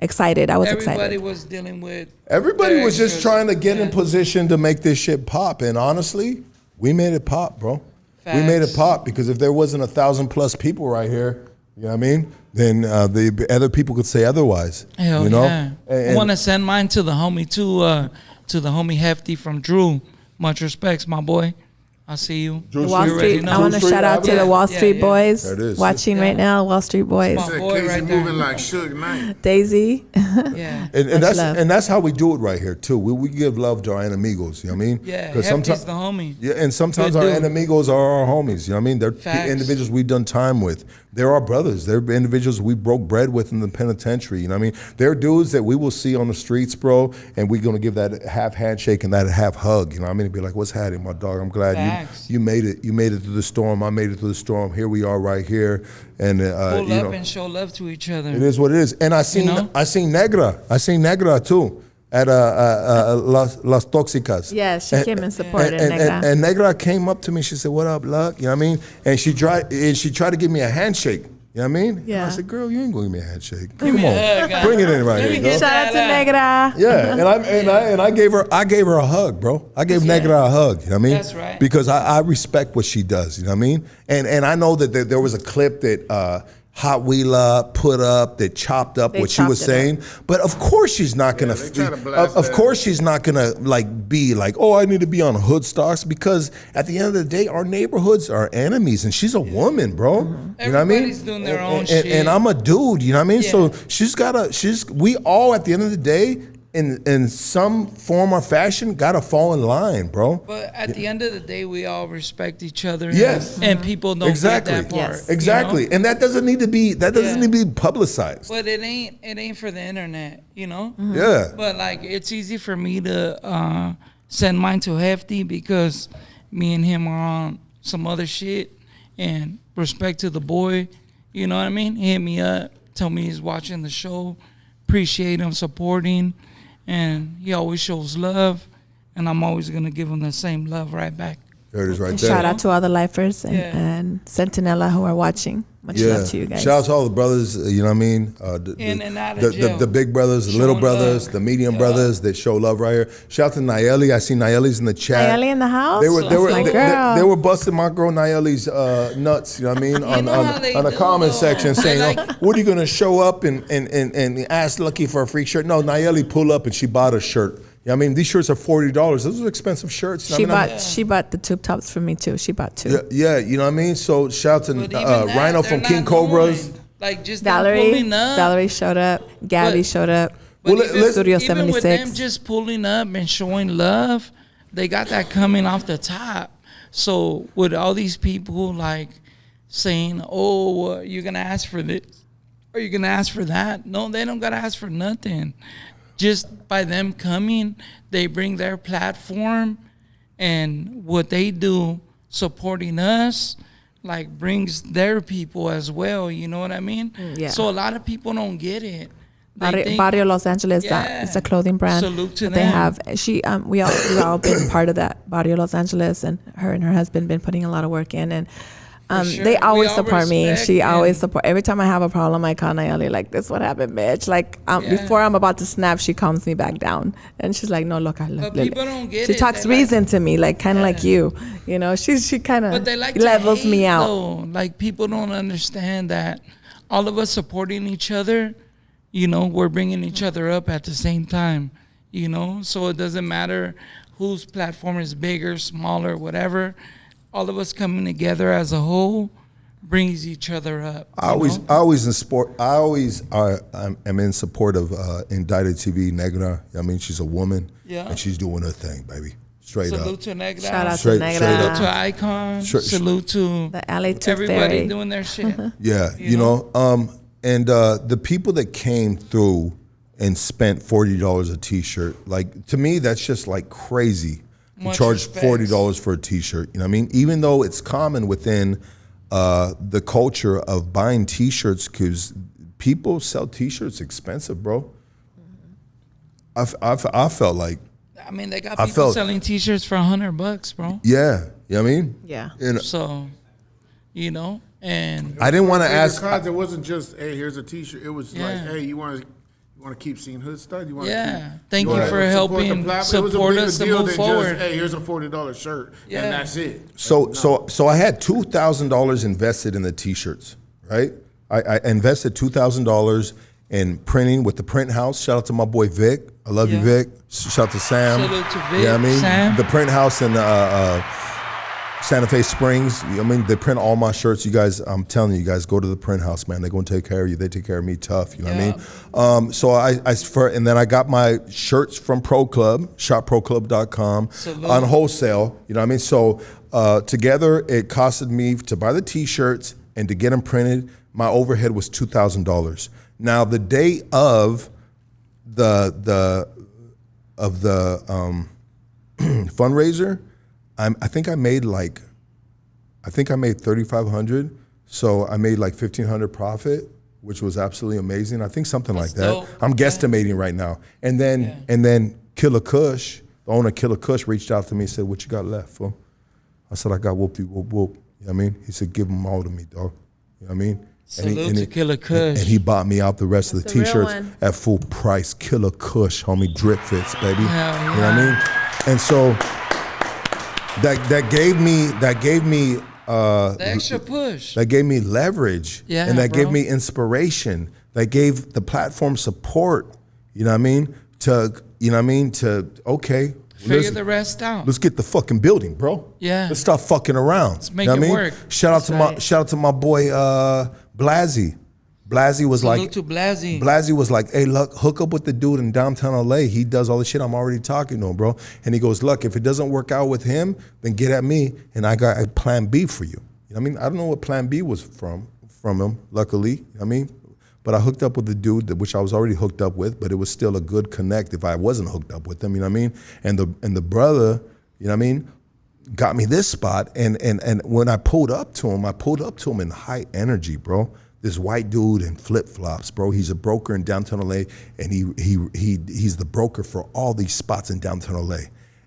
Excited. I was Everybody excited. was dealing with. Everybody their was just issues. trying to get in Yeah. position to make this shit pop. And honestly, we made it pop, bro. We made it Facts. pop because if there wasn't 1,000+ people right here, you know what I mean? Then the other people could say otherwise. Hell you know? yeah! And- I want to send mine to the homie too. To the homie Hefty from Drew. Much respects, my boy. I see you. Drew Wall You already Street. know. I want to Drew shout out to Street the Wall Yeah, Street yeah. boys There it is. watching right now. Wall Street boys. My Said boy Casey right there. moving like Suge Knight. Daisy. Yeah. And Much love. that's how we do it right here too. We give love to our enemigos. You know what I mean? Yeah. 'Cause Hefty's the homie. Yeah, and sometimes Good our dude. enemigos are our homies. You know what I mean? They're Facts. individuals we've done time with. They're our brothers. They're individuals we broke bread with in the penitentiary. You know what I mean? They're dudes that we will see on the streets, bro, and we're gonna give that half handshake and that half hug. You know what I mean? Be like, "What's happening, my dog? I'm glad Facts. you made it. You made it through the storm. I made it through the storm. Here we are, right here." And Pull you up know, and show love to each other. it is what it is. And I seen know? I seen Negra too at Las Toxicas. Yeah, she came and supported Negra. And Negra came up to me. She said, "What up, Luck?" You know what I mean? And she tried to give me a handshake. You know what I mean? And Yeah. I said, "Girl, you ain't gonna give me a handshake. Come me a on, hug, guy. bring it in right here, girl." Shout out to Negra. Yeah, and I gave her a hug, bro. I gave Negra a hug. You know what I mean? That's right. Because I respect what she does. You know what I mean? And I know that there was a clip that Hot Wheeler put up that chopped up They what she was chopped it saying. But of course she's not gonna. they try to blast Of that. course she's not gonna like be like, oh, I need to be on Hoodstocks, because at the end of the day, our neighborhoods are enemies, and she's a woman, bro. You know what I mean? Everybody's doing their own shit. And I'm a dude. You know what I mean? So Yeah. we all at the end of the day, in some form or fashion, gotta fall in line, bro. But at the end of the day, we all respect each other. Yes. And people don't Exactly. get that part. Yes. you Exactly. know? And that doesn't need to be publicized. But it ain't for the internet, you know? Yeah. But like it's easy for me to send mine to Hefty because me and him are on some other shit, and respect to the boy, you know what I mean? He hit me up, tell me he's watching the show, appreciate him supporting, and he always shows love, and I'm always gonna give him the same love right back. There it is right And there. shout out to all the lifers and, Yeah. and Sentinella who are watching. Much love to you guys. Shout out to all the brothers, you know what I mean? In and out of jail. the big brothers, the little Showing brothers, love. the medium Yeah. brothers that show love right here. Shout out to Nayeli. I see Nayeli's in the chat. Nayeli in the house? They were That's my girl. they were busting my girl Nayeli's nuts, you know what I mean? know how they on the do, comment though. section saying, Like- oh, what are you gonna show up and ask Lucky for a free shirt? No, Nayeli pulled up and she bought a shirt. You know what I mean? These shirts are $40. Those are expensive shirts. You know what I mean? She bought the tube tops for me too. She bought two. Yeah, you know what I mean? So shout out But to even that, Rhino they're from not King Cobras. doing. Like just them pulling up. Valerie showed up. Gabby But- showed up. But Well, even, let's- Studio even with 76. them just pulling up and showing love, they got that coming off the top. So with all these people like saying, "Oh, you're gonna ask for this, or you're gonna ask for that," no, they don't gotta ask for nothing. Just by them coming, they bring their platform, and what they do supporting us, like brings their people as well. You know what I mean? Yeah. So a lot of people don't get it. Barrio Los Angeles. Yeah. It's a clothing brand. Salute to that they them. have. We've all been part of that Barrio Los Angeles, and her husband been putting a lot of work in, and sure. they always We all support me. respect She and- always support. Every time I have a problem, I call Nayeli like, "This what happened, bitch." Like before I'm about to snap, she calms me back down, and she's like, "No, look, I look." But people don't get She it. talks They like- reason to me, like kind of like you. You know, she kind But of they like levels to hate, me out. Though. Like people don't understand that all of us supporting each other, you know, we're bringing each other up at the same time, you know. So it doesn't matter whose platform is bigger, smaller, whatever. All of us coming together as a whole brings each other up. I'm in support of Indicted TV Negra. I mean, she's a woman, Yeah. and she's doing her thing, baby. Straight Salute up. to Negra. Shout out Straight- to Negra. straight Salute to Icon. Salute to The LA Tooth everybody Fairy. doing their shit. Yeah, you know, and the people that came through and spent $40 a T-shirt, like to me, that's just like crazy. To Much charge respect. $40 for a T-shirt, you know what I mean? Even though it's common within the culture of buying T-shirts, because people sell T-shirts expensive, bro. I felt like, I mean, they got I people felt- selling T-shirts for $100, bro. yeah, you know what I mean? Yeah. And So, you know, and I didn't want to Bigger ask. cards, it wasn't just, hey, here's a T-shirt. It was like, Yeah. hey, you want to keep seeing hood stuff? You want to yeah, keep, thank you wanna for support the helping platform? It was a support bigger us to deal move than forward. Just, hey, here's a $40 shirt, Yeah. and that's it. So I had $2,000 invested in the T-shirts, right? I invested $2,000 in printing with the print house. Shout out to my boy Vic. I love you, Yeah. Vic. Shout out to Sam. Salute to Vic, Yeah, I mean Sam. the print house in Santa Fe Springs. I mean they print all my shirts. You guys, I'm telling you guys, go to the print house, man. They're gonna take care of you. They take care of me tough. You know what I mean? So and then I got my shirts from Pro Club, shopproclub.com Salute. on wholesale. You know what I mean? So together it costed me to buy the T-shirts and to get them printed. My overhead was $2,000. Now the day of the fundraiser, I think I made $3,500. So I made like $1,500 profit, which was absolutely amazing. I think something like that. dope. I'm guesstimating right now. And then Killakush, the owner of Killakush, reached out to me and said, "What you got left, fool?" I said, "I got whoop-de whoop whoop." You know what I mean? He said, "Give them all to me, dog." You know what I mean? Salute to Killakush. And he bought me out the rest of the That's the real T-shirts one. at full price. Killakush, homie, drip fits, baby. Hell You know what I mean? And so that gave me the extra push. that gave me leverage. Yeah, and that bro. gave me inspiration. That gave the platform support. You know what I mean? To okay. Figure listen, the rest out. Let's get the fucking building, bro. Yeah. Let's stop fucking around. Let's make You know it what I mean? work. Shout That's right. out to my boy Blasey. Blasey was Salute like to Blasey. Blasey was like, "Hey, look, hook up with the dude in downtown LA. He does all the shit I'm already talking to him, bro." And he goes, "Look, if it doesn't work out with him, then get at me, and I got a plan B for you." You know what I mean? I don't know what plan B was from him, luckily. You know what I mean? But I hooked up with the dude, which I was already hooked up with, but it was still a good connect if I wasn't hooked up with him, you know what I mean? And the brother, you know what I mean, got me this spot. And when I pulled up to him in high energy, bro. This white dude in flip-flops, bro. He's a broker in downtown LA, and he's the broker for all these spots in downtown LA.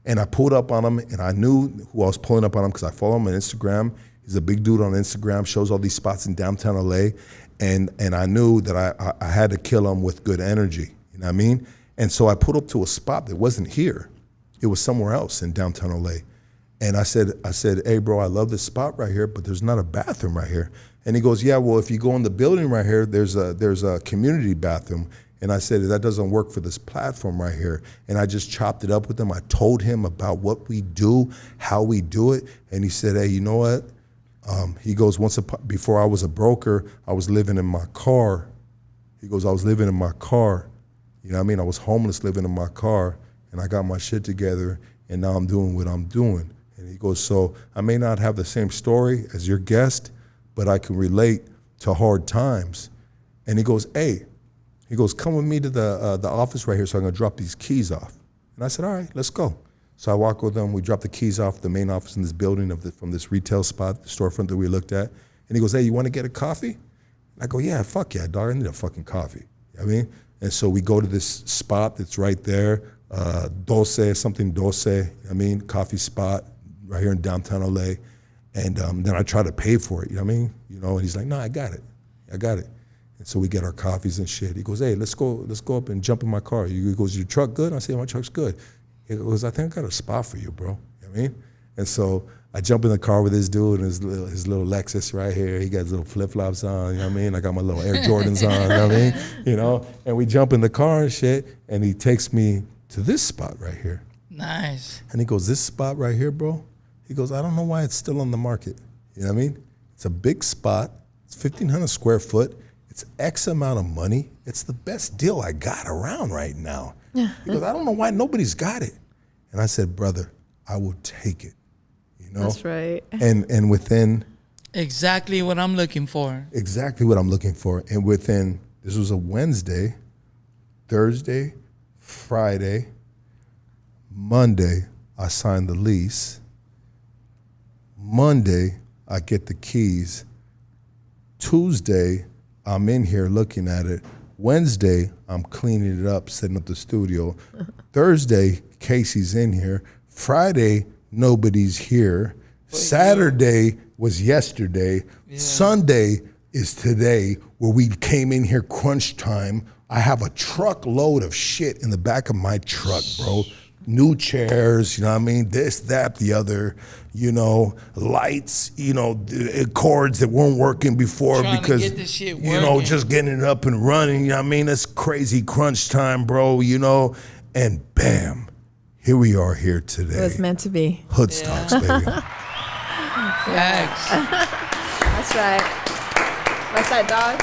And I pulled up on him, and I knew who I was pulling up on him because I follow him on Instagram. He's a big dude on Instagram, shows all these spots in downtown LA. And I knew that I had to kill him with good energy, you know what I mean? And so I pulled up to a spot that wasn't here. It was somewhere else in downtown LA. And I said, "Hey bro, I love this spot right here, but there's not a bathroom right here." And he goes, "Yeah, well, if you go in the building right here, there's a community bathroom." And I said, "That doesn't work for this platform right here." And I just chopped it up with him. I told him about what we do, how we do it. And he said, "Hey, you know what?" He goes, before I was a broker, I was living in my car. He goes, "I was living in my car. You know what I mean? I was homeless living in my car, and I got my shit together, and now I'm doing what I'm doing." And he goes, "So I may not have the same story as your guest, but I can relate to hard times." And he goes, "Hey," he goes, "come with me to the office right here so I'm gonna drop these keys off." And I said, "All right, let's go." So I walk with him. We drop the keys off the main office in this building from this retail spot, the storefront that we looked at. And he goes, "Hey, you want to get a coffee?" And I go, "Yeah, fuck yeah, dog. I need a fucking coffee." You know what I mean? And so we go to this spot that's right there, something Dulce, I mean, coffee spot right here in downtown LA. And then I try to pay for it, you know what I mean? You know, and he's like, no, I got it. And so we get our coffees and shit. He goes, hey, let's go up and jump in my car. He goes, your truck good? I say, my truck's good. He goes, I think I got a spot for you, bro. You know what I mean? And so I jump in the car with this dude and his little Lexus right here. He got his little flip-flops on, you know what I mean? I got my little Air Jordans on, you know what I mean? You know, and we jump in the car and shit, and he takes me to this spot right here. Nice. And he goes, this spot right here, bro? He goes, I don't know why it's still on the market. You know what I mean? It's a big spot. It's 1,500 square foot. It's X amount of money. It's the best deal I got around right now. He goes, I don't know why nobody's got it. And I said, brother, I will take it. You know? That's right. And within... Exactly what I'm looking for. Exactly what I'm looking for. And within, this was a Wednesday, Thursday, Friday, Monday, I signed the lease. Monday, I get the keys. Tuesday, I'm in here looking at it. Wednesday, I'm cleaning it up, setting up the studio. Thursday, Casey's in here. Friday, nobody's here. Saturday was yesterday. Yeah. Sunday is today, where we came in here crunch time. I have a truckload of shit in the back of my truck, bro. New chairs, you know what I mean? This, that, the other, you know, lights, you know, cords that weren't working before because, you know, just getting it up and running, you know what I mean? It's crazy crunch time, bro, you know? And bam, here we are here today. It was meant to be. Hood stocks, baby. Facts. That's right. What's that, dog?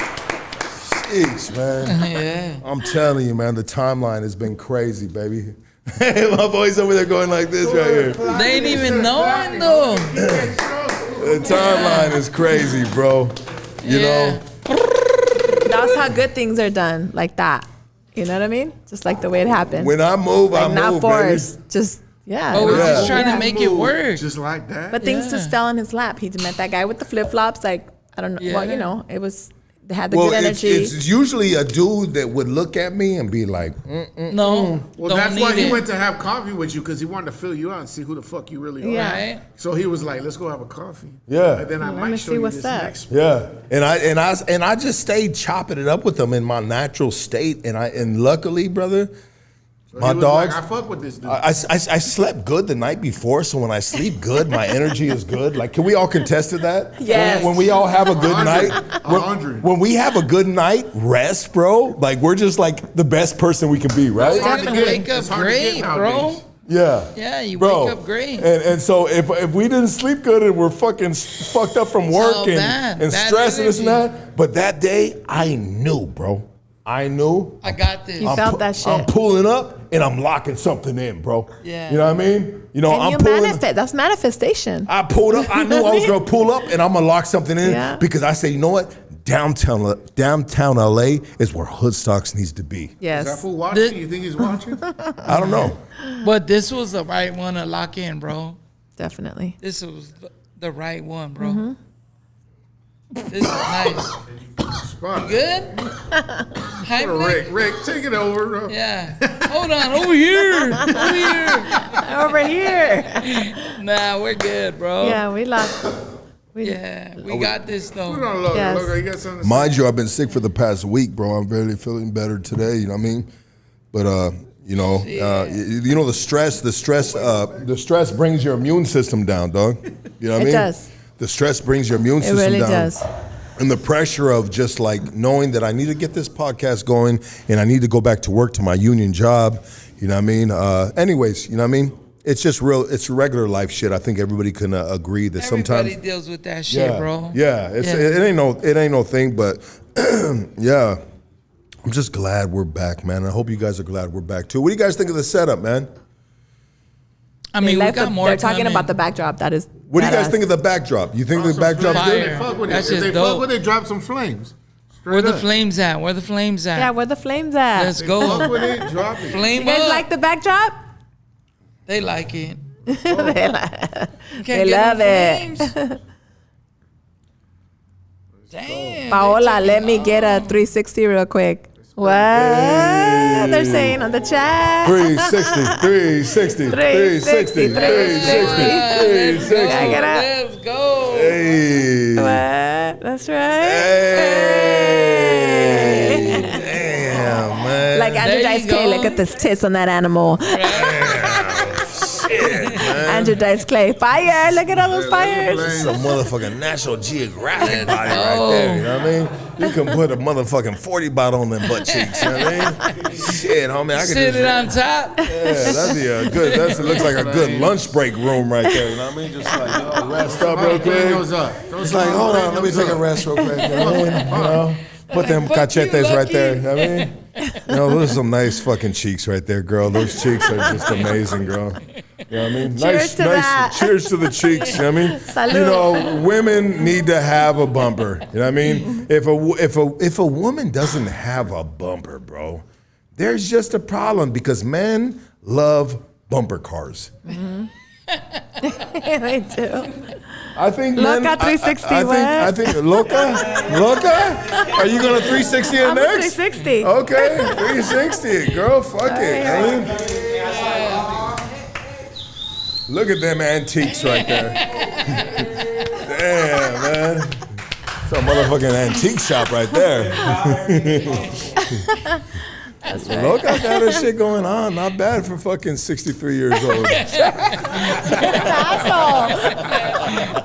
Jeez, man. Yeah. I'm telling you, man, the timeline has been crazy, baby. My boy's over there going like this right here. They ain't even knowing though. The timeline is crazy, bro. You know? That's how good things are done, like that. You know what I mean? Just like the way it happened. When I move, like I move, not forced, just, yeah. Oh, we're just trying to make it work. Just like that. But things just fell in his lap. He met that guy with the flip-flops, like, I don't know. Yeah. Well, you know, it was, they had the good energy. It's usually a dude that would look at me and be like, No. Well, that's why he went to have coffee with you, because he wanted to fill you out and see who the fuck you really are. Yeah. Right? So he was like, let's go have a coffee. Yeah. And then I Let might me show see you what's this up. next. Yeah, and I just stayed chopping it up with them in my natural state, and luckily, brother, So my he was dogs. like, I fuck with this dude. I slept good the night before, so when I sleep good, my energy is good. Like, can we all contest to that? Yes. When we all have a good 100. night, 100. when we have a good night, rest, bro. Like, we're just like the best person we can be, right? It's hard to Definitely get. wake up It's hard to get great, nowadays. bro. Yeah. Yeah, you Bro, wake up great. And so if we didn't sleep good and we're fucking fucked up from work all and bad stress and this and energy. that, but that day I knew, bro. I knew. I got this. You felt that shit. I'm pulling up and I'm locking something in, bro. Yeah. You know what I mean? You know, And I'm you pulling. manifest. That's manifestation. I pulled up. I knew I was gonna pull up and I'm gonna lock something in Yeah. because I say, you know what? Downtown LA is where Hood Stocks needs to be. Is that Yes. fool watching? You think he's watching? I don't know. But this was the right one to lock in, bro. Definitely. This was the right one, bro. Mm-hmm. This is nice. Spot. Good? Hype Rick, Rick, take it over, bro. Yeah. Hold on, over here. Over here. Nah, we're good, bro. Yeah, we lost. Yeah, we got this Put it though. on logo. Yes. Logo, you got something to say? Mind you, I've been sick for the past week, bro. I'm barely feeling better today. You know what I mean? But you know, you know the stress brings your immune system down, dog. You know what I It mean? does. The stress brings your immune system really down. does. And the pressure of just like knowing that I need to get this podcast going and I need to go back to work to my union job. You know what I mean? Anyways, you know what I mean? It's just it's regular life shit. I think everybody can agree that sometimes Everybody deals with that shit, bro. Yeah, it ain't no thing, but yeah. I'm just glad we're back, man. I hope you guys are glad we're back too. What do you guys think of the setup, man? I mean, we got more. They're talking coming. about the backdrop. That is. What do you guys badass. think of the backdrop? You think the backdrop's fire. good? They fuck with That's it. If just they fuck dope. with it, drop some flames. Straight Where the up. flames at? Where the flames at? Yeah, where the flames at? Let's Fuck go. with it, drop it. Flame You guys up. like the backdrop? They like it. they Can't love get it. no flames. Damn. Paola, they let taking me get a off. 360 real quick. What? They're saying on the chat. 360. Get up. Let's go. Hey. What? That's right. Hey. Damn, man. Like Andrew There Dice you Clay, go. look at this tits on that animal. Shit, man. Andrew Dice Clay, fire! Look at all those fires. Some motherfucking National Geographic body right there, you know what I mean? You can put a motherfucking 40 bottle on them butt cheeks, you know what I mean? Shit, homie, I can Sit it just... on top. Yeah, that'd be a good, that looks like a good lunch break room right there, you know what I mean? Just like, rest up real quick. It's like, hold on, let me take a rest real quick, you know what I mean? You know? Put them Fuck you, cachetes right Lucky. there, you know what I mean? You know, those are some nice fucking cheeks right there, girl. Those cheeks are just amazing, girl. You know what I mean? Cheers to that. Cheers to the cheeks, you know what I mean? Salud. You know, women need to have a bumper, you know what I mean? If a woman doesn't have a bumper, bro, there's just a problem because men love bumper cars. They do. I think Loca men, 360, I think Loca? Are you gonna 360 it I'm a next? 360. Okay, 360, girl. Fuck it, man. Look at them antiques right there. Damn, man. Some motherfucking antique shop right there. That's right. Look, I got this shit going on. Not bad for fucking 63 years old. Asshole.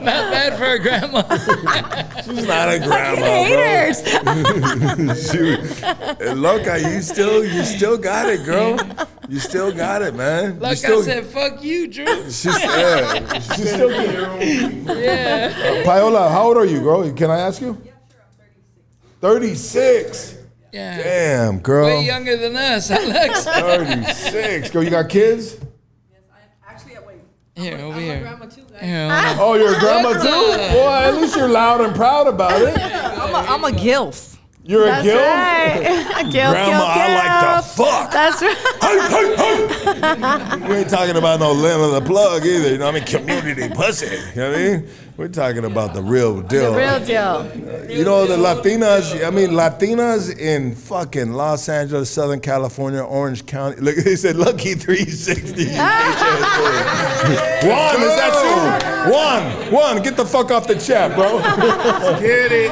Not bad for a grandma. She's not a grandma, Haters. bro. Look, you still got it, girl. You still got it, man. Like I said, fuck you, Drew. She's still good. Yeah. Paola, how old are you, girl? Can I ask you? Yeah, sure. I'm 36. Yeah. Damn, girl. Way younger than us, Alex. 36. Girl, you got kids? Here, over here. grandma too, guys. Here, hold on. Oh, you're a grandma too? Boy, at least you're loud and proud about it. I'm a gilf. You're That's a gilf? right. Gilf, Grandma, gilf, I like to gilf. fuck. That's right. We ain't talking about no limb of the plug either. You know what I mean? Community pussy. You know what I mean? We're talking about the real deal. The real deal. You know, the Latinas in fucking Los Angeles, Southern California, Orange County. Look, they said Lucky 360. Juan, is that you? Juan, get the fuck off the chat, bro. Get it.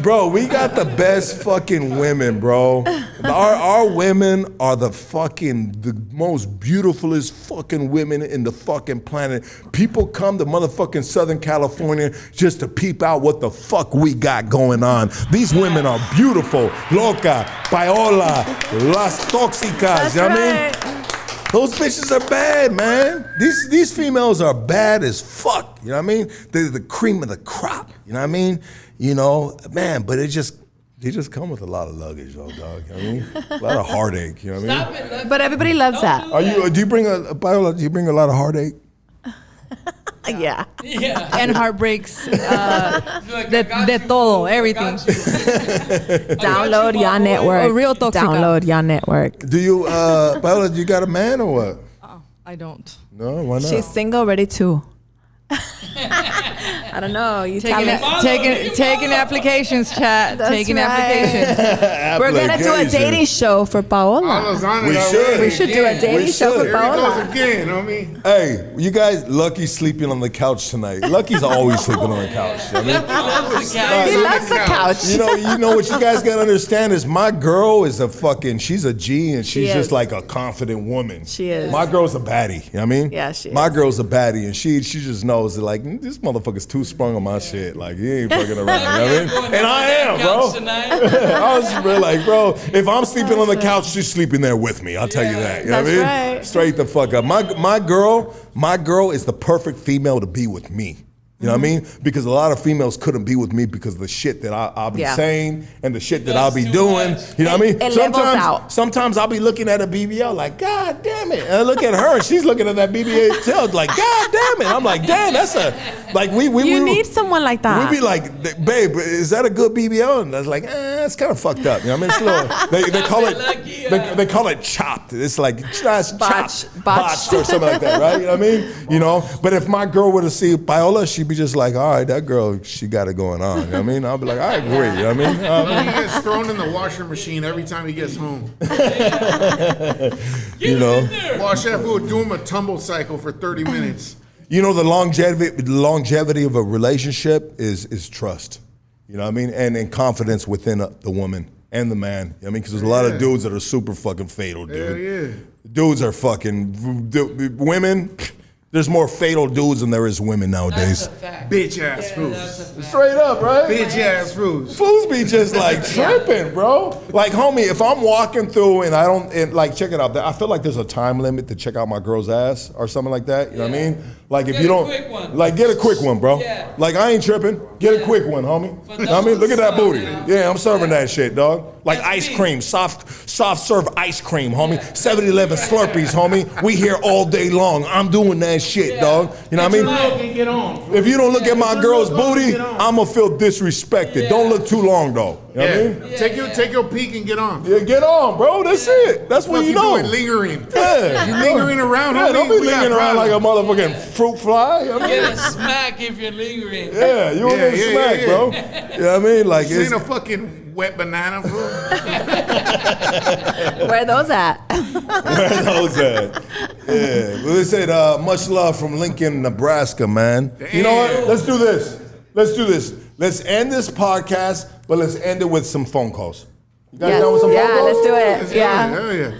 Bro, we got the best fucking women, bro. Our women are the most beautifulest fucking women in the fucking planet. People come to motherfucking Southern California just to peep out what the fuck we got going on. These women are beautiful. Loca, Paola, Las Toxicas, you know what I mean? Those bitches are bad, man. These females are bad as fuck. You know what I mean? They're the cream of the crop. You know what I mean? You know, man, but they just come with a lot of luggage, though, dog. You know what I mean? A lot of heartache. You know what I mean? But everybody loves that. Do you bring a lot of heartache? Yeah. Yeah. And heartbreaks. De todo, everything. Download your network. A real toxica. Download your network. Do you, Paola, do you got a man or what? I don't. No, why not? She's single, ready to. I don't know. You tell me. Taking applications, chat. That's taking right. applications. We're gonna do a dating show for Paola. Paula's on it We already. should. We should do a dating We show should. for Here he goes Paola. again, homie. Hey, you guys, Lucky's sleeping on the couch tonight. Lucky's always sleeping on the couch. You know what I mean? He loves the couch. You know what you guys gotta understand is my girl is she's a G and she's She just is. like a confident woman. She is. My girl's a baddie, you know what I mean? Yeah, she My is. girl's a baddie and she just knows that like this motherfucker's too sprung on my shit. Like he ain't fucking around, you know what I mean? And I am, bro. I was really like, bro, if I'm sleeping on the couch, she's sleeping there with me. I'll tell you that. You know what I mean? That's right. Straight the fuck up. My girl is the perfect female to be with me. You know what I mean? Because a lot of females couldn't be with me because of the shit that I'll be Yeah. saying and the shit that I'll be too doing. much. You know what I mean? It levels out. Sometimes I'll be looking at a BBL like, God damn it. And I look at her and she's looking at that BBL like, God damn it. I'm like, damn, that's You need someone like that. we'd be like, babe, is that a good BBL? And I was like, it's kind of fucked up. You know what I mean? It's a little, they call it they call it chopped. It's like chopped botched or something like that, right? You know what I mean? You know, but if my girl were to see Paola, she'd be just like, all right, that girl, she got it going on. You know what I mean? I'll be like, I agree. You know what I mean? He gets thrown in the washer machine every time he gets home. You know, Wash that food, do him a tumble cycle for 30 minutes. You know, the longevity of a relationship is trust. You know what I mean? And confidence within the woman and the man. You know what I mean? Because there's a lot of dudes that are super fucking fatal, dude. Hell yeah. Dudes are fucking, women, there's more fatal dudes than there is women nowadays. Bitch ass fools. Straight up, right? Bitch ass fools. Fools be just like tripping, bro. Like, homie, if I'm walking through and I don't, like, check it out. I feel like there's a time limit to check out my girl's ass or something like that. You know what I mean? Like, if you don't, like, get a quick one, bro. Yeah. Like, I ain't tripping. Get a quick one, homie. You know what I mean? Look at that booty. Yeah, I'm serving that shit, dog. Like ice cream, soft serve ice cream, homie. 7-Eleven Slurpees, homie. We here all day long. I'm doing that shit, dog. You know what I mean? Get on. If you don't look at my girl's booty, I'ma feel disrespected. Don't look too long though. You know what I mean? Take your peek and get on. Yeah, get on, bro. That's it. That's what you know. Doing, lingering. Yeah, you lingering around. Yeah, don't be lingering around like a motherfucking fruit fly. You know what I mean? Get a smack if you're lingering. Yeah, you won't get a smack, bro. You know what I mean? Like, you seen a fucking wet banana food? Where are those at? Where those at? Yeah. Well, they said much love from Lincoln, Nebraska, man. Damn. You know what? Let's do this. Let's end this podcast, but let's end it with some phone calls. You guys down with some phone calls? Let's do it. Hell yeah.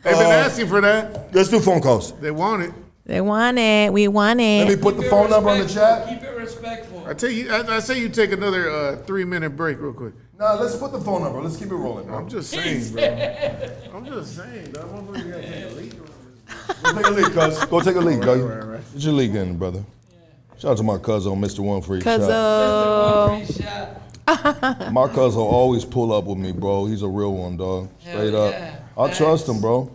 They've been asking for that. Let's do phone calls. They want it. They want it. We want it. Let me put the phone number on the chat. Keep it respectful. I say you take another 3-minute break real quick. No, let's put the phone number. Let's keep it rolling, bro. I'm just saying, bro. I'm just saying, dog. I'm gonna take a leak. Go take a leak, cuz. Go take a leak, cuz. Right. Get your leak in, brother. Shout out to my cousin on Mr. One Free Shot. My cousin always pull up with me, bro. He's a real one, dog. Straight up. I trust him, bro.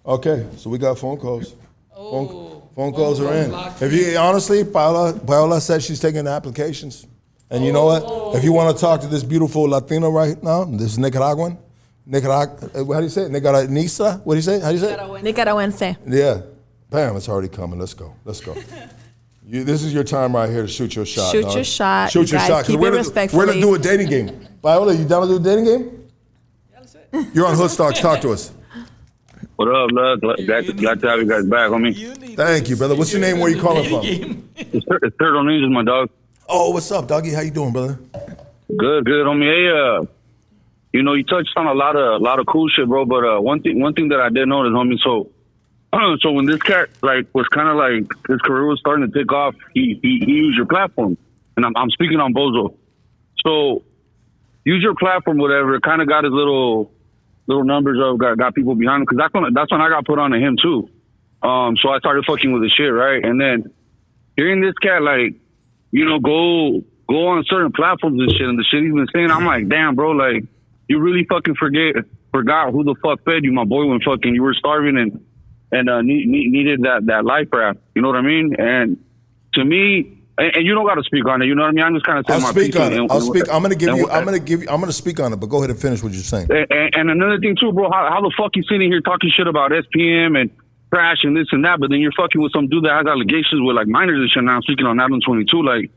Okay, so we got phone calls. Phone calls are in. If you honestly, Paola said she's taking the applications. And you know what? If you want to talk to this beautiful Latina right now, this Nicaraguan, how do you say it? Nicaragüense? What do you say? How do you say it? Nicaragüense. Yeah. Bam, it's already coming. Let's go. This is your time right here to shoot your shot. Shoot your shot. Shoot your shot. Keep it respectfully. We're going to do a dating game. Viola, you down to do a dating game? Yeah, let's do it. You're on Hoodstocks. Talk to us. What up, love? Glad to have you guys back, homie. Thank you, brother. What's your name? Where you calling from? It's Turtle Ninjas, my dog. Oh, what's up, doggy? How you doing, brother? Good, homie. Hey, you touched on a lot of cool shit, bro. But one thing that I did notice, homie. So when this cat was kind of like his career was starting to take off, he used your platform, and I'm speaking on Bozo. So use your platform, whatever. It kind of got his little numbers up, got people behind him, because that's when I got put on to him too. So I started fucking with the shit, right? And then hearing this cat go on certain platforms and shit, and the shit he's been saying, I'm like, damn, bro, like you really fucking forgot who the fuck fed you, my boy, when fucking you were starving and needed that life raft. You know what I mean? And to me, and you don't got to speak on it. You know what I mean? I'm just kind of saying my piece. I'm gonna speak on it, but go ahead and finish what you're saying. And another thing too, bro, how the fuck you sitting here talking shit about SPM and crash and this and that, but then you're fucking with some dude that has allegations with like minors and shit. Now I'm speaking on Adam 22. Like,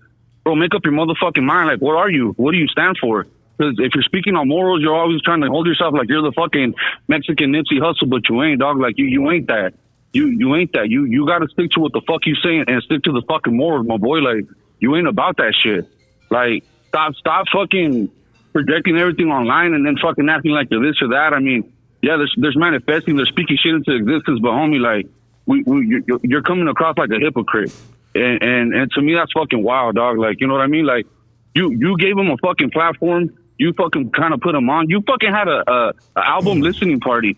bro, make up your motherfucking mind. Like, what are you? What do you stand for? Because if you're speaking on morals, you're always trying to hold yourself like you're the fucking Mexican Nipsey Hussle, but you ain't, dog. Like, you ain't that. You ain't that. You got to stick to what the fuck you saying and stick to the fucking morals, my boy. Like, you ain't about that shit. Like, stop fucking projecting everything online and then fucking acting like you're this or that. I mean, yeah, there's manifesting, there's speaking shit into existence, but homie, like, you're coming across like a hypocrite. And to me, that's fucking wild, dog. Like, you know what I mean? Like, you gave him a fucking platform. You fucking kind of put him on. You fucking had a album listening party.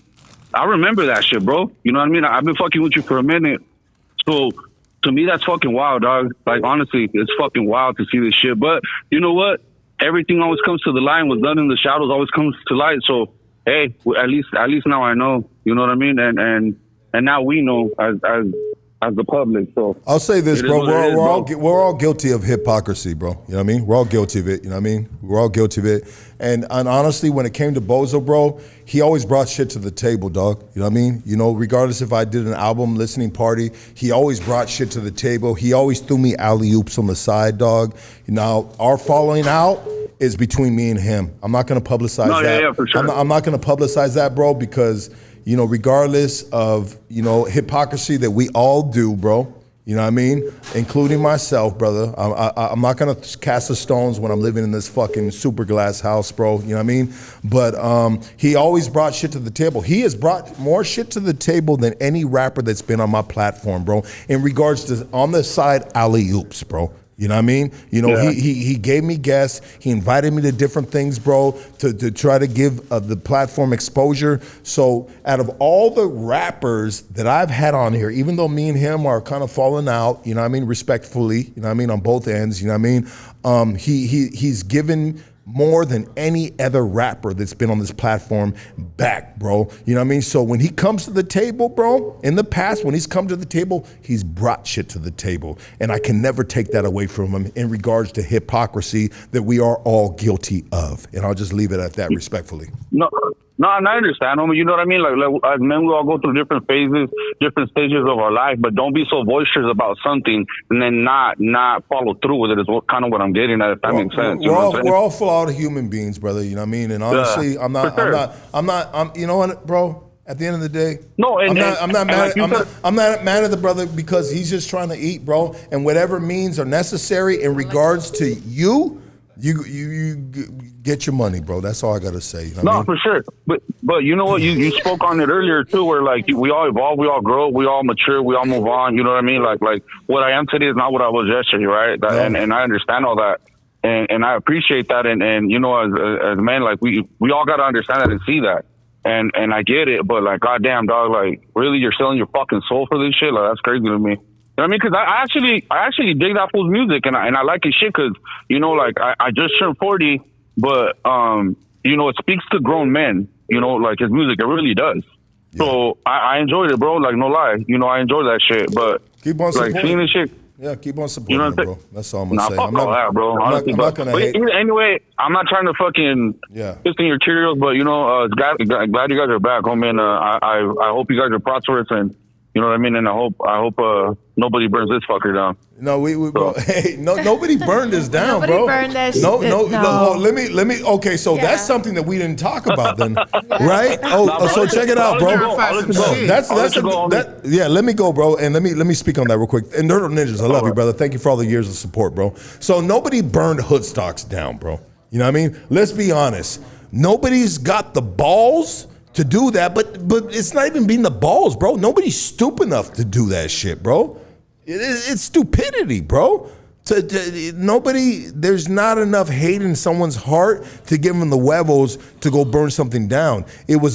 I remember that shit, bro. You know what I mean? I've been fucking with you for a minute. So to me, that's fucking wild, dog. Like, honestly, it's fucking wild to see this shit. But you know what? Everything always comes to the light. What's done in the shadows always comes to light. So, hey, at least now I know. You know what I mean? And now we know as as the public. So I'll say this, it is bro. what it is, We're all guilty of hypocrisy, bro. You know what I mean? We're all guilty of it. You know what I mean? We're all guilty of it. And honestly, when it came to Bozo, bro, he always brought shit to the table, dog. You know what I mean? You know, regardless if I did an album listening party, he always brought shit to the table. He always threw me alley-oops on the side, dog. Now, our falling out is between me and him. I'm not going to publicize that. Yeah, for sure. I'm not going to publicize that, bro, because, you know, regardless of, you know, hypocrisy that we all do, bro, you know what I mean? Including myself, brother. I'm not going to cast the stones when I'm living in this fucking super glass house, bro. You know what I mean? But he always brought shit to the table. He has brought more shit to the table than any rapper that's been on my platform, bro, in regards to on the side alley-oops, bro. You know what I mean? You know, Yeah. he gave me guests. He invited me to different things, bro, to try to give the platform exposure. So out of all the rappers that I've had on here, even though me and him are kind of falling out, you know what I mean, respectfully, you know what I mean, on both ends, you know what I mean? He's given more than any other rapper that's been on this platform back, bro. You know what I mean? So when he comes to the table, bro, in the past, when he's come to the table, he's brought shit to the table. And I can never take that away from him in regards to hypocrisy that we are all guilty of. And I'll just leave it at that respectfully. No, and I understand, homie. You know what I mean? Like as men, we all go through different phases, different stages of our life, but don't be so boisterous about something and then not follow through with it is kind of what I'm getting at, if that makes sense. We're all flawed human beings, brother. You know what I mean? And honestly, Yeah, I'm not, you know what, bro? At the end of the day, I'm not mad at the brother because he's just trying to eat, bro. And whatever means are necessary in regards to you get your money, bro. That's all I gotta say. You know what I mean? For sure. But you know what? You spoke on it earlier too, where like we all evolve, we all grow, we all mature, we all move on. You know what I mean? Like what I am today is not what I was yesterday, right? And I understand all that, and I appreciate that. And you know, as men, like we all gotta understand that and see that. And I get it, but like, goddamn, dog, like really, you're selling your fucking soul for this shit? Like that's crazy to me. You know what I mean? Because I actually dig that fool's music, and I like his shit because, you know, like, I just turned 40, but, you know, it speaks to grown men, you know, like his music, it really does. Yeah. So I enjoyed it, bro, like, no lie. You know, I enjoy that shit, but, keep on supporting. Like, seeing this shit. Yeah, keep on supporting, you know, bro. That's all I'm going to say. Fuck all that, bro. Honestly, I'm not gonna hate. Anyway, I'm not trying to fucking piss in your Cheerios, but, you know, glad you guys are back, homie, and I hope you guys are prosperous and, you know what I mean? And I hope nobody burns this fucker down. No, bro. Hey, nobody burned us down, nobody bro. Burned that no. Let me. Okay, so Yeah. that's something that we didn't talk about then, right? So check it out, bro. Yeah, let me go, bro, and let me speak on that real quick. And Nerd Ninjas, I love you, brother. Thank you for all the years of support, bro. So nobody burned Hoodstocks down, bro. You know what I mean? Let's be honest. Nobody's got the balls to do that, but it's not even being the balls, bro. Nobody's stupid enough to do that shit, bro. It's stupidity, bro. Nobody, there's not enough hate in someone's heart to give them the huevos to go burn something down. It was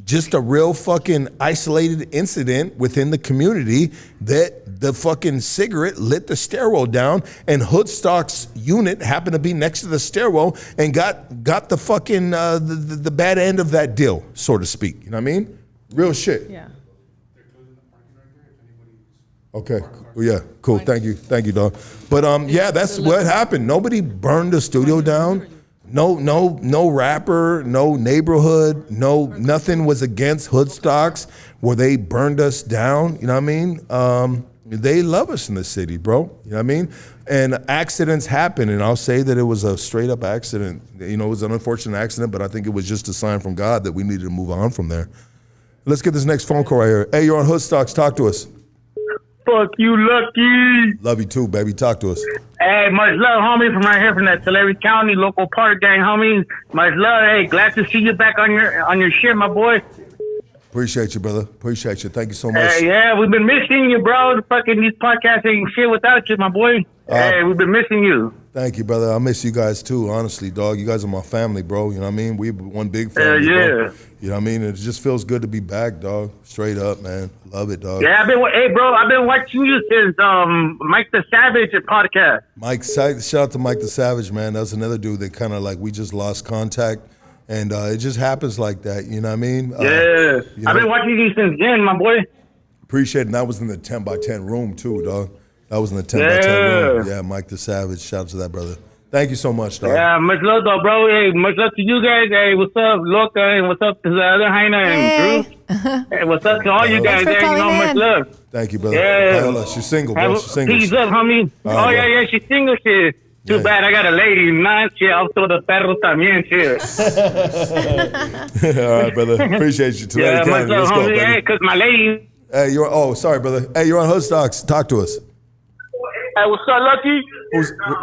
just a real fucking isolated incident within the community that the fucking cigarette lit the stairwell down, and Hoodstock's unit happened to be next to the stairwell and got the fucking the bad end of that deal, so to speak. You know what I mean? Real shit. Yeah. Okay. Yeah. Cool. Thank you, dog. But yeah, that's what happened. Nobody burned the studio down. No rapper, no neighborhood, nothing was against Hoodstocks where they burned us down. You know what I mean? They love us in the city, bro. You know what I mean? And accidents happen, and I'll say that it was a straight up accident. You know, it was an unfortunate accident, but I think it was just a sign from God that we needed to move on from there. Let's get this next phone call right here. Hey, you're on Hoodstocks. Talk to us. Fuck you, Lucky. Love you too, baby. Talk to us. Hey, much love, homie, from right here from that Tulare County local park gang, homie. Much love. Hey, glad to see you back on your shit, my boy. Appreciate you, brother. Appreciate you. Thank you so much. Hey, yeah, we've been missing you, bro. The fucking these podcasts ain't shit without you, my boy. Hey, we've been missing you. Thank you, brother. I miss you guys too, honestly, dog. You guys are my family, bro. You know what I mean? We're one big family. Yeah. Bro. You know what I mean? It just feels good to be back, dog. Straight up, man. Love it, dog. Yeah, I've been watching you since Mike the Savage podcast. Shout out to Mike the Savage, man. That's another dude that kind of like we just lost contact. And it just happens like that, you know what I mean? Yeah. I've been watching you since then, my boy. Appreciate it. And that was in the 10 by 10 room too, dog. That was in the 10 by 10 room. Yeah, Mike the Savage. Shout out to that brother. Thank you so much, dog. Yeah, much love though, bro. Hey, much love to you guys. Hey, what's up, Loca? Hey, what's up to the other Heina and Drew? Hey, what's up to all you guys? Hey, you know, much love. Thank you, brother. Yeah. Viola, she's single, bro. She's single. Peace up, homie. Oh, yeah, she's single, shit. Too bad I got a lady. Nah, shit. I'll throw the perros también, shit. All right, brother. Appreciate you. Yeah, much love, homie. Hey, because my lady. Hey, sorry, brother. Hey, you're on Hood Stocks. Talk to us. Hey, what's up, Lucky?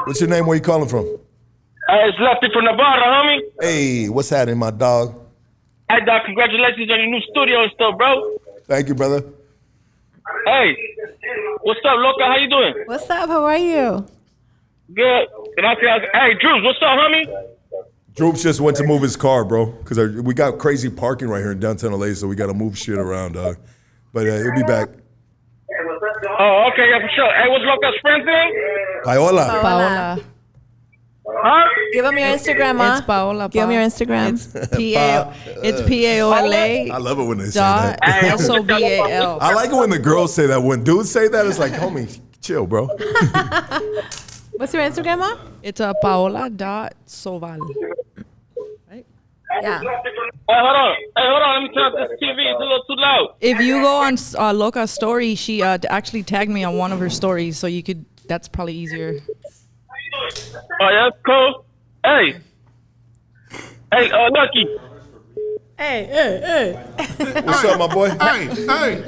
What's your name? Where you calling from? It's Lefty from Nevada, homie. Hey, what's happening, my dog? Hey, dog, congratulations on your new studio and stuff, bro. Thank you, brother. Hey, what's up, Loca? How you doing? What's up? How are you? Good. Hey, Drew, what's up, homie? Droops just went to move his car, bro, because we got crazy parking right here in downtown LA, so we got to move shit around, dog. But he'll be back. Oh, okay, yeah, for sure. Hey, what's Loca's friend's name? Paola. Paola. Huh? Give him your Instagram, Ma. It's Paola. Give him your Instagram. It's Paola. I love it when they say that. SOBAL. I like it when the girls say that. When dudes say that, it's like, homie, chill, bro. What's your Instagram, Ma? It's Paola.soval. Right? Yeah. Hey, hold on. Let me turn off this TV. It's a little too loud. If you go on Loca's story, she actually tagged me on one of her stories, so you could. That's probably easier. Oh, yeah, that's cool. Hey, Lucky. Hey. What's up, my boy? Hey.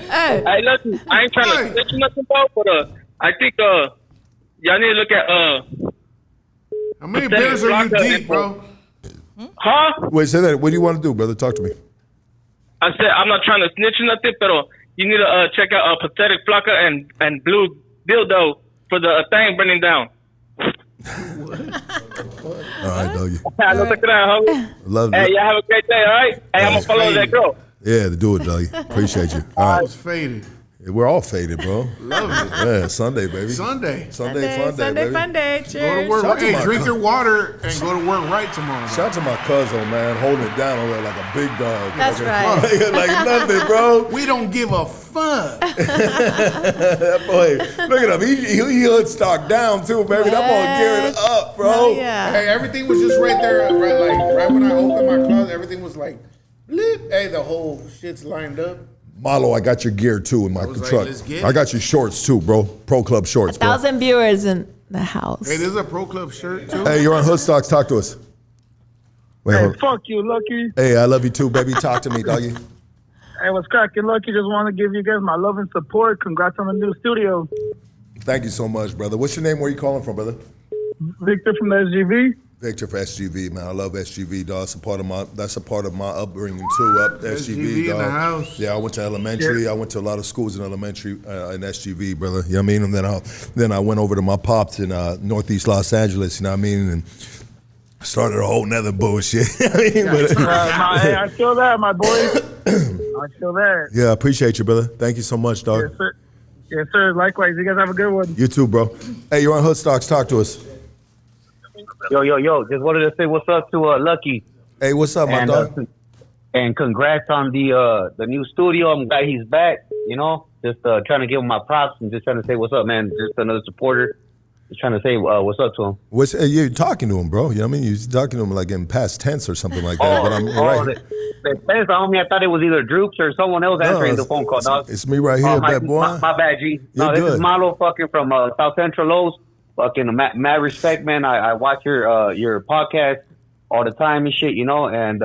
Hey, Lucky. I ain't trying to snitch you nothing, bro, but I think y'all need to look at How many beers are you deep, bro? Huh? Wait, say that. What do you want to do, brother? Talk to me. I said I'm not trying to snitch you nothing, but you need to check out Pathetic Flaca and Blue Dildo for the thing burning down. All right, doggy. Look at that, homie. Love Hey, it. y'all have a great day, all right? Hey, I'm going to follow that girl. Yeah, do it, doggy. Appreciate you. All I right. was faded. We're all faded, bro. Love it. Yeah, Sunday, baby. Sunday. Sunday fun day, baby. Fun day. Go Cheers. to work. Shout out to Hey, my drink your water and go to work right tomorrow. Shout out to my cousin, man, holding it down over there like a big dog. That's right. Like nothing, bro. We don't give a fuck. That boy, look at him. He hood stock down too, baby. That boy gearing up, bro. Oh, yeah. Hey, everything was just right there. Right when I opened my closet, everything was like, blip. Hey, the whole shit's lined up. Malo, I got your gear too in my was like, truck. let's get I it. got your shorts too, bro. Pro Club shorts, bro. 1,000 viewers in the house. Hey, this is a Pro Club shirt too. Hey, you're on Hood Stocks. Talk to us. Wait, Hey, hold on. fuck you, Lucky. Hey, I love you too, baby. Talk to me, doggy. Hey, what's cracking, Lucky? Just want to give you guys my love and support. Congrats on the new studio. Thank you so much, brother. What's your name? Where you calling from, brother? Victor from the SGV. Victor for SGV, man. I love SGV, dog. That's a part of my upbringing too. Up SGV, in dog. the house. Yeah, I went to elementary. Yeah. I went to a lot of schools in elementary in SGV, brother. You know what I mean? And then I went over to my pops in Northeast Los Angeles. You know what I mean? And started a whole nother bullshit. I mean, Hey, I feel that, my boy. I feel that. yeah, I appreciate you, brother. Thank you so much, dog. Yes, sir. Yes, sir. Likewise. You guys have a good one. You too, bro. Hey, you're on Hood Stocks. Talk to us. Yo. Just wanted to say what's up to Lucky. Hey, what's up, my dog? And congrats on the new studio. I'm glad he's back. You know, just trying to give him my props and just trying to say what's up, man. Just another supporter. Just trying to say what's up to him. You're talking to him, bro. You know what I mean? You're talking to him like in past tense or something like that. But I'm right. I thought it was either Droops or someone else answering the phone call, dog. It's me right here, bad boy. My bad, G. You're This good. is Malo fucking from South Central Lowe's. Fucking mad respect, man. I watch your podcast all the time and shit, you know, and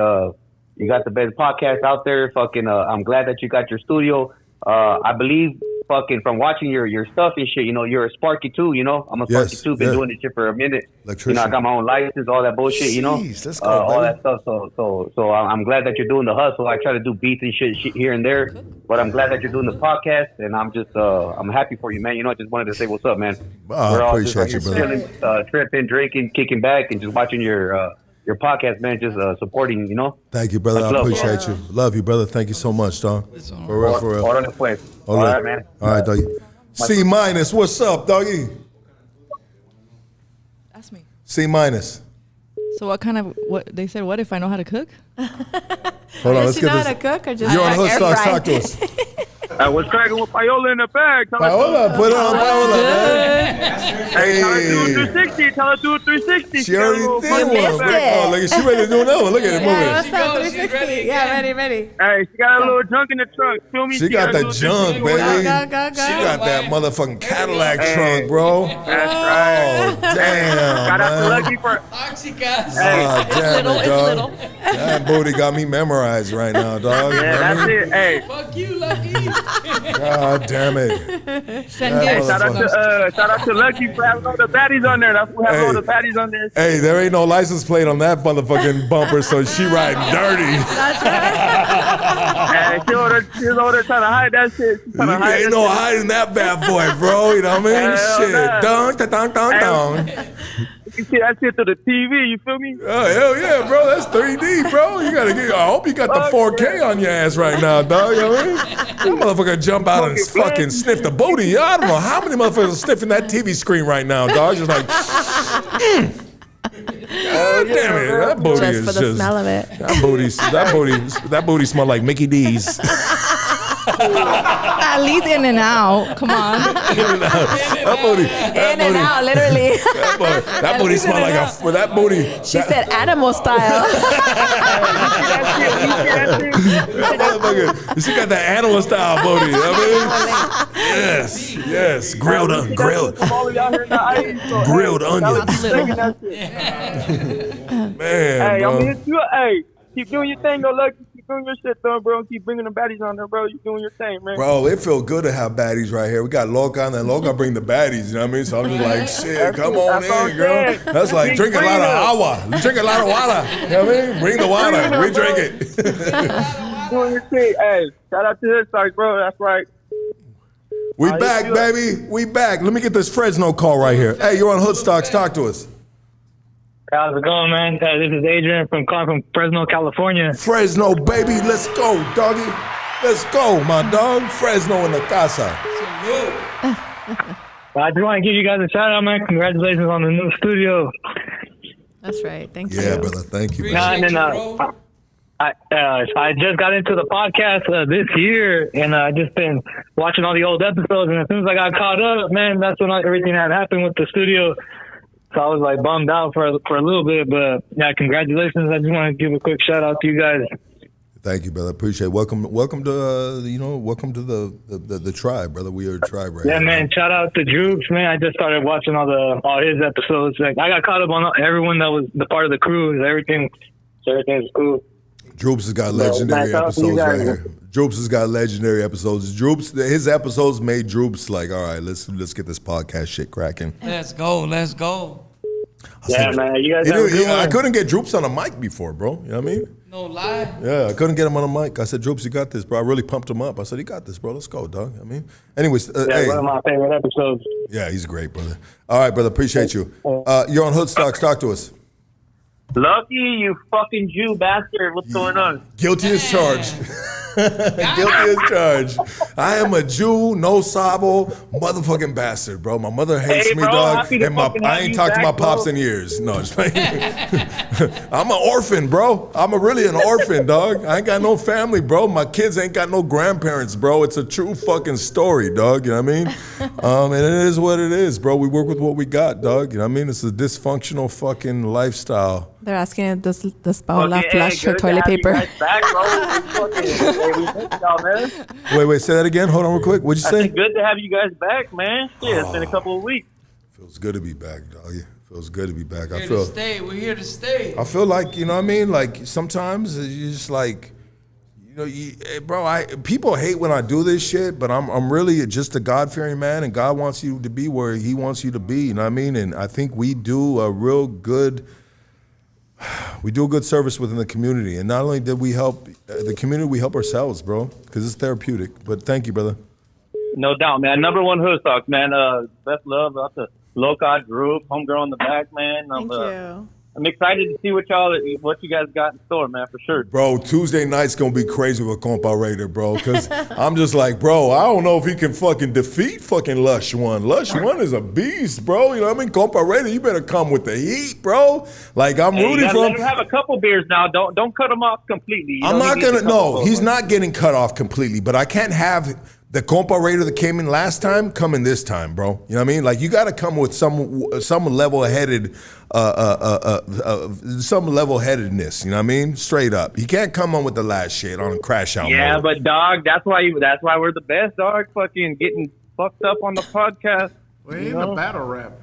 you got the best podcast out there. Fucking, I'm glad that you got your studio. I believe fucking from watching your stuff and shit, you know, you're a Sparky too, you know. I'm a Sparky too. Been doing this shit for a minute. You know, I got my own license, all that bullshit, you know. Let's go, all that stuff. So I'm glad that you're doing the hustle. I try to do beats and shit here and there, but I'm glad that you're doing the podcast, and I'm just I'm happy for you, man. You know, I just wanted to say what's up, man. I appreciate you, brother. Chilling, tripping, drinking, kicking back, and just watching your podcast, man. Just supporting, you know. Thank you, brother. I appreciate you. Love you, brother. Thank you so much, dog. For real, for real. All right, man. All right, doggy. C minus, what's up, doggy? That's me. C minus. So what they said, what if I know how to cook? Hold on, let's you get know this. how to cook or just You're on Hood air Stocks. fry? Talk to us. What's cracking with Paola in the bag? Paola, put it on Paola, man. Hey, tell her to do 360. Tell her to do 360. She already did one. missed it. Oh, look, she ready to do another one. Look at it moving. Yeah, what's up? 360. Yeah, ready. Hey, she got a little junk in the trunk. Feel me? She got a the little junk, junk. baby. Go. She got that motherfucking Cadillac trunk, bro. That's right. Oh, damn, Shout out to man. Lucky for. Oxycas. Ah, damn little, it, it's dog. little. That booty got me memorized right now, dog. Yeah, that's it. Hey, Fuck you, Lucky. God damn it. Send That gifts. shout out to Lucky for having all the baddies on there. That's who having all the baddies on there. Hey, there ain't no license plate on that motherfucking bumper, so she riding dirty. That's right. Hey, she's over there trying to hide that shit. She's trying to hide Ain't that no shit. hiding that bad boy, bro. You know what I mean? Hell Shit. nah. Dong. You can see that shit through the TV. You feel me? Oh, hell yeah, bro. That's 3D, bro. You gotta get. I hope you got the 4K on your ass right now, dog. You know what I mean? That motherfucker jump out and fucking sniff the booty. I don't know how many motherfuckers are sniffing that TV screen right now, dog. Just like, God damn it. That booty Just is for the just. smell of it. That booty smell like Mickey D's. At least in and out. Come on. That booty. In and out, literally. That booty smell like that booty. She said animal style. She got that animal style booty. You know what I mean? Yes. Grilled onion. Man, Hey, bro. I'm here too. Hey, keep doing your thing, though, Lucky. Keep doing your shit, though, bro. Keep bringing the baddies on there, bro. You doing your thing, man. Bro, it feels good to have baddies right here. We got Loca, and then Loca bring the baddies, you know what I mean? So I'm just like, shit, come on That's all in, girl. good. That's like Big drink a lot of agua. Drink a lot of water. You know what I mean? Bring the water. We drink it. Doing your thing. Hey, shout out to his side, bro. That's right. We back, baby. We back. Let me get this Fresno call right here. Hey, you're on Hoodstocks. Talk to us. How's it going, man? This is Adrian from Fresno, California. Fresno, baby. Let's go, doggy. Let's go, my dog. Fresno in the casa. I just want to give you guys a shout out, man. Congratulations on the new studio. That's right. Thank you. Yeah, brother. Thank you. I just got into the podcast this year, and I just been watching all the old episodes. And as soon as I got caught up, man, that's when everything had happened with the studio. So I was like bummed out for a little bit, but yeah, congratulations! I just want to give a quick shout out to you guys. Thank you, brother. Appreciate it. Welcome to welcome to the tribe, brother. We are a tribe right Yeah, now. man. Shout out to Droops, man. I just started watching all his episodes. Like I got caught up on everyone that was the part of the crew. Everything's cool. Droops has got legendary shout out to you episodes right guys. here. Droops has got legendary episodes. Droops, his episodes made Droops like, all right, let's get this podcast shit cracking. Let's go. Yeah, man. You guys have a good I one. couldn't get Droops on a mic before, bro. You know what I mean? No lie. Yeah, I couldn't get him on a mic. I said, Droops, you got this, bro. I really pumped him up. I said, you got this, bro. Let's go, dog. I mean, anyways, hey. One of my favorite episodes. Yeah, he's great, brother. All right, brother. Appreciate you. You're on Hoodstocks. Talk to us. Lucky, you fucking Jew bastard. What's going on? Guilty as charged. Guilty as charged. I am a Jew, no sabo, motherfucking bastard, bro. My mother hates Hey, me, bro, dog, happy to and fucking I have ain't you talked to my back, pops bro. in years. No, just playing. I'm an orphan, bro. I'm really an orphan, dog. I ain't got no family, bro. My kids ain't got no grandparents, bro. It's a true fucking story, dog. You know what I mean? And it is what it is, bro. We work with what we got, dog. You know what I mean? It's a dysfunctional fucking lifestyle. They're asking if does Paola flush her toilet paper? Wait, say that again. Hold on real quick. What'd you say? Good to have you guys back, man. Shit, it's been a couple of weeks. Feels good to be back, dog. Feels good to be back. We're here to stay. I feel like, you know what I mean? Like sometimes you just like, you know, people hate when I do this shit, but I'm really just a God-fearing man, and God wants you to be where He wants you to be. You know what I mean? And I think we do a good service within the community. And not only did we help the community, we help ourselves, bro, because it's therapeutic. But thank you, brother. No doubt, man. Number one hood stock, man. Best love out to Loca group, homegirl in the back, man. Thank you. I'm excited to see what you guys got in store, man, for sure. Bro, Tuesday night's gonna be crazy with Compa Raider, bro. Cause I'm just like, bro, I don't know if he can fucking defeat fucking Lush One. Lush One is a beast, bro. You know what I mean? Compa Raider, you better come with the heat, bro. Like I'm rooting for him. Let him have a couple beers now. Don't cut him off completely. I'm not gonna. No, he's not getting cut off completely. But I can't have the Compa Raider that came in last time coming this time, bro. You know what I mean? Like you got to come with some level-headed, some level-headedness. You know what I mean? Straight up. He can't come on with the last shit on crash out. Yeah, mode. but dog, that's why we're the best, dog. Fucking getting fucked up on the podcast. Well, it ain't a battle rap.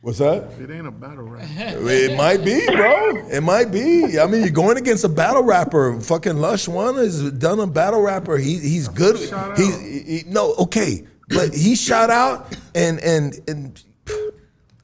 What's that? It ain't a battle rap. It might be, bro. It might be. I mean, you're going against a battle rapper. Fucking Lush One has done a battle rapper. He's good. No, okay, but he shot out and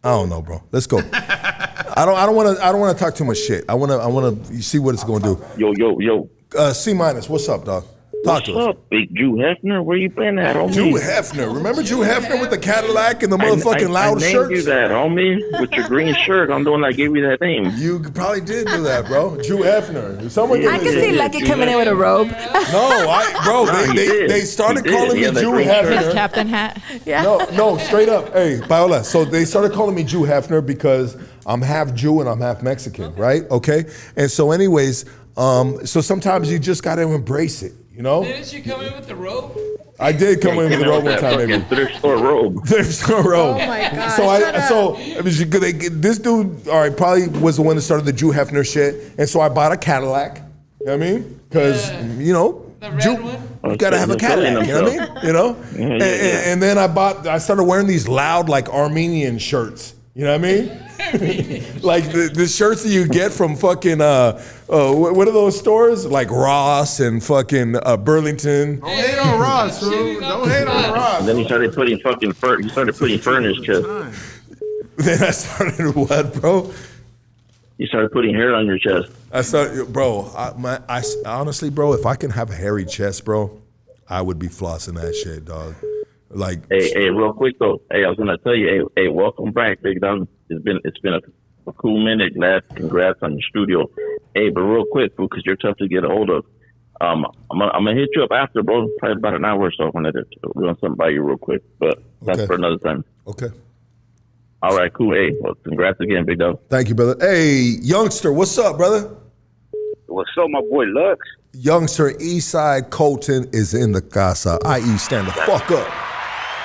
I don't know, bro. Let's go. I don't want to talk too much shit. I want to see what it's going to do. Yo. C-. What's up, dog? Talk to us. What's up, big Drew Hefner? Where you been at, homie? Drew Hefner. Remember Drew Hefner with the Cadillac and the motherfucking loud I named shirts? you that, homie, with your green shirt. I'm the one that gave you that name. You probably did do that, bro. Drew Hefner. Someone I can see Lucky coming in with a robe. No, they started calling me Drew Hefner. His captain hat. Yeah. No, straight up. Hey, Viola. So they started calling me Drew Hefner because I'm half Jew and I'm half Mexican, right? Okay. And so, anyways, so sometimes you just got to embrace it. You know? Didn't you come in with the robe? I did come in with the robe one time, maybe. Thrift store robe. Thrift store robe. Oh my God. This dude, all right, probably was the one that started the Drew Hefner shit, and so I bought a Cadillac. You know what I mean? Because you know, you gotta have a Cadillac. You know what I mean? You know. And then I started wearing these loud like Armenian shirts. You know what I mean? Like the shirts that you get from fucking what are those stores like Ross and fucking Burlington. Don't hate on Ross, bro. Don't hate on Ross. And then he started putting fucking fur. He started putting fur in his chest. Then I started what, bro? You started putting hair on your chest. I started, bro. I honestly, bro, if I can have a hairy chest, bro, I would be flossing that shit, dog. Like, hey, real quick though. Hey, I was gonna tell you, hey, welcome back, Big Dog. It's been a cool minute, lad. Congrats on your studio. Hey, but real quick, because you're tough to get a hold of. I'm gonna hit you up after, bro. Probably about an hour or so. I'm gonna run something by you real quick, but that's for another time. Okay. All right, cool. Hey, well, congrats again, Big Dog. Thank you, brother. Hey, youngster, what's up, brother? What's up, my boy Lux? Youngster, Eastside Colton is in the casa. I.e., stand the fuck up.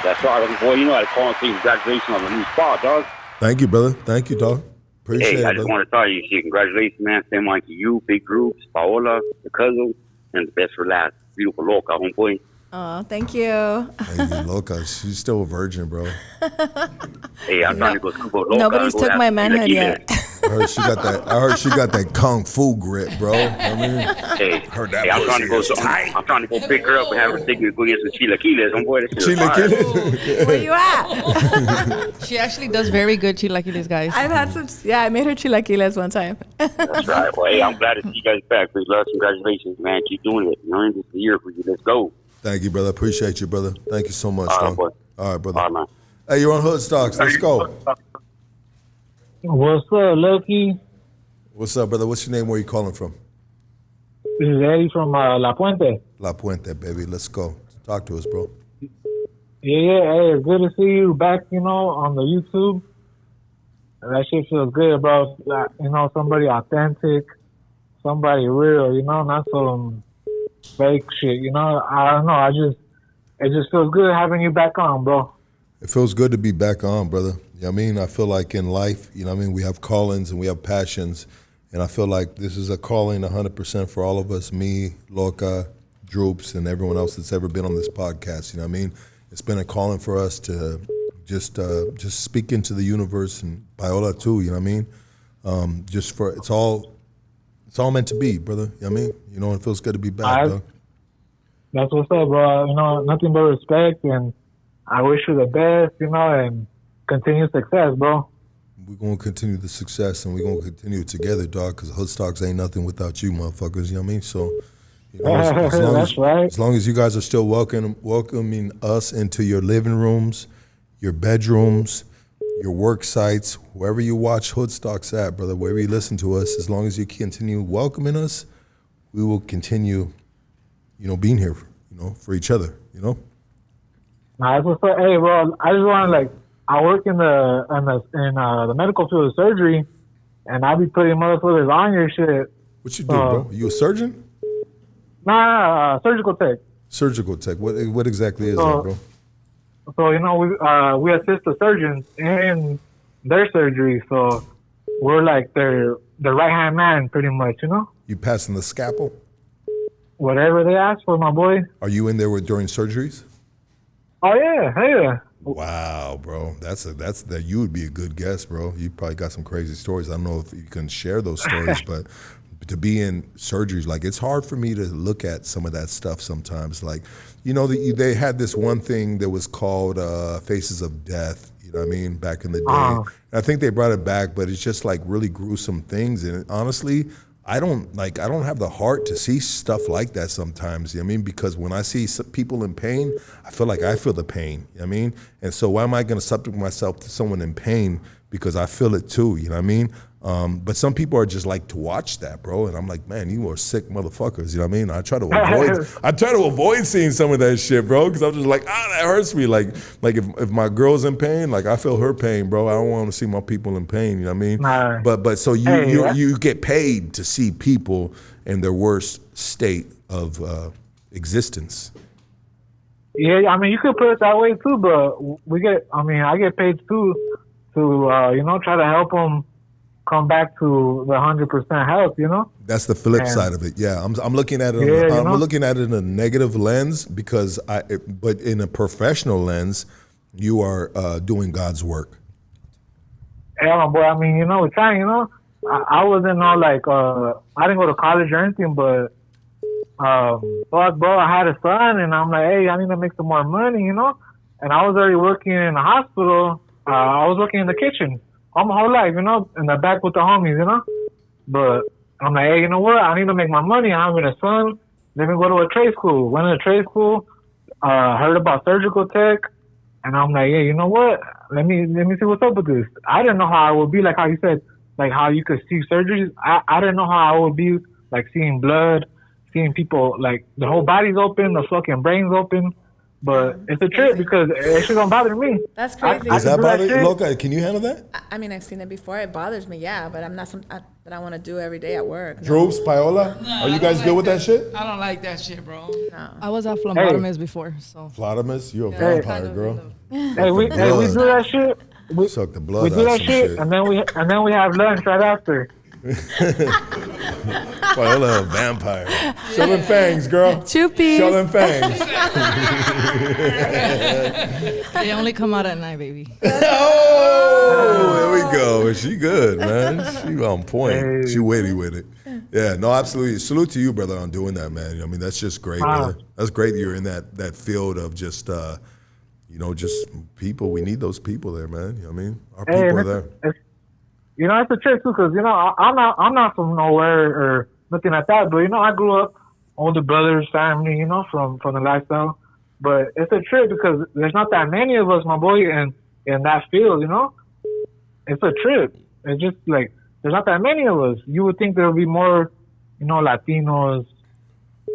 That's right, boy. You know how to call and say congratulations on the new spot, dog. Thank you, brother. Thank you, dog. Appreciate it. I just want to tell you, congratulations, man. Same one to you, big groups, Paola, the cousin, and the best for last. Beautiful loca, homeboy. Oh, thank you. Hey, loca, she's still a virgin, bro. Hey, I'm trying to go scoop up loca. Nobody's took my manhood yet. I heard she got that kung fu grip, bro. I mean, heard that. I'm trying to go. I'm trying to go pick her up and have her take me to go get some chilaquiles. Homeboy, chilaquiles. Where you at? She actually does very good chilaquiles, guys. I've had some. Yeah, I made her chilaquiles one time. That's right. Well, hey, I'm glad to see you guys back. Big love, congratulations, man. Keep doing it. You know, this is the year for you. Let's go. Thank you, brother. Appreciate you, brother. Thank you so much, dog. All right, brother. All right, man. Hey, you're on Hood Stocks. Let's go. What's up, Loki? What's up, brother? What's your name? Where you calling from? This is Eddie from La Puente. La Puente, baby. Let's go. Talk to us, bro. Yeah. Hey, it's good to see you back, you know, on the YouTube. That shit feels good, bro. Like, you know, somebody authentic, somebody real, you know, not some fake shit, you know. I don't know. It just feels good having you back on, bro. It feels good to be back on, brother. You know what I mean? I feel like in life, you know what I mean, we have callings and we have passions. And I feel like this is a calling 100% for all of us, me, Loca, Droops, and everyone else that's ever been on this podcast. You know what I mean? It's been a calling for us to just speak into the universe, and Paola too, you know what I mean? It's all meant to be, brother. You know what I mean? You know, it feels good to be back, dog. That's what's up, bro. You know, nothing but respect, and I wish you the best, you know, and continued success, bro. We're going to continue the success, and we're going to continue it together, dog, because Hood Stocks ain't nothing without you, motherfuckers. You know what I mean? So, you know, as long as you guys are still welcoming us into your living rooms, your bedrooms, your work sites, wherever you watch Hoodstocks at, brother, wherever you listen to us, as long as you continue welcoming us, we will continue, being here, for each other, Nah, that's what's up. Hey, bro, I just want to I work in the medical field of surgery, and I be putting motherfuckers on your shit. What you do, bro? You a surgeon? Nah, surgical tech. Surgical tech. What exactly is that, bro? So we assist the surgeons in their surgery. So we're like their right hand man, pretty much. You passing the scalpel? Whatever they ask for, my boy. Are you in there during surgeries? Oh yeah. Wow, bro, that's you would be a good guest, bro. You probably got some crazy stories. I don't know if you can share those stories, but to be in surgeries, it's hard for me to look at some of that stuff sometimes. They had this one thing that was called Faces of Death. You know what I mean? Back in the day, I think they brought it back, but it's just really gruesome things. And honestly, I don't have the heart to see stuff like that sometimes. You know what I mean? Because when I see people in pain, I feel like I feel the pain. You know what I mean? And so why am I going to subject myself to someone in pain because I feel it too? You know what I mean? But some people are just to watch that, bro. And I'm like, man, you are sick motherfuckers. You know what I mean? I try to avoid seeing some of that shit, bro, because I'm just that hurts me. If my girl's in pain, I feel her pain, bro. I don't want to see my people in pain. You know what I mean? Nah. But so you get paid to see people in their worst state of existence. Yeah, I mean, you could put it that way too, but I get paid too to try to help them come back to the 100% health, That's the flip side of it. Yeah, I'm looking at it. I'm looking at it in a negative lens because but in a professional lens, you are doing God's work. Yeah, my boy. I mean, we're trying. I wasn't all I didn't go to college or anything, but fuck, bro, I had a son, and I'm like, hey, I need to make some more money, And I was already working in the hospital. I was working in the kitchen all my whole life, in the back with the homies, But I'm like, hey, you know what? I need to make my money. I'm having a son. Let me go to a trade school. Went to a trade school. Heard about surgical tech, and I'm like, yeah, you know what? Let me see what's up with this. I didn't know how I would be, like how you said, how you could see surgeries. I didn't know how I would be, seeing blood, seeing people, the whole body's open, the fucking brain's open. But it's a trip because it shit don't bother me. That's crazy. Does that bother you, Loca? Can you handle that? I mean, I've seen it before. It bothers me, yeah, but I'm not that I want to do every day at work. Droops, Paola, are you guys good with that shit? I don't like that shit, bro. No. I was at phlebotomist before, so. Phlebotomist? You're a vampire, girl. Hey, we do that shit. We suck the blood we do out that some shit, and then we have lunch right after. Paola, a vampire. Show them fangs, girl. Chuppies. Show them fangs. They only come out at night, baby. Oh, there we go. She good, man. She on point. Hey. She witty with it. Yeah, no, absolutely. Salute to you, brother, on doing that, man. I mean, that's just great, brother. That's great that you're in that field of just, just people. We need those people there, man. You know what I mean? Our people are there. It's a trick too, because I'm not from nowhere or nothing like that. But I grew up older brothers, family, from the lifestyle. But it's a trip because there's not that many of us, my boy, in that field. It's a trip. It's just there's not that many of us. You would think there would be more, Latinos,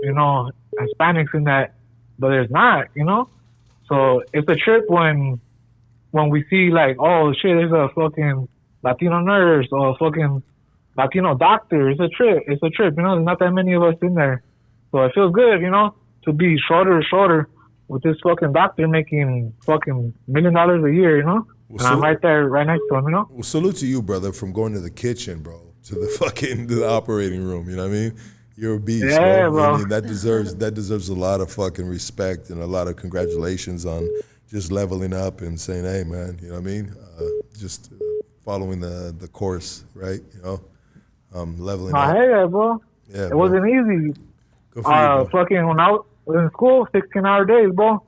Hispanics in that, but there's not. So it's a trip when we see oh shit, there's a fucking Latino nurse or fucking Latino doctor. It's a trip. There's not that many of us in there. So it feels good, to be shorter with this fucking doctor making fucking $1 million a year, and I'm right there, right next to him, Well, salute to you, brother, from going to the kitchen, bro, to the operating room. You know what I mean? You're a beast, bro. I mean, that deserves a lot of fucking respect and a lot of congratulations on just leveling up and saying, hey, man, you know what I mean? Just following the course, right? Leveling up. Hey, bro. Yeah, it wasn't easy. Good for you, bro. Fucking when I was in school, 16-hour days, bro.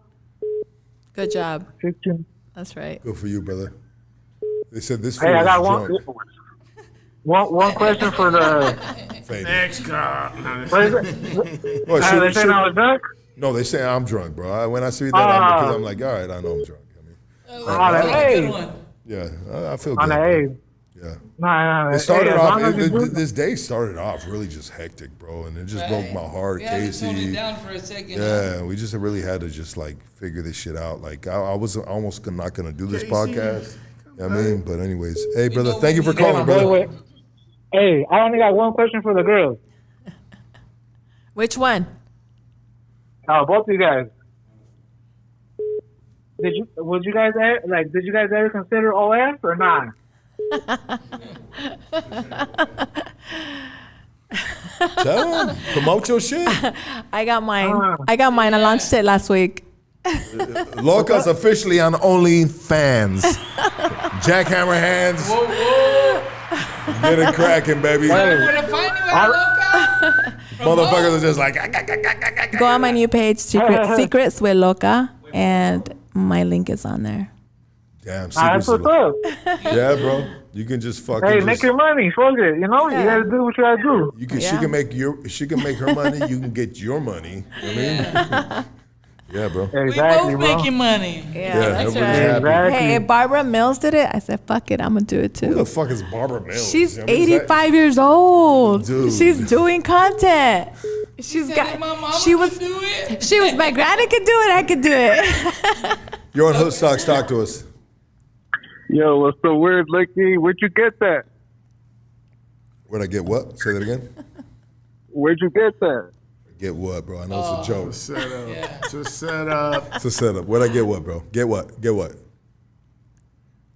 Good job. 16. That's right. Good for you, brother. They said this. Hey, I got one question for the next car. What is it? They saying I was drunk? No, they say I'm drunk, bro. When I see that, because I'm like, all right, I know I'm drunk. Hey, Yeah, I feel On good. the bro. A. Yeah. Nah, It started as off. long as you do- This day started off really just hectic, bro, and it just broke my heart, We had to tone Casey. it down for a second. Yeah, we just really had to just like figure this shit out. Like I was almost not gonna do this podcast. I mean, but anyways, hey brother, thank you for calling, brother. Hey, I only got one question for the girls. Which one? Both of you guys. Did you guys ever consider OF or not? Tell them, promote your shit. I got mine. I launched it last week. Loca's officially on OnlyFans. Jackhammer hands. Whoa, whoa. Get it cracking, baby. Where to find you at, Loca? Motherfuckers are just like. Go on my new page, Secrets with Loca, and my link is on there. Damn, That's what's up. Yeah, bro. You can just fucking. Hey, just, make your money. Fuck it. You know, you gotta do what you gotta do. You can. She can make her money. You can get your money. You know what I mean? Yeah, bro. Exactly, we both making money. Yeah, that's everybody's right. happy. Hey, if Barbara Mills did it, I said, fuck it, I'm gonna do it Who too. the fuck is Barbara Mills? She's I mean, is that- 85 years old. Dude. She's doing content. She was my granny could do it, I could do it. You're on Hoodstocks. Talk to us. Yo, what's so weird, Licky? Where'd you get that? Where'd I get what? Say that again. Where'd you get that? Get what, bro? I know it's a joke. Set up. Just set up. It's a setup. Where'd I get what, bro? Get what? Get what?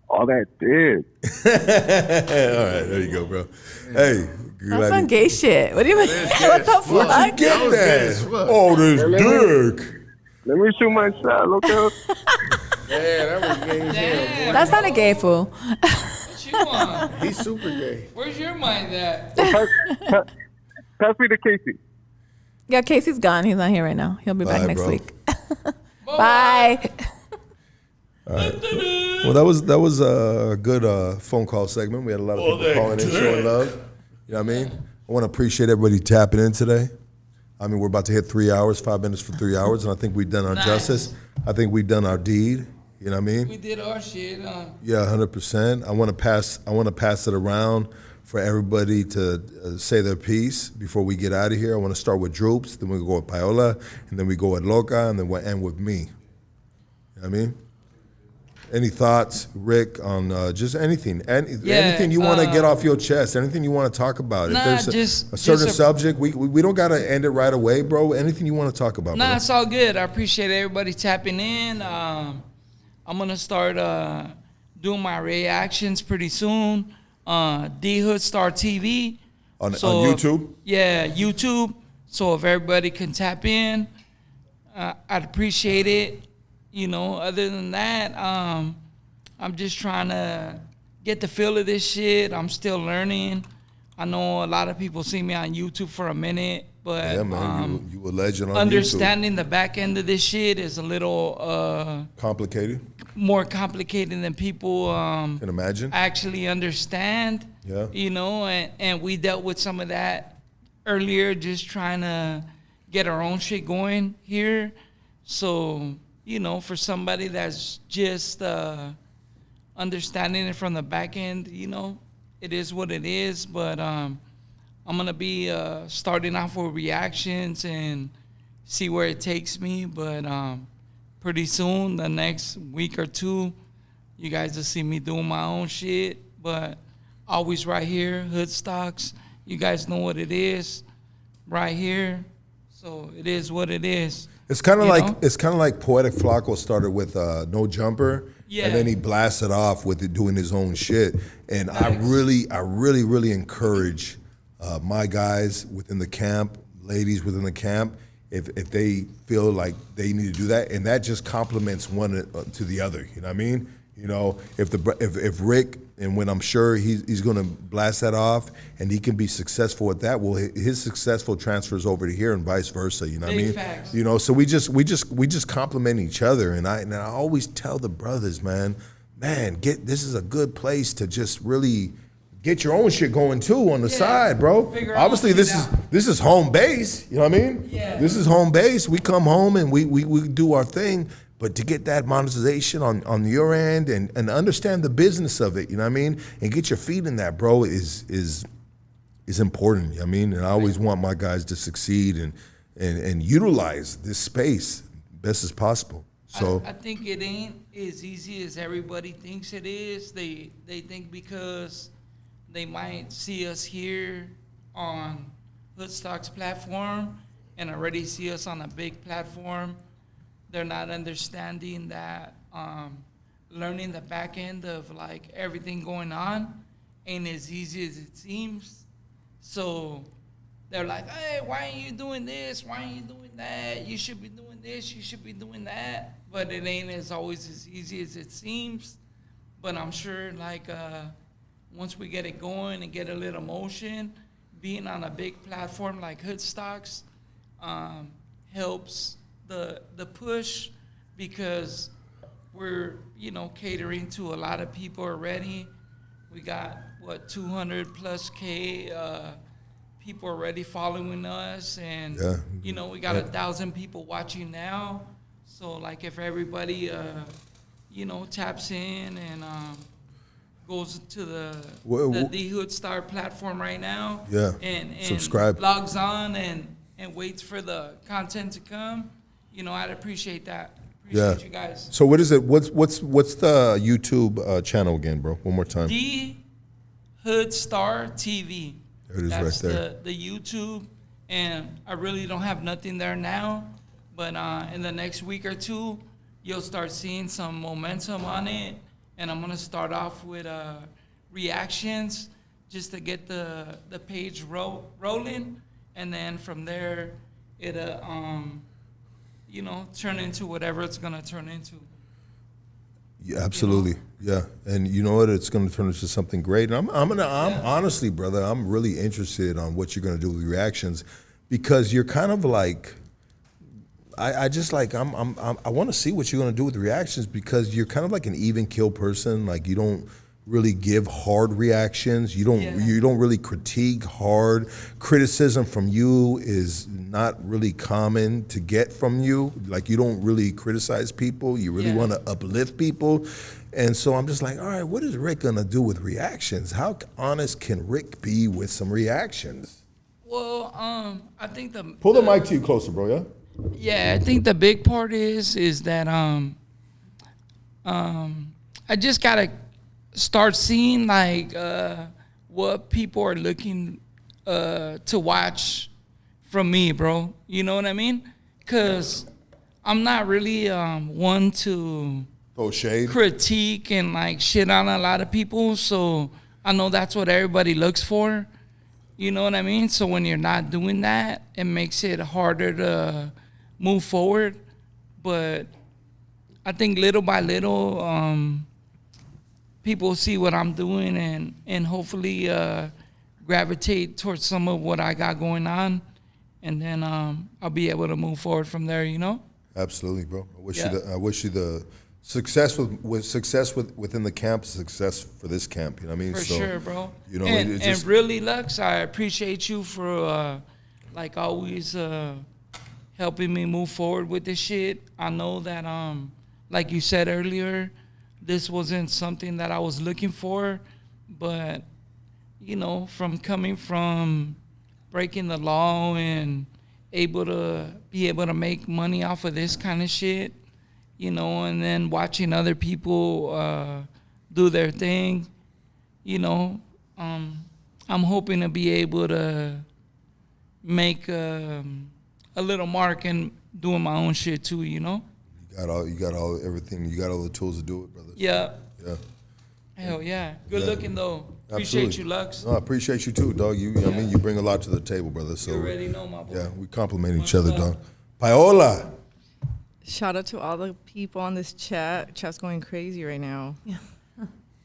All that did. All right, there you go, bro. Hey, That's some gay shit. What do you mean? What the fuck? Where'd you get that? Oh, this dick. Let me shoot my shot. Look out. Yeah, that was gay as hell, boy. That's not a gay fool. What you want? He's super gay. Where's your mind at? Pass me to Casey. Yeah, Casey's gone. He's not here right now. He'll be back Bye, next bro. week. Bye. All right. Well, that was a good phone call segment. We had a lot of people calling in, showing love. You know what I mean? I want to appreciate everybody tapping in today. I mean, we're about to hit 3 hours, 5 minutes for 3 hours, and I think we've done our justice. I think we've done our deed. You know what I mean? We did our shit. Yeah, 100%. I want to pass it around for everybody to say their piece before we get out of here. I want to start with Droops, then we go with Paola, and then we go with Loca, and then we'll end with me. You know what I mean? Any thoughts, Rick, on just anything? Anything you want to get off your chest? Anything you want to talk about? Nah, if there's a certain subject, we don't got to end it right away, bro. Anything you want to talk about, Nah, bro? it's all good. I appreciate everybody tapping in. I'm going to start doing my reactions pretty soon. D Hood Star TV. On YouTube? Yeah, YouTube. So if everybody can tap in, I'd appreciate it. You know, other than that, I'm just trying to get the feel of this shit. I'm still learning. I know a lot of people see me on YouTube for a minute, but Yeah, man, you a legend on understanding the back end of this shit is a little complicated. More complicated than people Can imagine. actually understand. Yeah. You know, and we dealt with some of that earlier, just trying to get our own shit going here. So, you know, for somebody that's just understanding it from the back end, you know, it is what it is. But I'm going to be starting off with reactions and see where it takes me. But pretty soon, the next week or two, you guys will see me doing my own shit. But always right here, Hood Stocks. You guys know what it is right here. So it is what it is. It's kind of like Poetic Flacco started with No Jumper, Yeah. and then he blasted off with it, doing his own shit. And I really encourage my guys within the camp, ladies within the camp, if they feel like they need to do that, and that just complements one to the other. You know what I mean? You know, if Rick, and when I'm sure he's going to blast that off and he can be successful at that, well, his successful transfers over to here and vice versa. You know what I mean? Facts. You know, so we just complement each other, and I always tell the brothers, man, this is a good place to just really get your own shit going too on the side, bro. Obviously, this is home base. You know what I mean? Yeah. This is home base. We come home and we do our thing. But to get that monetization on your end and understand the business of it, you know what I mean, and get your feet in that, bro, is important. You know what I mean, and I always want my guys to succeed and utilize this space best as possible. So I think it ain't as easy as everybody thinks it is. They think because they might see us here on Hoodstock's platform and already see us on a big platform, they're not understanding that learning the back end of like everything going on ain't as easy as it seems. So they're like, hey, why aren't you doing this? Why aren't you doing that? You should be doing this. You should be doing that. But it ain't as always as easy as it seems. But I'm sure like once we get it going and get a little motion, being on a big platform like Hoodstocks helps the push, because we're, you know, catering to a lot of people already. We got, 200 plus K people already following us, and you know, we got 1,000 people watching now. So like if everybody you know, taps in and goes to the Hood platform right now, and subscribe, logs on and waits for the content to come, you know, I'd appreciate that. Appreciate you guys. So what is it? What's the YouTube channel again, bro? One more time. The Hoodstar TV. There it is. That's right there. the YouTube, and I really don't have nothing there now, but in the next week or two, you'll start seeing some momentum on it, and I'm gonna start off with reactions just to get the page rolling, and then from there, it'll you know, turn into whatever it's gonna turn into. Yeah, absolutely. You know? Yeah, and you know what? It's going to turn into something great. And I'm honestly, brother, I'm really interested on what you're going to do with reactions, because you're kind of like, I just like I want to see what you're going to do with the reactions, because you're kind of like an even kill person. Like, you don't really give hard reactions. You don't really critique hard. Criticism from you is not really common to get from you. Like, you don't really criticize people. You really want to uplift people. And so I'm just like, all right, what is Rick gonna do with reactions? How honest can Rick be with some reactions? Well, I think pull the mic to you closer, bro. Yeah. Yeah, I think the big part is that I just gotta start seeing like what people are looking to watch from me, bro. You know what I mean? Because I'm not really one to shade, critique, and like shit on a lot of people. So I know that's what everybody looks for. You know what I mean? So when you're not doing that, it makes it harder to move forward. But I think little by little, people see what I'm doing and hopefully gravitate towards some of what I got going on, and then I'll be able to move forward from there. You know? Absolutely, bro. I wish you the success within the camp, success for this camp. You know what I mean? For sure, bro. You know, and really, Lux, I appreciate you for like always helping me move forward with this shit. I know that like you said earlier, this wasn't something that I was looking for, but you know, from coming from breaking the law and able to make money off of this kind of shit, you know, and then watching other people do their thing, you know, I'm hoping to be able to make a little mark and doing my own shit too, you know. You got all everything. You got all the tools to do it, brother. Yeah. Yeah. Hell yeah. Good looking though. Appreciate you, Lux. No, I appreciate you too, dog. I mean, you bring a lot to the table, brother. So you already know, my boy. Yeah, we compliment each other, dog. Paola. Shout out to all the people on this chat. Chat's going crazy right now. Yeah.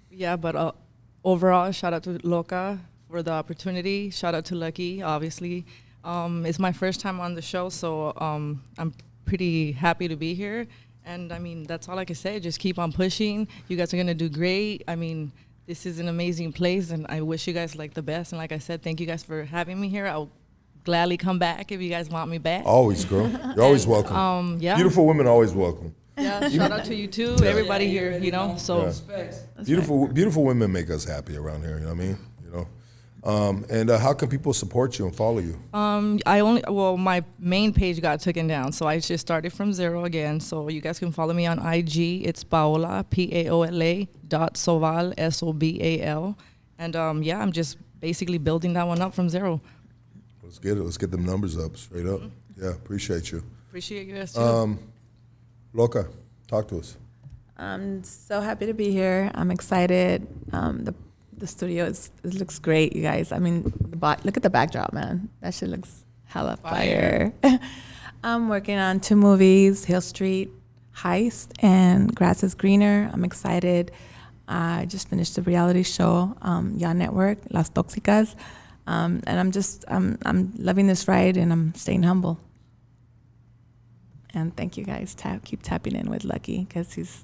Yeah, but overall, shout out to Loca for the opportunity. Shout out to Lucky, obviously. It's my first time on the show, so I'm pretty happy to be here. And I mean, that's all I can say. Just keep on pushing. You guys are gonna do great. I mean, this is an amazing place, and I wish you guys like the best. And like I said, thank you guys for having me here. I'll gladly come back if you guys want me back. Always, girl. You're always welcome. Yeah. Beautiful women always welcome. Yeah, shout out to you too, everybody here, you know. So Beautiful women make us happy around here, you know what I mean? You know. And how can people support you and follow you? My main page got taken down, so I just started from zero again. So you guys can follow me on IG. It's Paola, Paola .Sobal, Sobal, and I'm just basically building that one up from zero. Let's get it. Let's get them numbers up straight up. Yeah, appreciate you. Appreciate you guys too. Loca, talk to us. I'm so happy to be here. I'm excited. The studio it looks great, you guys. I mean, look at the backdrop, man. That shit looks hella fire. I'm working on 2 movies, Hill Street Heist and Grass is Greener. I'm excited. I just finished the reality show, Ya Network, Las Tóxicas. And I'm loving this ride and I'm staying humble. And thank you guys. Keep tapping in with Lucky because he's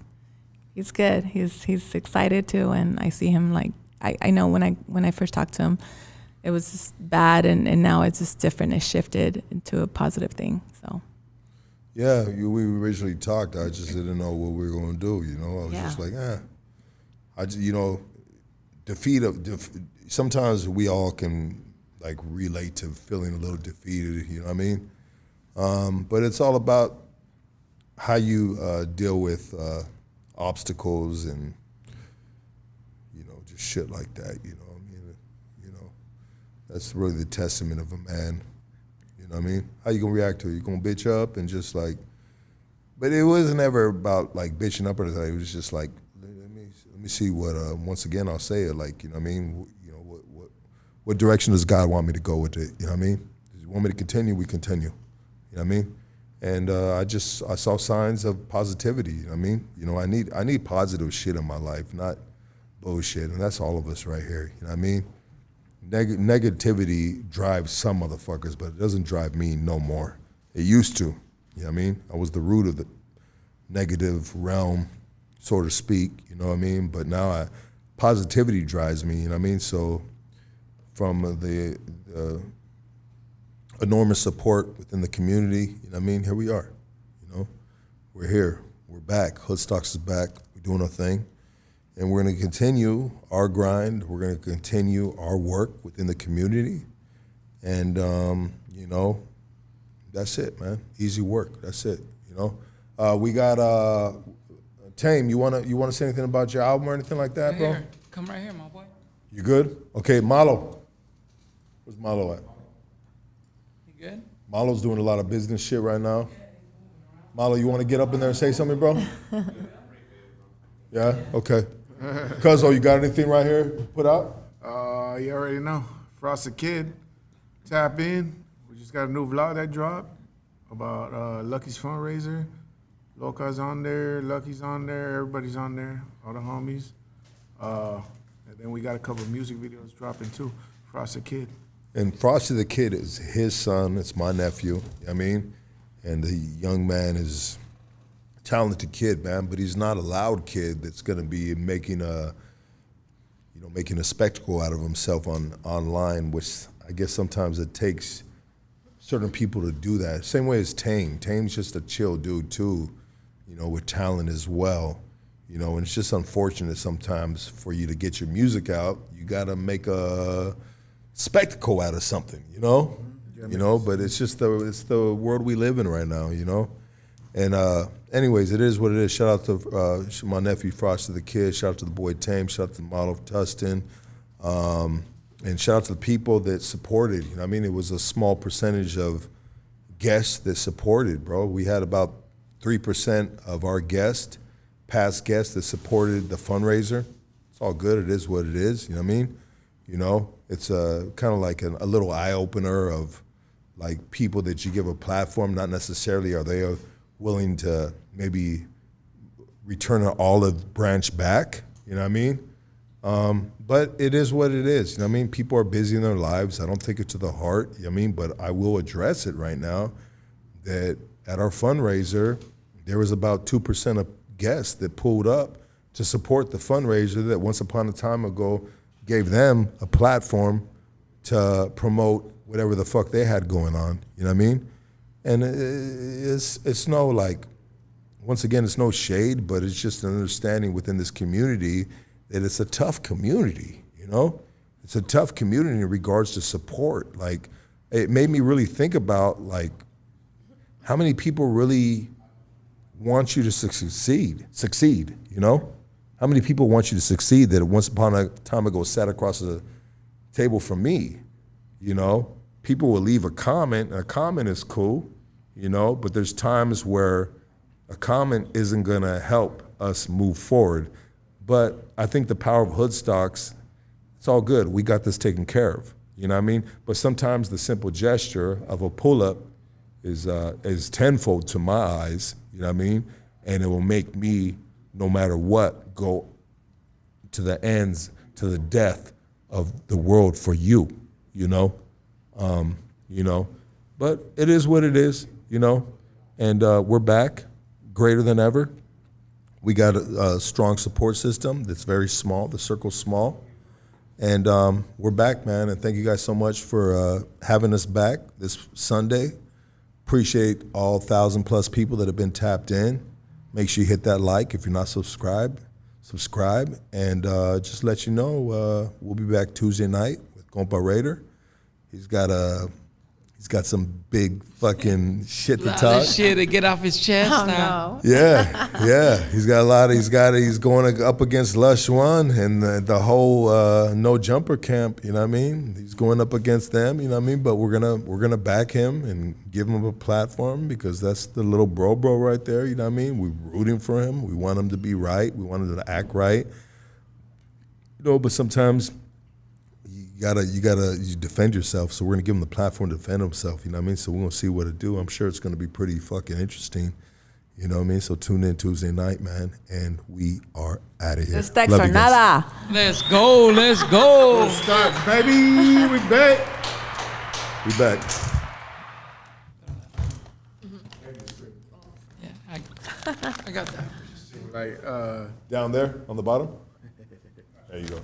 good. He's excited too, and I see him like I know when I first talked to him, it was just bad, and now it's just different. It shifted into a positive thing. So. Yeah, we originally talked. I just didn't know what we were going to do. You know, I was just like, sometimes we all can like relate to feeling a little defeated. You know what I mean? But it's all about how you deal with obstacles and just shit like that. You know, I mean, that's really the testament of a man. You know what I mean? How you gonna react to it? You gonna bitch up and just like? But it wasn't ever about like bitching up or anything. It was just like, let me see what. Once again, I'll say it like, you know what I mean? What direction does God want me to go with it? You know what I mean? Does He want me to continue? We continue. You know what I mean? And I saw signs of positivity. You know what I mean? You know, I need positive shit in my life, not bullshit. And that's all of us right here. You know what I mean? Negativity drives some motherfuckers, but it doesn't drive me no more. It used to. You know what I mean? I was the root of the negative realm, so to speak. You know what I mean? But now positivity drives me. You know what I mean? So from the enormous support within the community, you know what I mean? Here we are, you know? We're here, we're back. Hoodstocks is back, we're doing our thing. And we're gonna continue our grind, we're gonna continue our work within the community. And, that's it, man. Easy work, that's it, you know? We got, Tame, you wanna say anything about your album or anything like that, bro? Come right here, my boy. You good? Okay, Malo. Where's Malo at? Good? Malo's doing a lot of business shit right now. Malo, you want to get up in there and say something, bro? Yeah? Okay. Cuzzo, you got anything right here to put out? You already know. Frosted Kid. Tap in. We just got a new vlog that dropped about Lucky's fundraiser. Loca's on there. Lucky's on there. Everybody's on there. All the homies. And then we got a couple of music videos dropping too. Frosted Kid. And Frosty the Kid is his son. It's my nephew. You know what I mean? And the young man is a talented kid, man, but he's not a loud kid that's going to be making a spectacle out of himself online, which I guess sometimes it takes certain people to do that. Same way as Tame. Tame's just a chill dude too, with talent as well. And it's just unfortunate sometimes for you to get your music out, you got to make a spectacle out of something, but it's just the world we live in right now, And anyways, it is what it is. Shout out to my nephew Frosty the Kid. Shout out to the boy Tame. Shout out to the model Tustin. And shout out to the people that supported. It was a small percentage of guests that supported, bro. We had about 3% of our past guests that supported the fundraiser. It's all good. It is what it is. You know what I mean? It's kind of like a little eye-opener of like people that you give a platform, not necessarily are they willing to maybe return an olive branch back, you know what I mean? But it is what it is, you know what I mean? People are busy in their lives. I don't take it to the heart, you know what I mean? But I will address it right now that at our fundraiser, there was about 2% of guests that pulled up to support the fundraiser that once upon a time ago gave them a platform to promote whatever the fuck they had going on, you know what I mean? And it's no like, once again, it's no shade, but it's just an understanding within this community that it's a tough community, you know? It's a tough community in regards to support. Like, it made me really think about, like, how many people really want you to succeed, you know? How many people want you to succeed that once upon a time ago sat across the table from me, you know? People will leave a comment is cool, you know, but there's times where a comment isn't gonna help us move forward. But I think the power of Hoodstocks, it's all good. We got this taken care of, you know what I mean? But sometimes the simple gesture of a pull-up is tenfold to my eyes, you know what I mean? And it will make me, no matter what, go to the ends, to the death of the world for you, you know? You know, but it is what it is, you know? And we're back, greater than ever. We got a strong support system that's very small. The circle's small. And we're back, man. And thank you guys so much for having us back this Sunday. Appreciate all 1,000+ people that have been tapped in. Make sure you hit that like. If you're not subscribed, subscribe. And just let you know, we'll be back Tuesday night with Compa Raider. He's got some big fucking shit to talk. This shit to get off his chest now. No. Yeah. He's got a lot. He's going up against Lush One and the whole No Jumper camp. You know what I mean? He's going up against them. You know what I mean? But we're gonna back him and give him a platform because that's the little bro right there. You know what I mean? We're rooting for him. We want him to be right. We want him to act right. You know, but sometimes you gotta defend yourself. So we're gonna give him the platform to defend himself. You know what I mean? So we're gonna see what to do. I'm sure it's gonna be pretty fucking interesting. You know what I mean? So tune in Tuesday night, man, and we are out of here. Stacks for nada. Let's go. Stocks, baby. We back. We back. Yeah, I got that. Like Down there on the bottom. There you go.